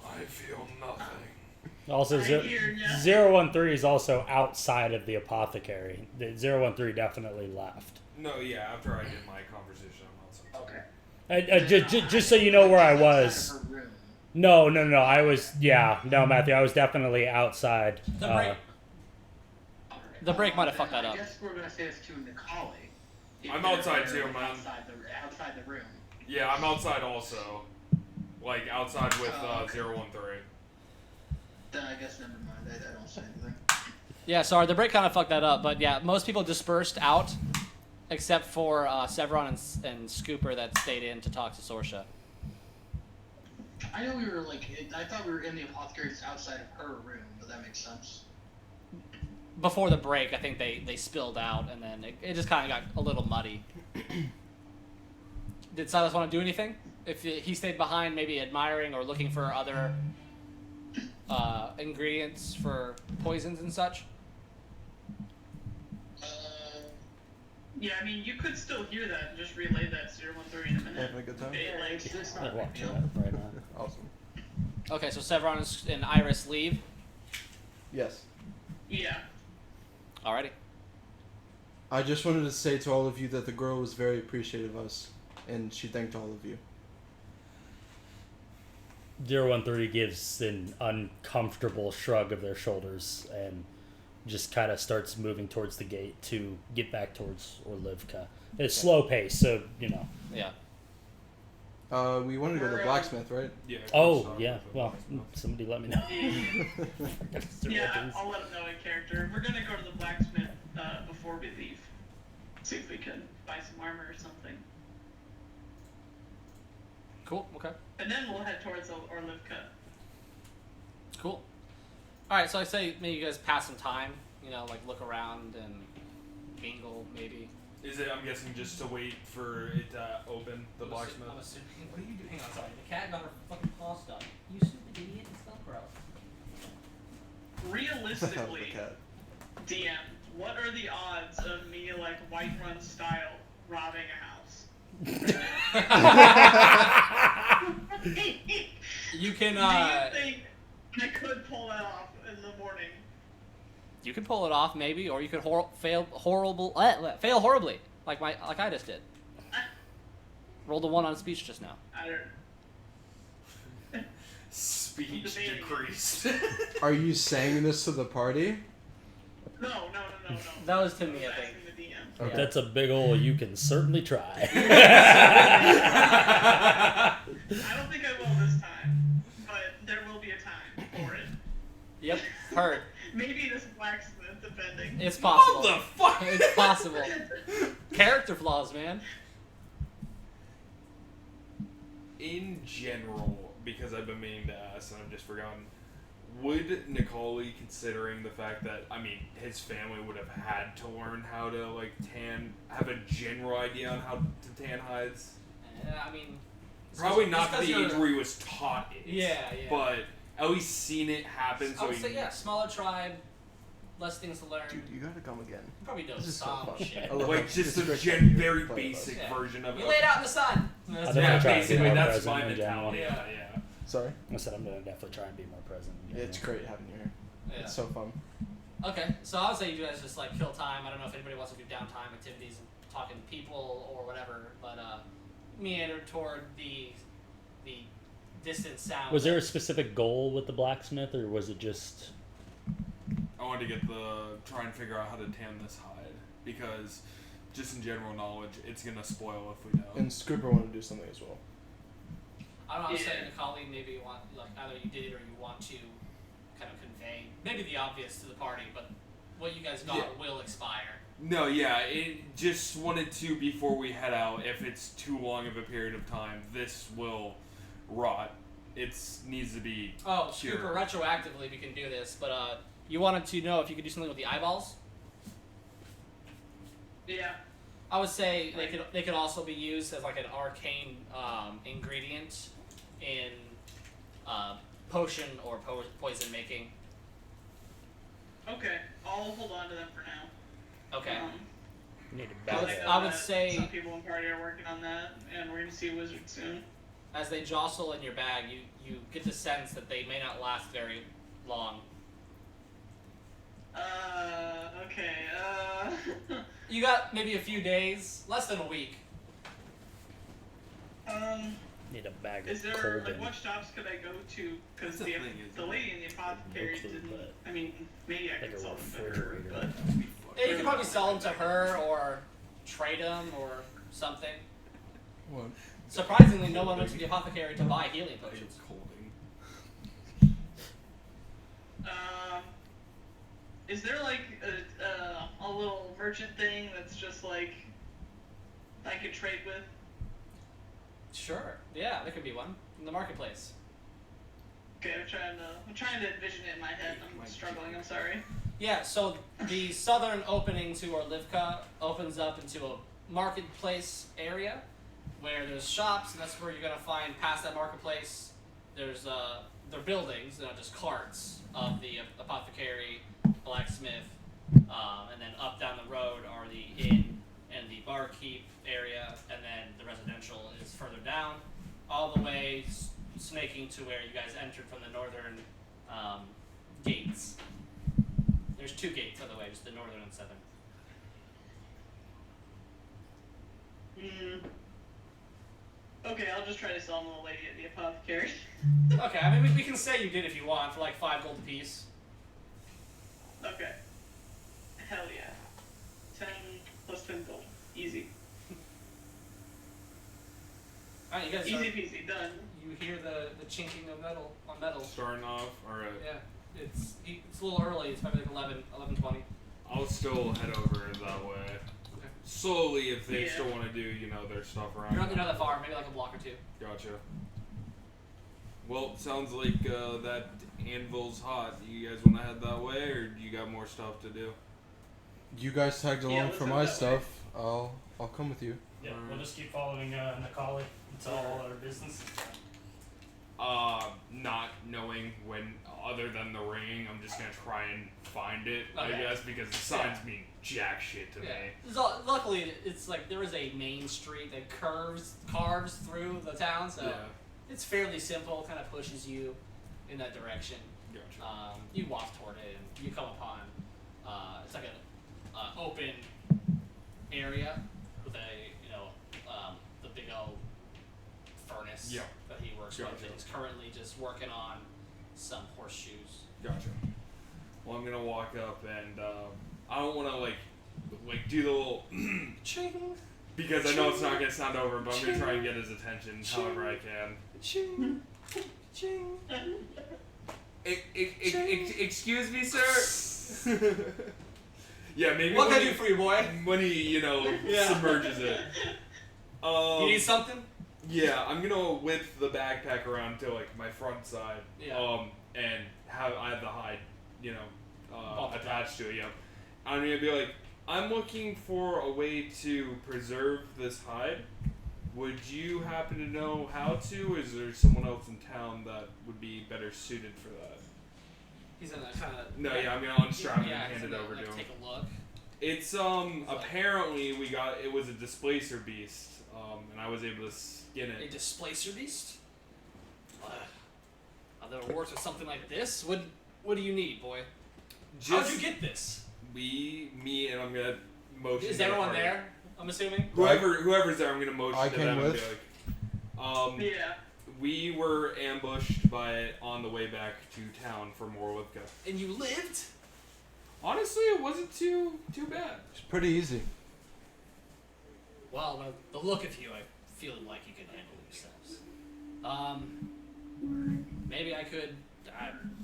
I feel nothing. Also, I hear ya. 013 is also outside of the apothecary. The 013 definitely left. No, yeah, after I did my conversation, I'm outside. Okay. Just so you know where I was. Outside of her room. No, I was, Matthew, I was definitely outside. The break might have fucked that up. I guess we're gonna say this to Nikali. I'm outside too, man. Outside the room. Yeah, I'm outside also. Like, outside with 013. Then I guess never mind. I don't say anything. Yeah, sorry, the break kind of fucked that up, but yeah, most people dispersed out, except for Severon and Scooper that stayed in to talk to Sorsha. I know we were I thought we were in the apothecary's outside of her room, but that makes sense. Before the break, I think they spilled out, and then it just kind of got a little muddy. Did Silas want to do anything? If he stayed behind, maybe admiring or looking for other ingredients for poisons and such? Yeah, I mean, you could still hear that and just relay that to 013 in a minute. Having a good time? It's I'm not watching real. that right now. Awesome. Okay, so Severon and Iris leave. Yes. Yeah. Alrighty. I just wanted to say to all of you that the girl was very appreciative of us, and she thanked all of you. 013 gives an uncomfortable shrug of their shoulders and just kind of starts moving towards the gate to get back towards Orlivka. It's slow pace, so, Yeah. We wanted to go to the blacksmith, right? Yeah. Oh, yeah. Well, somebody let me know. Yeah, I'll let him know in character. We're gonna go to the blacksmith before we leave. See if we can buy some armor or something. Cool, okay. And then we'll head towards Orlivka. Cool. Alright, so I say maybe you guys pass some time, look around and mingle, maybe. Is it, I'm guessing, just to wait for it to open, the blacksmith? I'm assuming. What are you doing? Hang on, sorry. The cat got her fucking paw stuck. You stupid idiot. It's Velcro. Realistically, cat. DM, what are the odds of me, Whiterun style, robbing a house? You can, Do you think I could pull that off in the morning? You can pull it off, maybe, or you could fail horribly, like I just did. Rolled a 1 on speech just now. I don't. Speech decreased. Are you saying this to the party? No. That was to I me, was I think. asking the DM. Okay. That's a big ol' you can certainly try. I don't think I will this time, but there will be a time for it. Yep, heard. Maybe this blacksmith, depending. It's possible. Motherfucker! It's possible. Character flaws, man. In general, because I've been meaning to ask and I've just forgotten, would Nikoli, considering the fact that, his family would have had to learn how to, have a general idea on how to tan hides? Probably not to the age where he was taught it. Yeah. But at least seen it happen. I would say, smaller tribe, less things to learn. Dude, you gotta come again. Probably knows This is so some fun. shit. I love Like, how just a strict you very play basic Yeah. version of it. You lay it out in the sun. I Yeah, think I'm trying to be basically, more that's present my in general. mentality. Yeah. Sorry? I said I'm going to definitely try and be more present. It's great having you here. Yeah. It's so fun. Okay, so I would say you guys just kill time. I don't know if anybody wants to do downtime activities and talking to people or whatever, but meander toward the distant sound. Was there a specific goal with the blacksmith, or was it just... I wanted to try and figure out how to tan this hide, because just in general knowledge, it's gonna spoil if we don't. And Scooper wanted to do something as well. I don't know, I was Yeah. saying to Colleen, maybe you want, either you did or you want to kind of convey, maybe the obvious to the party, but what you guys got will expire. No, yeah, it just wanted to, before we head out, if it's too long of a period of time, this will rot. It needs to be Oh, cured. Scooper, retroactively we can do this, but you wanted to know if you could do something with the eyeballs? Yeah. I would say they could also be used as an arcane ingredient in potion or poison making. Okay, I'll hold on to them for now. Okay. You need to I back know it. I would that say- some people in party are working on that, and we're gonna see a wizard soon. As they jostle in your bag, you get the sense that they may not last very long. Okay, You got maybe a few days, less than a week. Need a bag is of there, Colbin. like, what shops could I go to? Because That's the thing is- the lady in the apothecary No clue, didn't, but I mean, maybe I like could a sell them to her, refrigerator. but... Yeah, you could probably sell them to her or trade them or something. What? Surprisingly, no one went to the apothecary to buy healing potions. Is there like a little merchant thing that's just like I could trade with? Sure. Yeah, there could be one in the marketplace. Okay, I'm trying to envision it in my head. I'm struggling. I'm sorry. Yeah, so the southern opening to Orlivka opens up into a marketplace area where there's shops, and that's where you're gonna find past that marketplace. There's they're buildings, they're not just carts of the apothecary, blacksmith, and then up down the road are the inn and the barkeep area, and then the residential is further down, all the way snaking to where you guys entered from the northern gates. There's two gates, by the way, just the northern and southern. Okay, I'll just try to sell them to the lady at the apothecary. Okay, I mean, we can say you did if you want for like 5 gold apiece. Okay. Hell yeah. 10 plus 10 gold. Easy. Alright, you guys Easy start, peasy, done. you hear the chinking of metal on metal. Starting off, alright. Yeah, it's a little early. It's probably like 11:20. I'll still head over that way. Okay. Slowly, if they Yeah. still want to do, their stuff around. You're not that far, maybe like a block or two. Gotcha. Well, sounds like that anvil's hot. You guys want to head that way, or do you got more stuff to do? You guys tagged along let's for head my that stuff. I'll come with you. Yeah, we'll just keep following Nikali until all our business is done. Not knowing when, other than the ring, I'm just gonna try and find it, I Okay. guess, because the signs mean jack shit to Yeah. me. Luckily, it's like there is a main street that carves through the town, so Yeah. it's fairly simple. Kind of pushes you in that direction. Gotcha. You walk toward it, and you come upon it's like an open area with the big old furnace Yeah. that he works with. Gotcha. And he's currently just working on some horseshoes. Gotcha. Well, I'm gonna walk up and I don't want to like do the little Ching, because I know it's not gonna sound over, but I'm gonna try and get his attention however I can. ching, ching. Excuse me, sir. Yeah, maybe What can I when do for you, boy? when he submerges it. You need something? Yeah, I'm gonna whip the backpack around to like my front side. Yeah. And I have the hide, Bolt it attached to it. Yep. I'm gonna be like, I'm looking for a way to preserve this hide. Would you happen to know how to? Or is there someone else in town that would be better suited for that? He's gonna kind of. No, yeah, I'm gonna unstrap it Yeah, and he's hand it gonna, over to him. Take a look. It's apparently it was a displacer beast, and I was able to skin A it. displacer beast? Are there awards for something like this? What do you need, boy? How'd you get this? Me, and I'm gonna motion. Is to the everyone party. there? I'm assuming. Whoever's there, I'm gonna motion I to came them and with. be like, Yeah. we were ambushed by it on the way back to town from Orlivka. And you lived? Honestly, it wasn't too bad. It's pretty easy. Well, by the look of you, I feel like you can handle yourselves. Maybe I could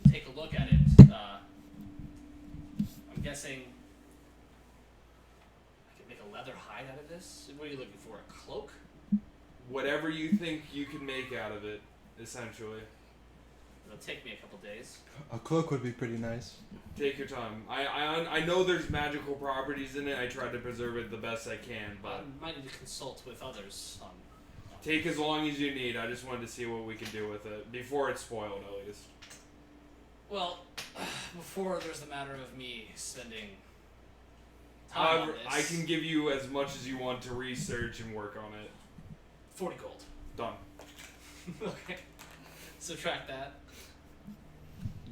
take a look at it. I'm guessing I could make a leather hide out of this. What are you looking for? A cloak? Whatever you think you can make out of it, essentially. It'll take me a couple days. A cloak would be pretty nice. Take your time. I know there's magical properties in it. I tried to preserve it the best I can, But I but might need to consult with others on Take as long as you need. I just wanted to see what we could do with it before it's spoiled, at least. Well, before there's the matter of me spending time on this. I can give you as much as you want to research and work on it. 40 gold. Done. Okay. Subtract that.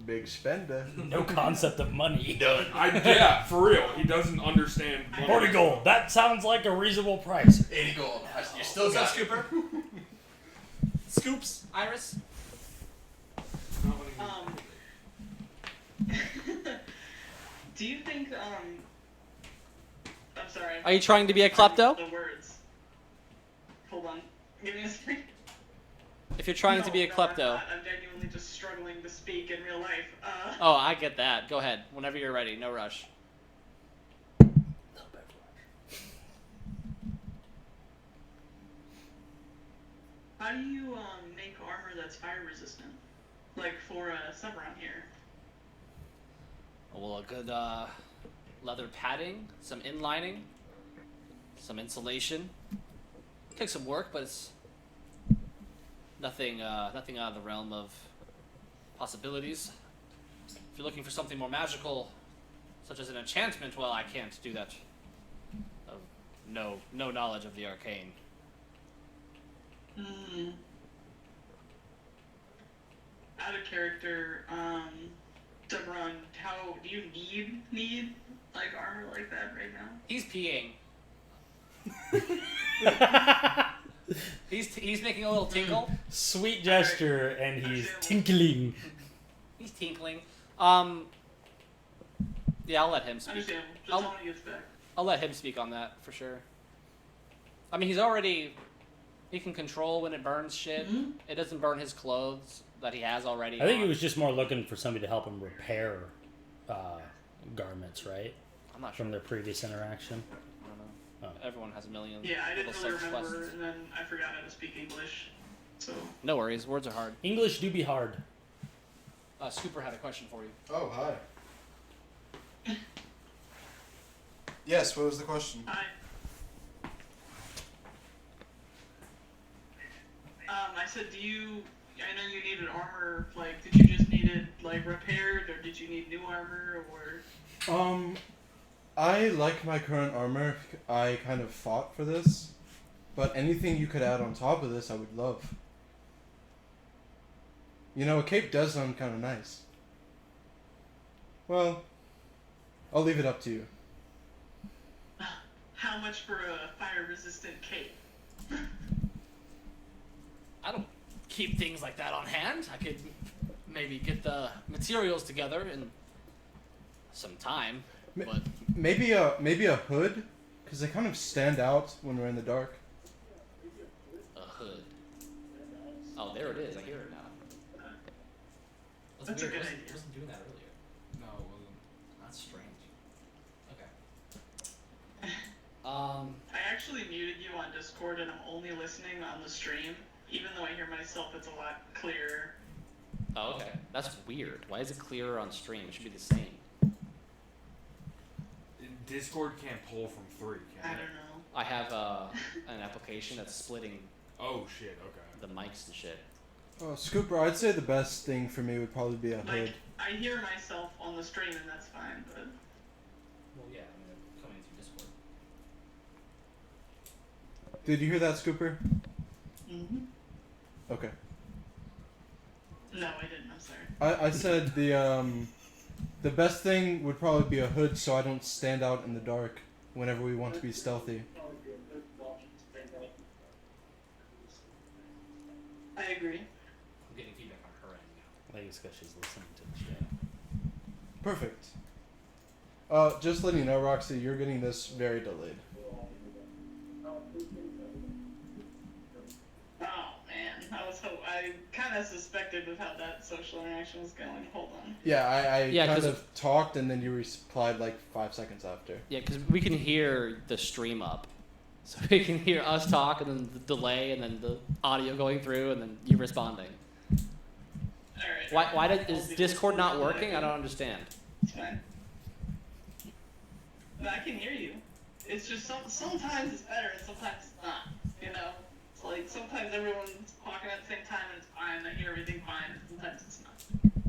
Big spender. No concept of money. Done. Yeah, for real. He doesn't understand. 40 gold. That sounds like a reasonable price. 80 gold. You still What's up, got it. Scooper? Scoops, Iris. Do you think, I'm sorry. Are you trying to be a klepto? The words. Hold on. Give me a second. If you're trying to be a klepto. I'm genuinely just struggling to speak in real life. Oh, I get that. Go ahead. Whenever you're ready. No rush. How do you make armor that's fire resistant? Like for Severon here. Well, a good leather padding, some inlining, some insulation. Takes some work, but it's nothing out of the realm of possibilities. If you're looking for something more magical, such as an enchantment, well, I can't do that. No knowledge of the arcane. Out of character, Severon, how do you need like armor like that right now? He's peeing. he's making a little tinkle. Sweet gesture, and he's tinkling. He's tinkling. Yeah, I'll let him speak. Understand. Just want to get back. I'll let him speak on that for sure. I mean, he can control when it burns shit. Mm-hmm. It doesn't burn his clothes that he has already. I think on. he was just more looking for somebody to help him repair garments, right? I'm not sure. From their previous interaction. I don't know. Oh. Everyone has a million. Yeah, I didn't little really remember, sub-quests. and then I forgot how to speak English. So. No worries. Words are hard. English do be hard. Scooper had a question for you. Oh, hi. Yes, what was the question? Hi. I said, I know you needed armor, like, did you just need it, like, repaired, or did you need new armor, or? I like my current armor. I kind of fought for this. But anything you could add on top of this, I would love. You know, a cape does sound kind of nice. Well, I'll leave it up to you. How much for a fire-resistant cape? I don't keep things like that on hand. I could maybe get the materials together in some time, but Maybe a hood, because they kind of stand out when we're in the dark. a hood. Oh, there it is. I hear it now. That's a good idea. Wasn't doing that earlier. No, it wasn't. That's strange. Okay. I actually muted you on Discord, and I'm only listening on the stream. Even though I hear myself, it's a lot clearer. Oh, okay. That's weird. Why is it clearer on stream? It should be the same. Discord can't pull from 3, I can it? don't know. I have an application that's splitting Oh shit, okay. the mics and shit. Scooper, I'd say the best thing for me would probably be a hood. Like, I hear myself on the stream, and that's fine, but... Well, yeah, I mean, they're coming through Discord. Did you hear that, Scooper? Mm-hmm. Okay. No, I didn't, I'm sorry. I said the best thing would probably be a hood so I don't stand out in the dark whenever we want to be stealthy. I agree. I'm getting feedback on her end now. I think it's because she's listening to the show. Perfect. Just letting you know, Roxy, you're getting this very delayed. Oh, man. I kind of suspected with how that social interaction was going. Hold on. Yeah, I Yeah, kind 'cause- of talked and then you replied like 5 seconds after. Yeah, because we can hear the stream up. So we can hear us talk and then the delay and then the audio going through and then you responding. Alright. Is Discord not working? I don't understand. It's fine. But I can hear you. It's just sometimes it's better and sometimes it's not. You know? It's Like, sometimes everyone's talking at the same time and it's fine, I hear everything fine, and sometimes it's not.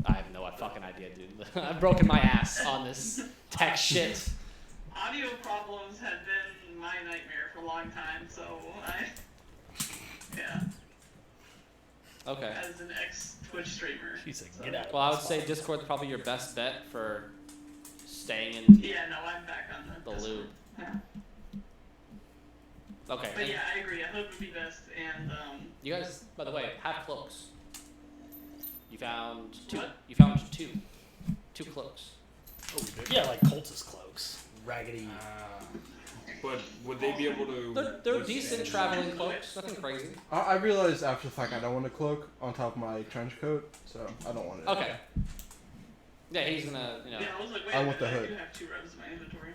I have no fucking idea, dude. I've broken my ass on this tech shit. Audio problems have been my nightmare for a long time, so yeah. Okay. As an ex-Twitch streamer. She's like, get out. Well, I would say Discord's probably your best bet for staying in Yeah, no, I'm back on the loop. Yeah. Okay. But yeah, I agree. I hope it would be best, and You guys, by the way, have cloaks. You found two. What? You found two cloaks. Oh, we did. Yeah, like cultist cloaks. Raggedy. But would they be able to? They're decent traveling cloaks. Nothing crazy. I realized after the fact I don't want a cloak on top of my trench coat, so I don't want it. Okay. Yeah, he's gonna, you know. yeah, I was like, wait, I want the I hood. do have 2 robes in my inventory.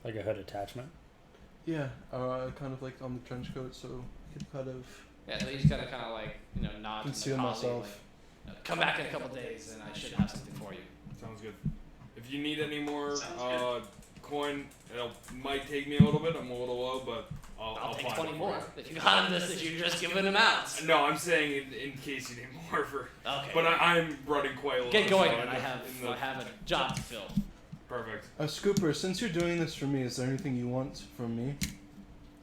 Like a hood attachment. Yeah, kind of like on the trench coat, so I could kind of Yeah, so he's gonna kind of like, you know, nod to conceal the colleague, myself. like, come back in a couple days, and I should have something for you. Sounds good. If you need any more Sounds coin, it might take me a little bit. I'm a little low, but I'll take find 20 it for more. you. If you got him this, if you're just giving him out. No, I'm saying in case you need more for. Okay. But I'm running quite a little. Get going, so man. I have a job to fill. Perfect. Scooper, since you're doing this for me, is there anything you want from me?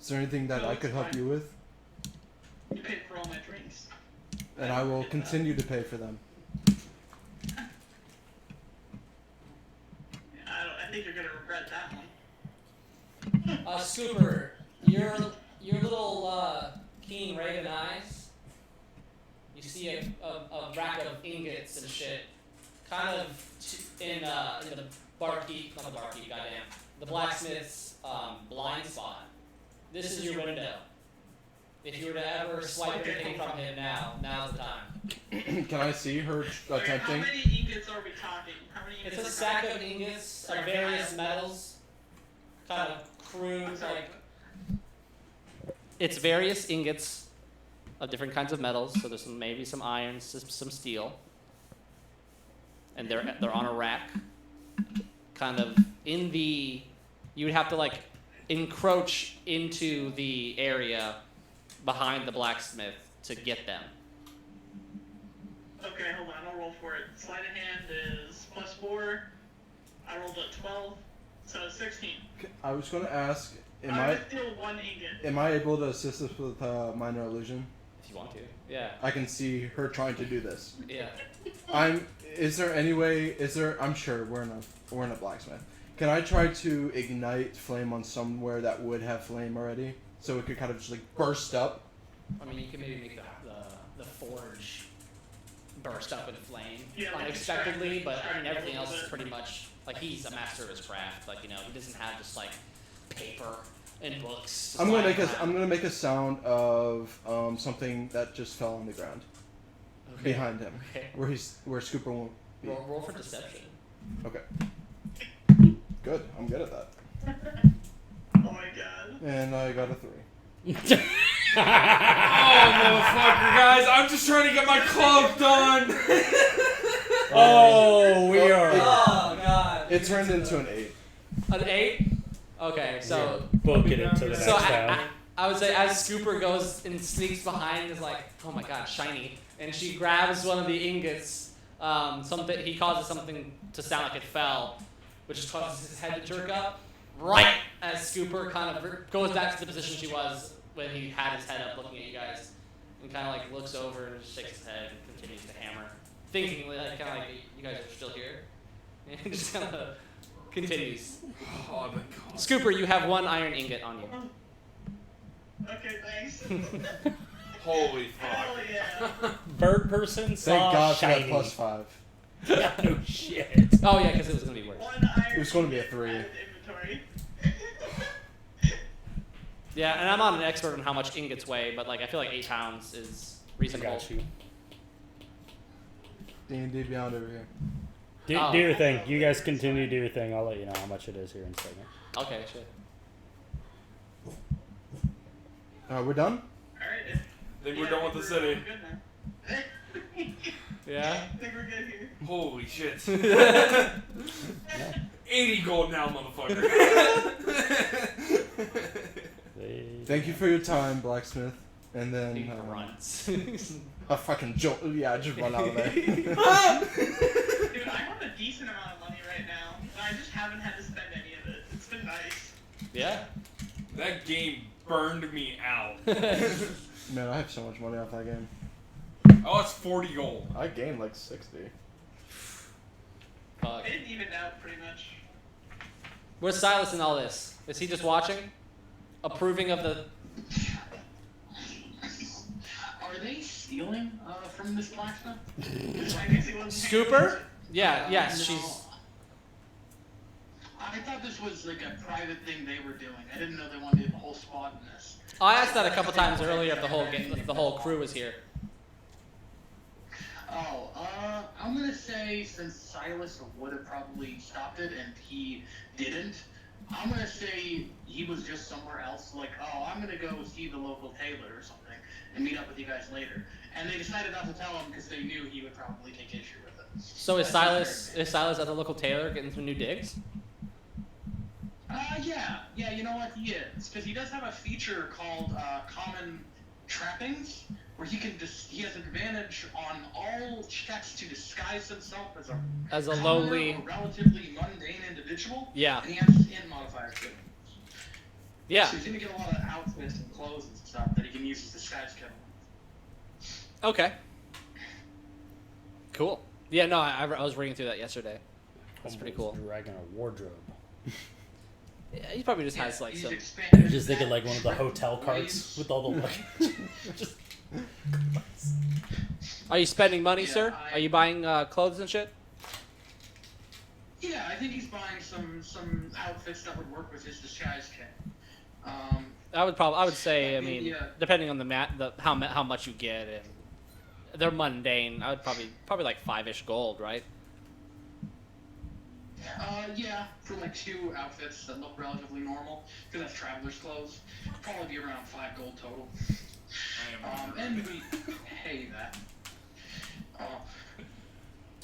Is there anything that No, I could it's help fine. you with? You paid for all my drinks. And I will continue to pay for them. I think you're gonna regret that one. Scooper, your little keen raven eyes. You see a rack of ingots and shit, kind of in the barkeep, not the barkeep, goddamn, the blacksmith's blind spot. This is your window. If you were to ever swipe anything from him now's the time. Can I see her Okay, how attempting? many ingots are we talking? How many It's ingots a sack of ingots of various metals, kind of crude, like. It's various ingots of different kinds of metals. So there's maybe some iron, some steel, and they're on a rack, kind of in the. You would have to like encroach into the area behind the blacksmith to get them. Okay, hold on, I'll roll for it. Sleight of hand is +4. I rolled a 12, so 16. I was going to ask, I would steal 1 ingot. am I able to assist us with minor illusion? If you want to. Yeah. I can see her trying to do this. Yeah. Is there any way? I'm sure we're in a blacksmith. Can I try to ignite flame on somewhere that would have flame already, so it could kind of just like burst up? I mean, you can maybe make the forge burst up in flame Yeah, like unexpectedly, but I mean extract everything a else little is bit. pretty much like he's a master of his craft. Like, you know, he doesn't have just like paper and books. just I'm gonna lying make around. a sound of something that just fell on the ground Okay. behind him, Okay. where Scooper won't be. Roll for deception. Okay. Good. I'm good at that. Oh my god. And I got a 3. Oh, motherfucker, guys! I'm just trying to get my cloak done. Oh, we are. Oh god. It turned into an 8. An 8? Okay, so Book it into the next so round. I would say as Scooper goes and sneaks behind, is like, oh my god, shiny, and she grabs one of the ingots. Something he causes something to sound like it fell, which causes his head to jerk up. Right as Scooper kind of goes back to the position she was when he had his head up, looking at you guys, and kind of like looks over and shakes his head and continues to hammer, thinking like kind of like you guys are still here, and just kind of continues. Oh, my God. Scooper, you have 1 iron ingot on you. Okay, thanks. Holy fuck. Hell yeah. Bird person saw Thank God for shiny. that +5. Yeah, no shit. Oh yeah, because it was gonna be worse. 1 iron It was gonna be a ingot 3. added inventory. Yeah, and I'm not an expert on how much ingots weigh, but like I feel like 8 pounds is reasonable. Got you. D&D Beyond over here. Do your thing. You guys continue to do your thing. I'll let you know how much it is here in a second. Okay, shit. We're done? Alright. I think we're done with the city. Good now. Yeah. I think we're good here. Holy shit. 80 gold now, motherfucker. Thank you for your time, blacksmith. And then He runs. a fucking jolt. Yeah, I just run out of there. Dude, I have a decent amount of money right now, but I just haven't had to spend any of it. It's been nice. Yeah. That game burned me out. Man, I have so much money off that game. Oh, it's 40 gold. I gained like 60. Fuck. It evened out pretty much. Where's Silas in all this? Is he just watching? Approving of the... Are they stealing from this blacksmith? Scooper? Yeah, yes, No. she's... I thought this was like a private thing they were doing. I didn't know they wanted a whole spot in this. I asked that a couple times earlier if the whole crew was here. Oh, I'm gonna say since Silas would have probably stopped it and he didn't, I'm gonna say he was just somewhere else. Like, oh, I'm gonna go see the local tailor or something and meet up with you guys later. And they decided not to tell him because they knew he would probably take issue with it. So is Silas at the local tailor getting some new digs? Yeah, you know what, he is. Because he does have a feature called Common Trappings, where he has advantage on all checks to disguise himself as a a common lowly... or relatively mundane individual. Yeah. And he has in modifiers too. Yeah. So he's gonna get a lot of outfits and clothes and stuff that he can use as disguise kit. Okay. Cool. Yeah, no, I was reading through that yesterday. That's pretty cool. Dragging a wardrobe. Yeah, he probably just has like he's some... expanded I'm just thinking that like one of the hotel carts with all the luggage. Just Are you spending money, Yeah, sir? Are you buying clothes and shit? Yeah, I think he's buying some outfits that would work with his disguise kit. I would say, I Maybe, mean, yeah. depending on how much you get, and they're mundane. I would probably like 5-ish gold, right? Yeah, for like 2 outfits that look relatively normal, because that's traveler's clothes, probably be around 5 gold total. And we pay that.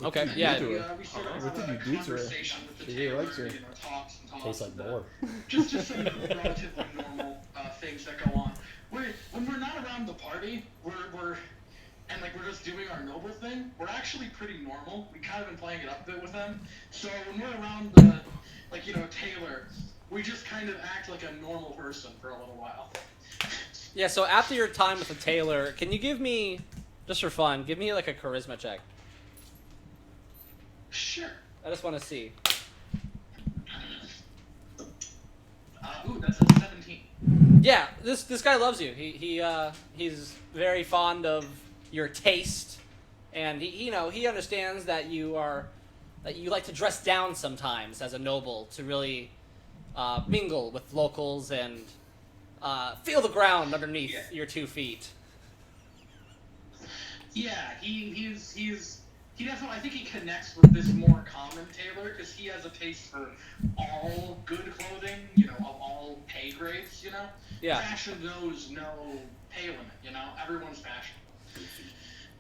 Okay, did you yeah. do to her? We sort of What have did a you do to her? conversation with the She really tailor, likes her. talks and talks. tastes like more. Just some relatively normal things that go on. When we're not around the party, we're just doing our noble thing. We're actually pretty normal. We kind of been playing it up a bit with them. So when we're around the Taylor, we just kind of act like a normal person for a little while. Yeah, so after your time with the tailor, can you give me, just for fun, give me like a charisma check? Sure. I just want to see. Ooh, that's a 17. Yeah, this guy loves you. He's very fond of your taste, and he understands that you like to dress down sometimes as a noble to really mingle with locals and feel the ground underneath your 2 feet. Yeah, he's definitely, I think he connects with this more common tailor because he has a taste for all good clothing, of all pay grades, Yeah. Fashion knows no pay limit, everyone's fashion.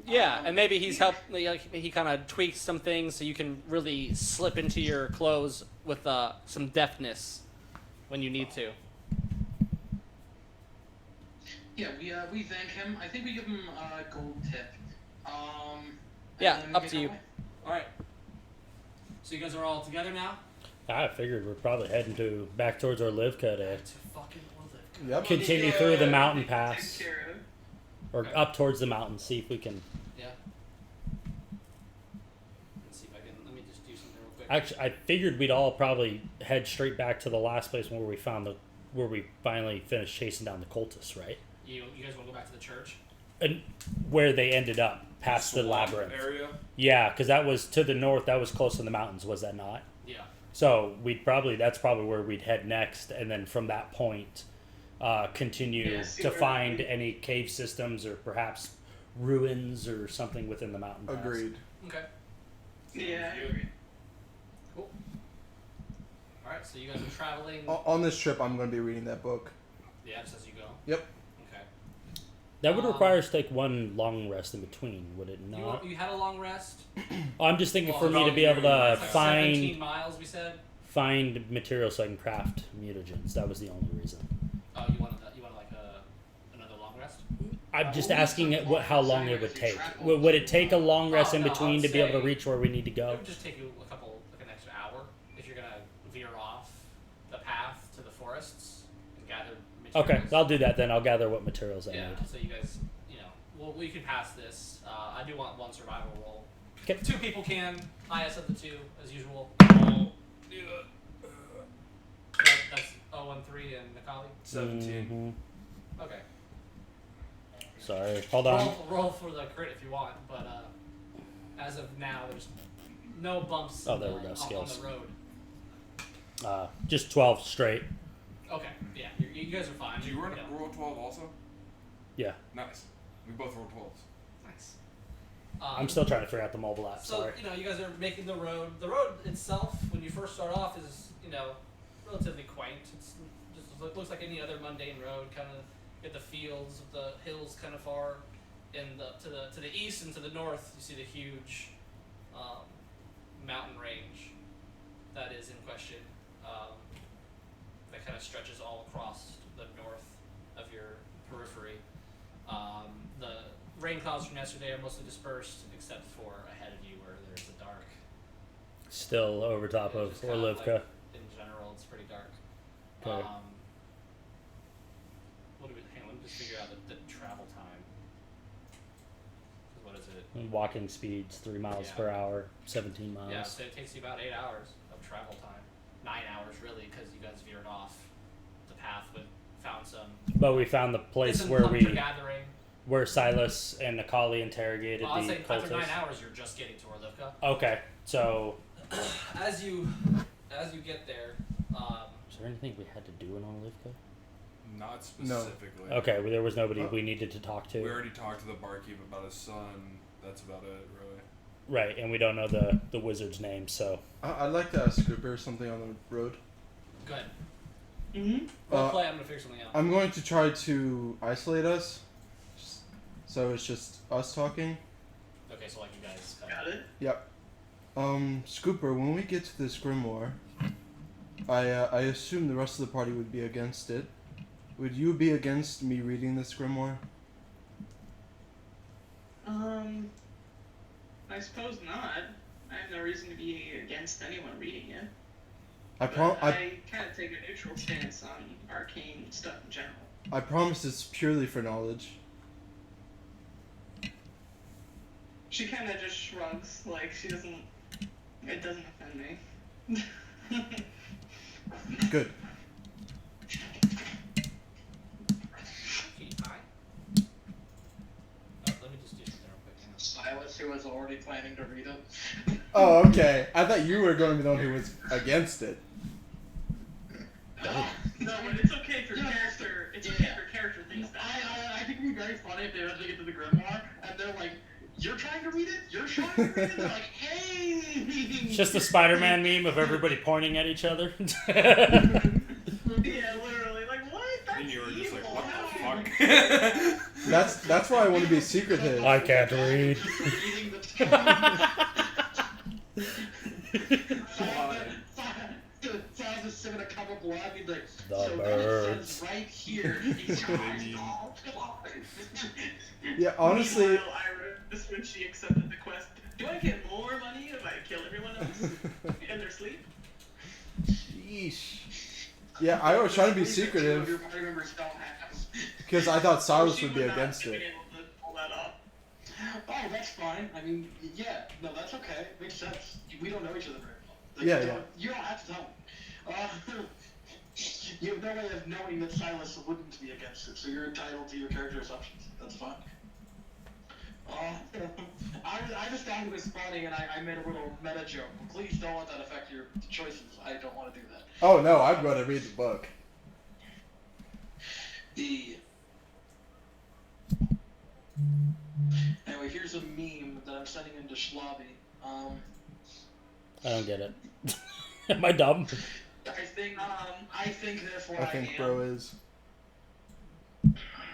Yeah, and maybe he's he kind of tweaks some things so you can really slip into your clothes with some deftness when you need to. Yeah, we thank him. I think we give him a gold tip. Yeah, and up get to you. away. All right. So you guys are all together now? I figured we're probably heading back towards Orlivka to Fucking Orlivka. Yep. continue through the mountain Take pass, care of it. or up towards the mountain. See if we can. Yeah. Let's see if I can. Let me just do something real quick. Actually, I figured we'd all probably head straight back to the last place where we finally finished chasing down the cultists, right? You guys want to go back to the church? And where they ended up, past the Swamp labyrinth. area. Yeah, because that was to the north. That was close to the mountains, was that not? Yeah. So that's probably where we'd head next, and then from that point, continue Yeah, see to where find we- any cave systems or perhaps ruins or something within the mountain pass. Agreed. Okay. Yeah. Cool. All right. So you guys are traveling. On this trip, I'm going to be reading that book. Yeah, just as you go. Yep. Okay. That would require us to take one long rest in between, would it not? You had a long rest. I'm just thinking for Well, me to be able to It's like 17 find miles, we said. material so I can craft mutagens. That was the only reason. Oh, you I'm just asking how long it would take. Would it take a long rest in between to be able to reach where we need to go? It would just take you an extra hour if you're gonna veer off the path to the forests and gather materials. Okay, I'll do that then. I'll gather what materials I need. So you guys, well, we can pass this. I do want one survival roll. Okay. 2 people can. Highest of the 2, as usual. That's 0 and 3 and Nikali. 17. Okay. Sorry, hold on. Roll for the crit if you want, but as of now, there's no bumps there we go, skills. on the road. Just 12 straight. Okay, yeah, you guys are fine. Did you roll 12 also? Yeah. Nice. We both rolled 12s. Nice. I'm still trying to figure out the mobile app. So, Sorry. you guys are making the road. The road itself, when you first start off, is, relatively quaint. It's just looks like any other mundane road, kind of at the fields, the hills kind of far to the east and to the north. You see the huge mountain range that is in question. That kind of stretches all across the north of your periphery. The rain clouds from yesterday are mostly dispersed, except for ahead of you where there's a dark. Still over top of Orlivka. In general, it's pretty dark. Okay. Hang on, let me just figure out the travel time. What is it? Walking speeds 3 miles per hour, 17 miles. Yeah, so it takes you about 8 hours of travel time. 9 hours really, because you guys veered off the path, found some. But we found the place where Silas and Nikali interrogated I'll say cultists. after 9 hours, you're just getting to Orlivka. Okay, so as you get there. Is there anything we had to do in Orlivka? Not specifically. No. Okay, well, there was nobody we needed to talk to. We already talked to the barkeep about his son. That's about it, really. Right, and we don't know the wizard's name, so. I'd like to ask Cooper something on the road. Go ahead. Mm-hmm. Play, I'm going to figure something out. I'm going to try to isolate us, so it's just us talking. Okay, so like you guys. Got it? Yep. Scooper, when we get to this grimoire, I assume the rest of the party would be against it. Would you be against me reading this grimoire? I suppose not. I have no reason to be against anyone reading it. I kind of take a neutral stance on arcane stuff in general. I promise it's purely for knowledge. She kind of just shrugs, like she doesn't. It doesn't offend me. Good. Let me just do something real quick. Silas, who was already planning to read it. Oh, okay. I thought you were going to be the one who was against it. No, but it's okay for character. It's okay for character things. I think it would be very funny if they eventually get to the grimoire and they're like, "You're trying to read it? You're trying to read it?" They're like, "Hey!" It's just the Spider-Man meme of everybody pointing at each other. Yeah, literally. Like, what? That's And you were just like, evil. what the fuck? That's why I want to be secretive. I can't read. Reading the Silas is sipping a cup of blood. He'd be like, The "So birds. then it says right here." He's Yeah, honestly. Meanwhile, Iris, when she accepted the quest, do I get more money if I kill everyone else in their sleep? Sheesh. Yeah, I was trying to be secretive Your party members don't have. because I thought Silas She would be not against have it. been able to pull that off. Oh, that's fine. I mean, yeah, no, that's okay. Makes sense. We don't know each other very well. Like, Yeah. You don't have to tell me. You have no way of knowing that Silas wouldn't be against it, so you're entitled to your character assumptions. That's fine. I just thought it was funny, and I made a little meta joke. Please don't let that affect your choices. I don't want to do that. Oh no, I'd rather read the book. Anyway, here's a meme that I'm sending into Schlobby. I don't get it. Am I dumb? I think therefore I think bro is.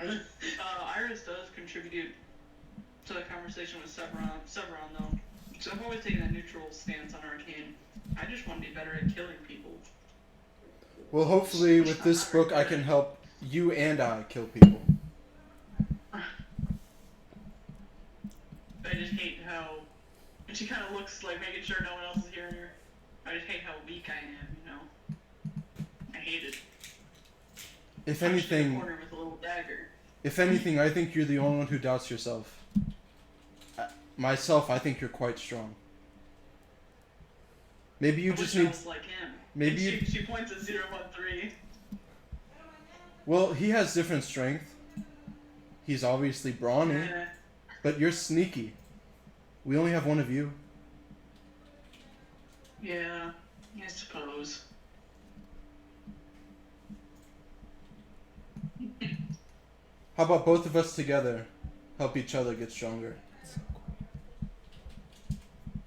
Iris does contribute to the conversation with Severon though. So I've always taken a neutral stance on arcane. I just want to be better at killing people. Well, hopefully with this book I can help you and I kill people. I just hate how. And she kind of looks like making sure no one else is hearing her. I just hate how weak I am, you know? I hate it. If In the anything, corner with a little dagger. I think you're the only one who doubts yourself. Myself, I think you're quite strong. Maybe you just need. Like him. Maybe and she points at 013. Well, he has different strength. He's obviously brawny, but you're sneaky. We only have one of you. Yeah, I suppose. How about both of us together help each other get stronger?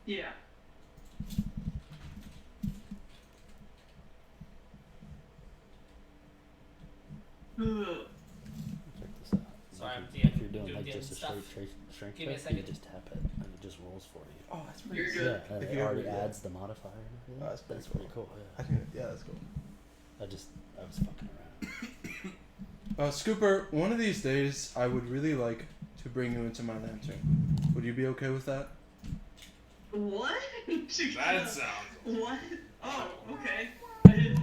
Yeah. Ugh. Check this out. Sorry, I'm If you're doing doing like just a stuff. straight strength Give me a check, you second. just tap it and it just rolls for you. Oh, that's You're pretty good. Yeah, and If it you already ever- adds the modifier and everything. Oh, that's pretty pretty cool. Yeah. Yeah, that's cool. I was fucking around. Scooper, one of these days, I would really like to bring you into my lantern. Would you be okay with that? What? That sounds. What? Oh, okay. I think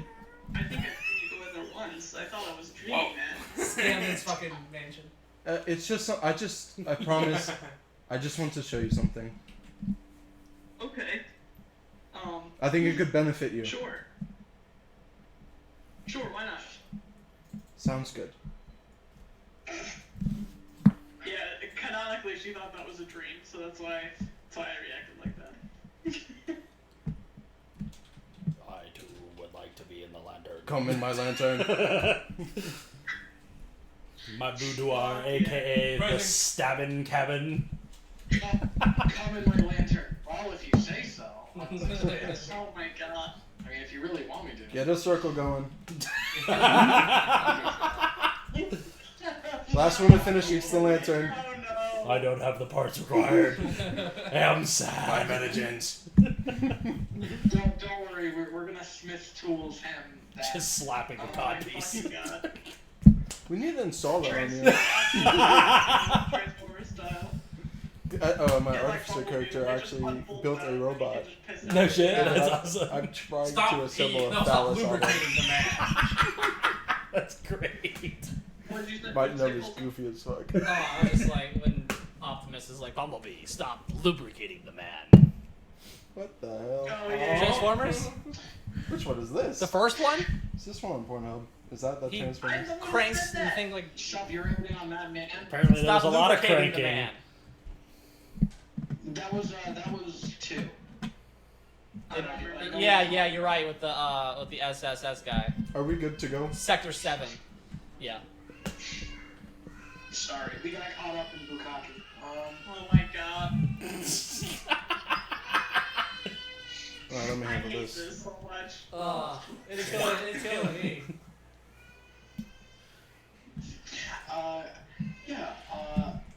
I've seen you go in there once. I thought I was dreaming that. Scanlan's fucking mansion. It's just, I promise, I just want to show you something. Okay. I think it could benefit you. Sure. Sure, why not? Sounds good. Yeah, canonically she thought that was a dream, so that's why I reacted like that. I too would like to be in the lantern. Come in my lantern. My boudoir, aka the stabbing cabin. Come in my lantern. Well, if you say so. Oh my god. I mean, if you really want me to. Get a circle going. Last one to finish eats the lantern. Oh no. I don't have the parts required. I'm sad. My vengeance. Don't worry, we're gonna Smith Tools him. That. Just slapping a Oh my codpiece. fucking god. We need to install that on you. Transformer style. My Yeah, like artificer Bumblebee, character they just actually unfold built that a and robot. you can just piss No out. shit, Yeah. that's awesome. I'm trying Stop, to assemble a stop phallus on it. lubricating the man. That's great. What did you say? My What did you name say, is Colton? goofy as fuck. Oh, I was just like when Optimus is like, Bumblebee, stop lubricating the man. What the hell? Oh, yeah. Transformers? Which one is this? The first one? Is this one on Pornhub? Is that He Transformers? cranks the thing like, Shove your everything on that man. Apparently there was stop a lot of lubricating the cranking. man. That was 2. I don't know. Yeah, you're right with the SSS guy. Are we good to go? Sector 7. Yeah. Sorry, we got caught up in Bukkake. Oh my god. Alright, let me I handle hate this. this so much. It's killing me.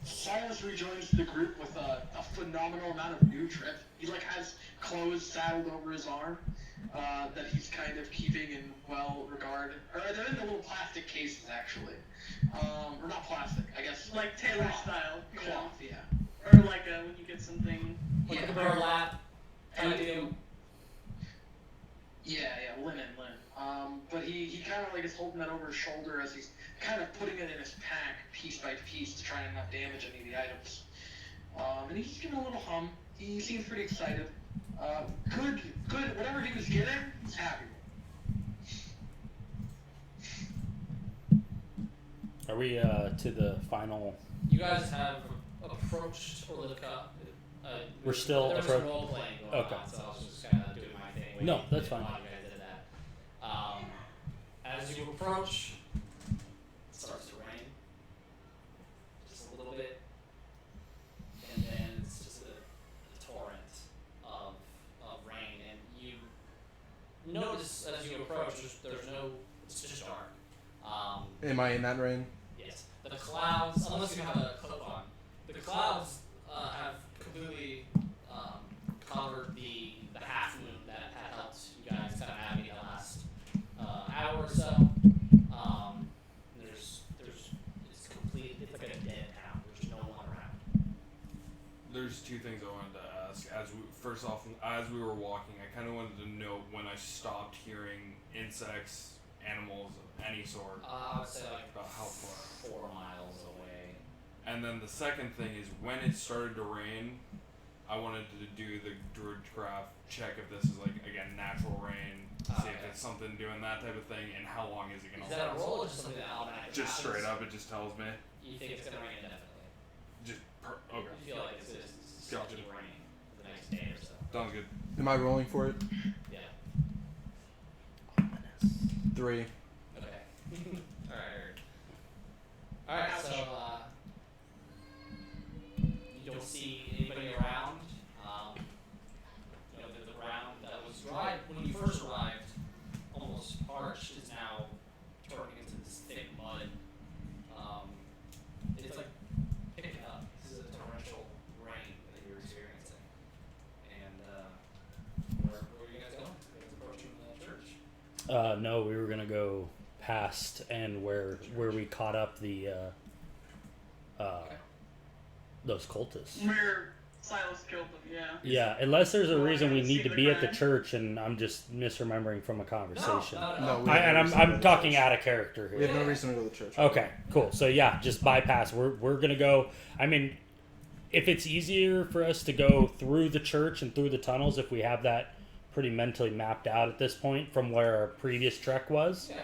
Silas rejoins the group with a phenomenal amount of new drip. He has clothes saddled over his arm that he's kind of keeping in well regard. Or they're in the little plastic cases actually. Or not plastic, I guess. Like Taylor cloth. style. You know? Cloth, yeah. Or like when you get something. Like Yeah. a burlap. I do. Yeah, linen. But he kind of is holding that over his shoulder as he's kind of putting it in his pack piece by piece to try and not damage any of the items. And he's just giving a little hum. He seems pretty excited. Good. Whatever he was getting, he's happy with. Are we to the final? You guys have approached Orlivka. We're still there was appro- role playing going Okay. on, so I was just kind of doing my thing. No, that's fine. A lot of you guys did that. As you approach, it starts to rain. Just a little bit. And then it's just a torrent of rain. And you notice as you approach, there's no, it's just dark. Am I in that rain? Yes. The clouds, unless you have a coat on, the clouds have completely covered the half moon that had helped you guys kind of navigate the last hour or so. It's complete. It's like a dead town. There's no one around. There's two things I wanted to ask. First off, as we were walking, I kind of wanted to know when I stopped hearing insects, animals of any sort. I would say like about how far? 4 miles away. And then the second thing is when it started to rain, I wanted to do the Druidcraft, check if this is like, again, natural rain, see if it's something doing that type of thing, and how long is it going to last. Is that a roll or just something that automatically Just happens? straight up, it just tells me. You think it's going to rain indefinitely? Okay. You feel like it's just Gotcha. keep raining for the next day or so. Sounds good. Am I rolling for it? Yeah. 3. Okay. Alright, so, you don't see anybody around. You know, the ground that was dry when you first arrived, almost parched, is now turning into this thick mud. It's like picking up. This is a torrential rain that you're experiencing. And, where are you guys going? You guys approaching the church? No, we were gonna go past and where we caught up the those cultists. Where Silas killed them, yeah. Yeah, unless there's a Well, reason I we haven't need seen to the be at the crime. church and I'm just misremembering from a conversation. No, I'm talking out of character We have here. no reason to go to the church. Okay, cool. So yeah, just bypass. We're gonna go. I mean, if it's easier for us to go through the church and through the tunnels, if we have that pretty mentally mapped out at this point from where our previous trek was, Yeah.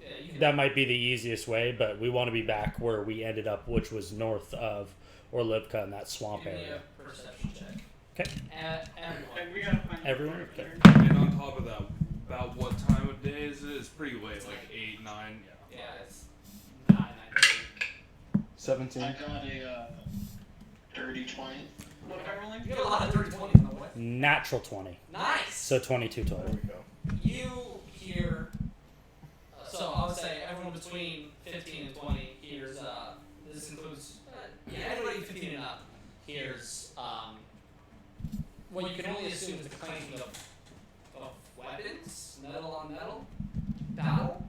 Yeah, you can. that might be the easiest way. But we want to be back where we ended up, which was north of Orlivka in that swamp Give me area. a perception check. Okay. Everyone. And we gotta find Everyone? the Okay. And on top of that, about what time of day is it? It's pretty late, like 8, 9. Yeah, it's 9, 17. I got a dirty 20. What am I rolling? You got a lot of 30 20s on the way. Natural 20. Nice! So 22 total. There we go. You hear, so I would say everyone between 15 and 20 hears, this includes, anybody 15 and up hears, what you can only assume is the clanking of weapons, metal on metal, down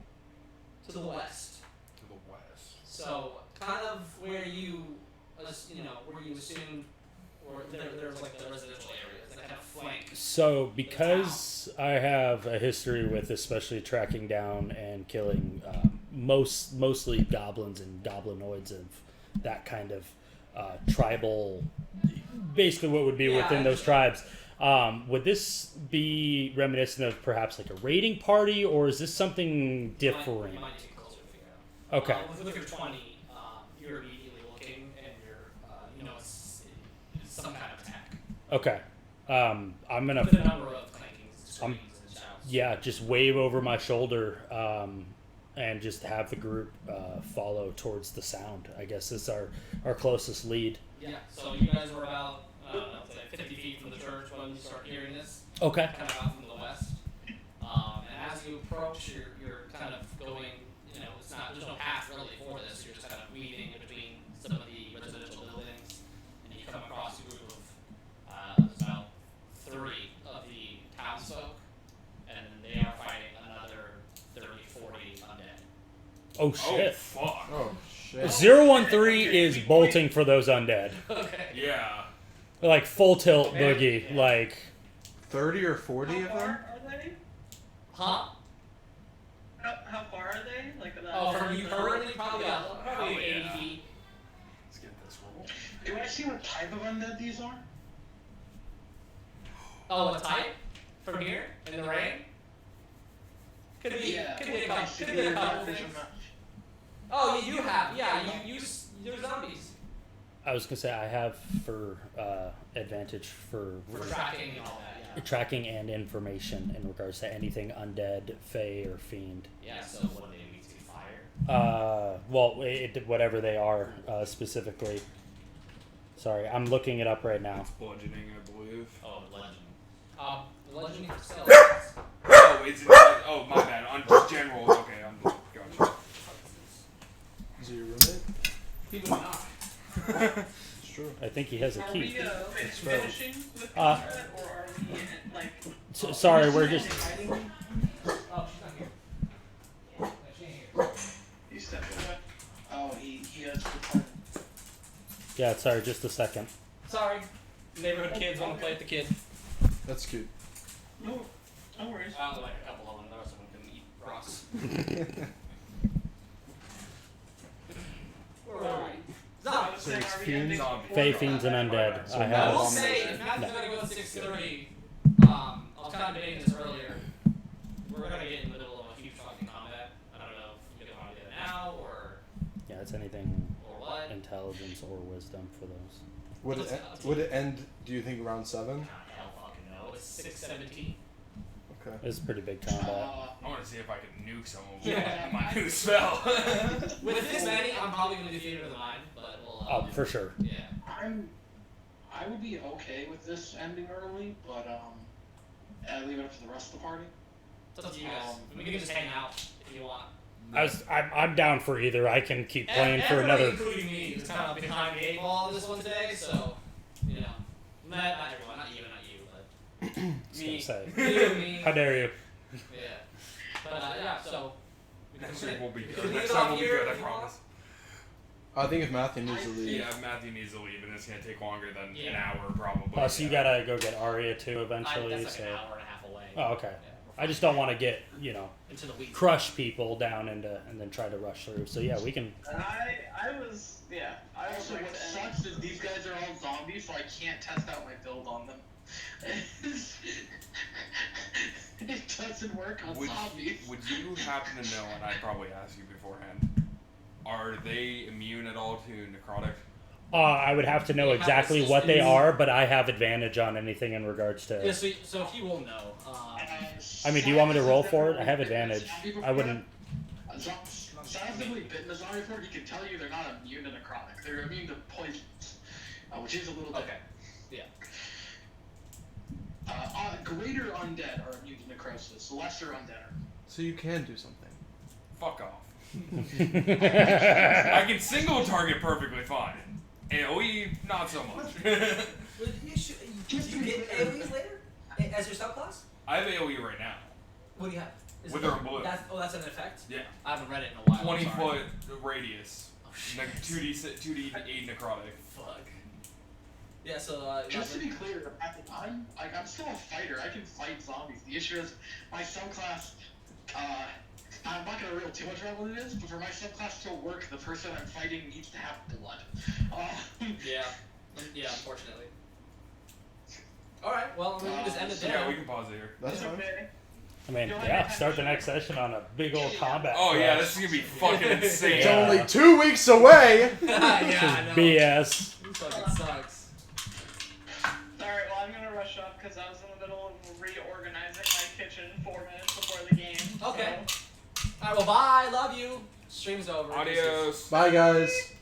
to the west. To the west. So kind of where you assumed, or there's like the residential areas that kind of flank. So, because I have a history with especially tracking down and killing mostly goblins and goblinoids of that kind of tribal, basically what would be within those tribes, would this be reminiscent of perhaps like a raiding party, or is this something different? You might need to get closer to figure out. Okay. With your 20, you're immediately looking, and you're, it's some kind of attack. Okay. I'm gonna. With a number of clankings, screams, and shouts. Yeah, just wave over my shoulder and just have the group follow towards the sound. I guess is our closest lead. Yeah, so you guys were about, let's say 50 feet from the church when you start hearing this, Okay. kind of out from the west. And as you approach, you're kind of going, there's no path really for this, you're just kind of weaving in between some of the residential buildings, and you come across a group of about 3 of the townsfolk, and they are fighting another 30, 40 undead. Oh shit. Oh, fuck. Oh, shit. 013 is bolting for those undead. Okay. Yeah. Like full tilt boogie. Like 30 or 40 How of them? far are they? Huh? How far are they? Like that? Oh, from you currently? Probably 80 feet. Let's get this roll. Do I see what type of undead these are? Oh, what type? From here? In the rain? Could be, could be a couple things. Oh, you have, you're zombies. I was gonna say I have for advantage for For tracking and all that, yeah. tracking and information in regards to anything undead, fey, or fiend. Yeah, so what do they need to fire? Well, whatever they are specifically. Sorry, I'm looking it up right now. Bludgeoning, I believe. Oh, legend. The legend needs to sell. Oh, it's oh, my bad. On just general. Okay, I'm gotcha. Is he your roommate? People not. It's true. I think he has a Are key. we finishing with Uh, combat, or are we like? Sorry, we're just. Oh, she's not here. Yeah, she ain't here. You stepped away. Oh, he has returned. Yeah, sorry, just a second. Sorry. Neighborhood kids want to play with the kid. That's cute. No worries. I only like a couple of them. The rest of them can eat rocks. Alright. Zombies. So it's fiends. Fae, fiends, and undead. So I I have. will say, if Matthew's going to go to 6:30, I was kind of debating this earlier. We're going to get in the middle of a huge fucking combat. I don't know if you want to do it now or Yeah, it's anything what. intelligence or wisdom for those. Would it end, do you think, around 7? Hell fucking no. It's 6:17. Okay. It's a pretty big combat. I want to see if I can nuke someone with Yeah. my new spell. With this many, I'm probably going to do Theater of the Mind, but we'll. Oh, for sure. Yeah. I would be okay with this ending early, but I'd leave it up to the rest of the party. It's up to you guys. We can just hang out if you want. I'm down for either. I can keep playing for Everybody, another. including me, is kind of behind the 8 ball on this one today, so you know, not everyone, not you, but I was gonna say. you, me, How dare you? yeah. But yeah, so Next week will be we good. can Next leave time off will be here good, I if you want. promise. I think if Matthew needs to leave. Yeah, Matthew needs to leave, and it's going to take longer than an Yeah. hour, probably. Plus, you gotta go get Arya too That's eventually. like an So. hour and a half away. Oh, okay. Yeah, I just don't want to get into the weeds. crush people down into and then try to rush through. So yeah, we can. I was Also, like what to end sucks is these guys are all zombies, so I can't test out my build on them. It doesn't work on zombies. Would you happen to know, and I'd probably ask you beforehand, are they immune at all to necrotic? I would have to know exactly what they are, but I have advantage on anything in regards to. Yeah, so he will know. I mean, do you want me to roll for it? I have advantage. I wouldn't. Scientifically bitten a zombie before, he can tell you they're not immune to necrotic. They're immune to poisons, which is a little Okay. different. Yeah. Greater undead are immune to necrosis. Lesser undead are. So you can do something. Fuck off. I can single target perfectly fine. AoE, not so much. Did you get AoEs later? As your subclass? I have AoE right now. What do you have? Is Wither and Blue. That's an effect? Yeah. I haven't read it in a while. 20 I'm sorry. foot radius. Oh, shit. 2d8 necrotic. Fuck. Yeah, so Just to be clear, at the time, I'm still a fighter. I can fight zombies. The issue is my subclass. I'm not gonna reel too much about what it is, but for my subclass to work, the person I'm fighting needs to have blood. yeah, unfortunately. All right, well, we can just end it there. Yeah, we can pause it here. That's fine. I mean, yeah, start the next session on a big old combat. Oh yeah, crash. this is gonna be fucking insane. It's only 2 weeks away! Yeah, I know. BS. This fucking sucks. Alright, well I'm gonna rush up because I was in the middle of reorganizing my kitchen 4 minutes before the game. Okay. So. All right, well, bye. Love you. Stream's over. Adios. Bye, guys.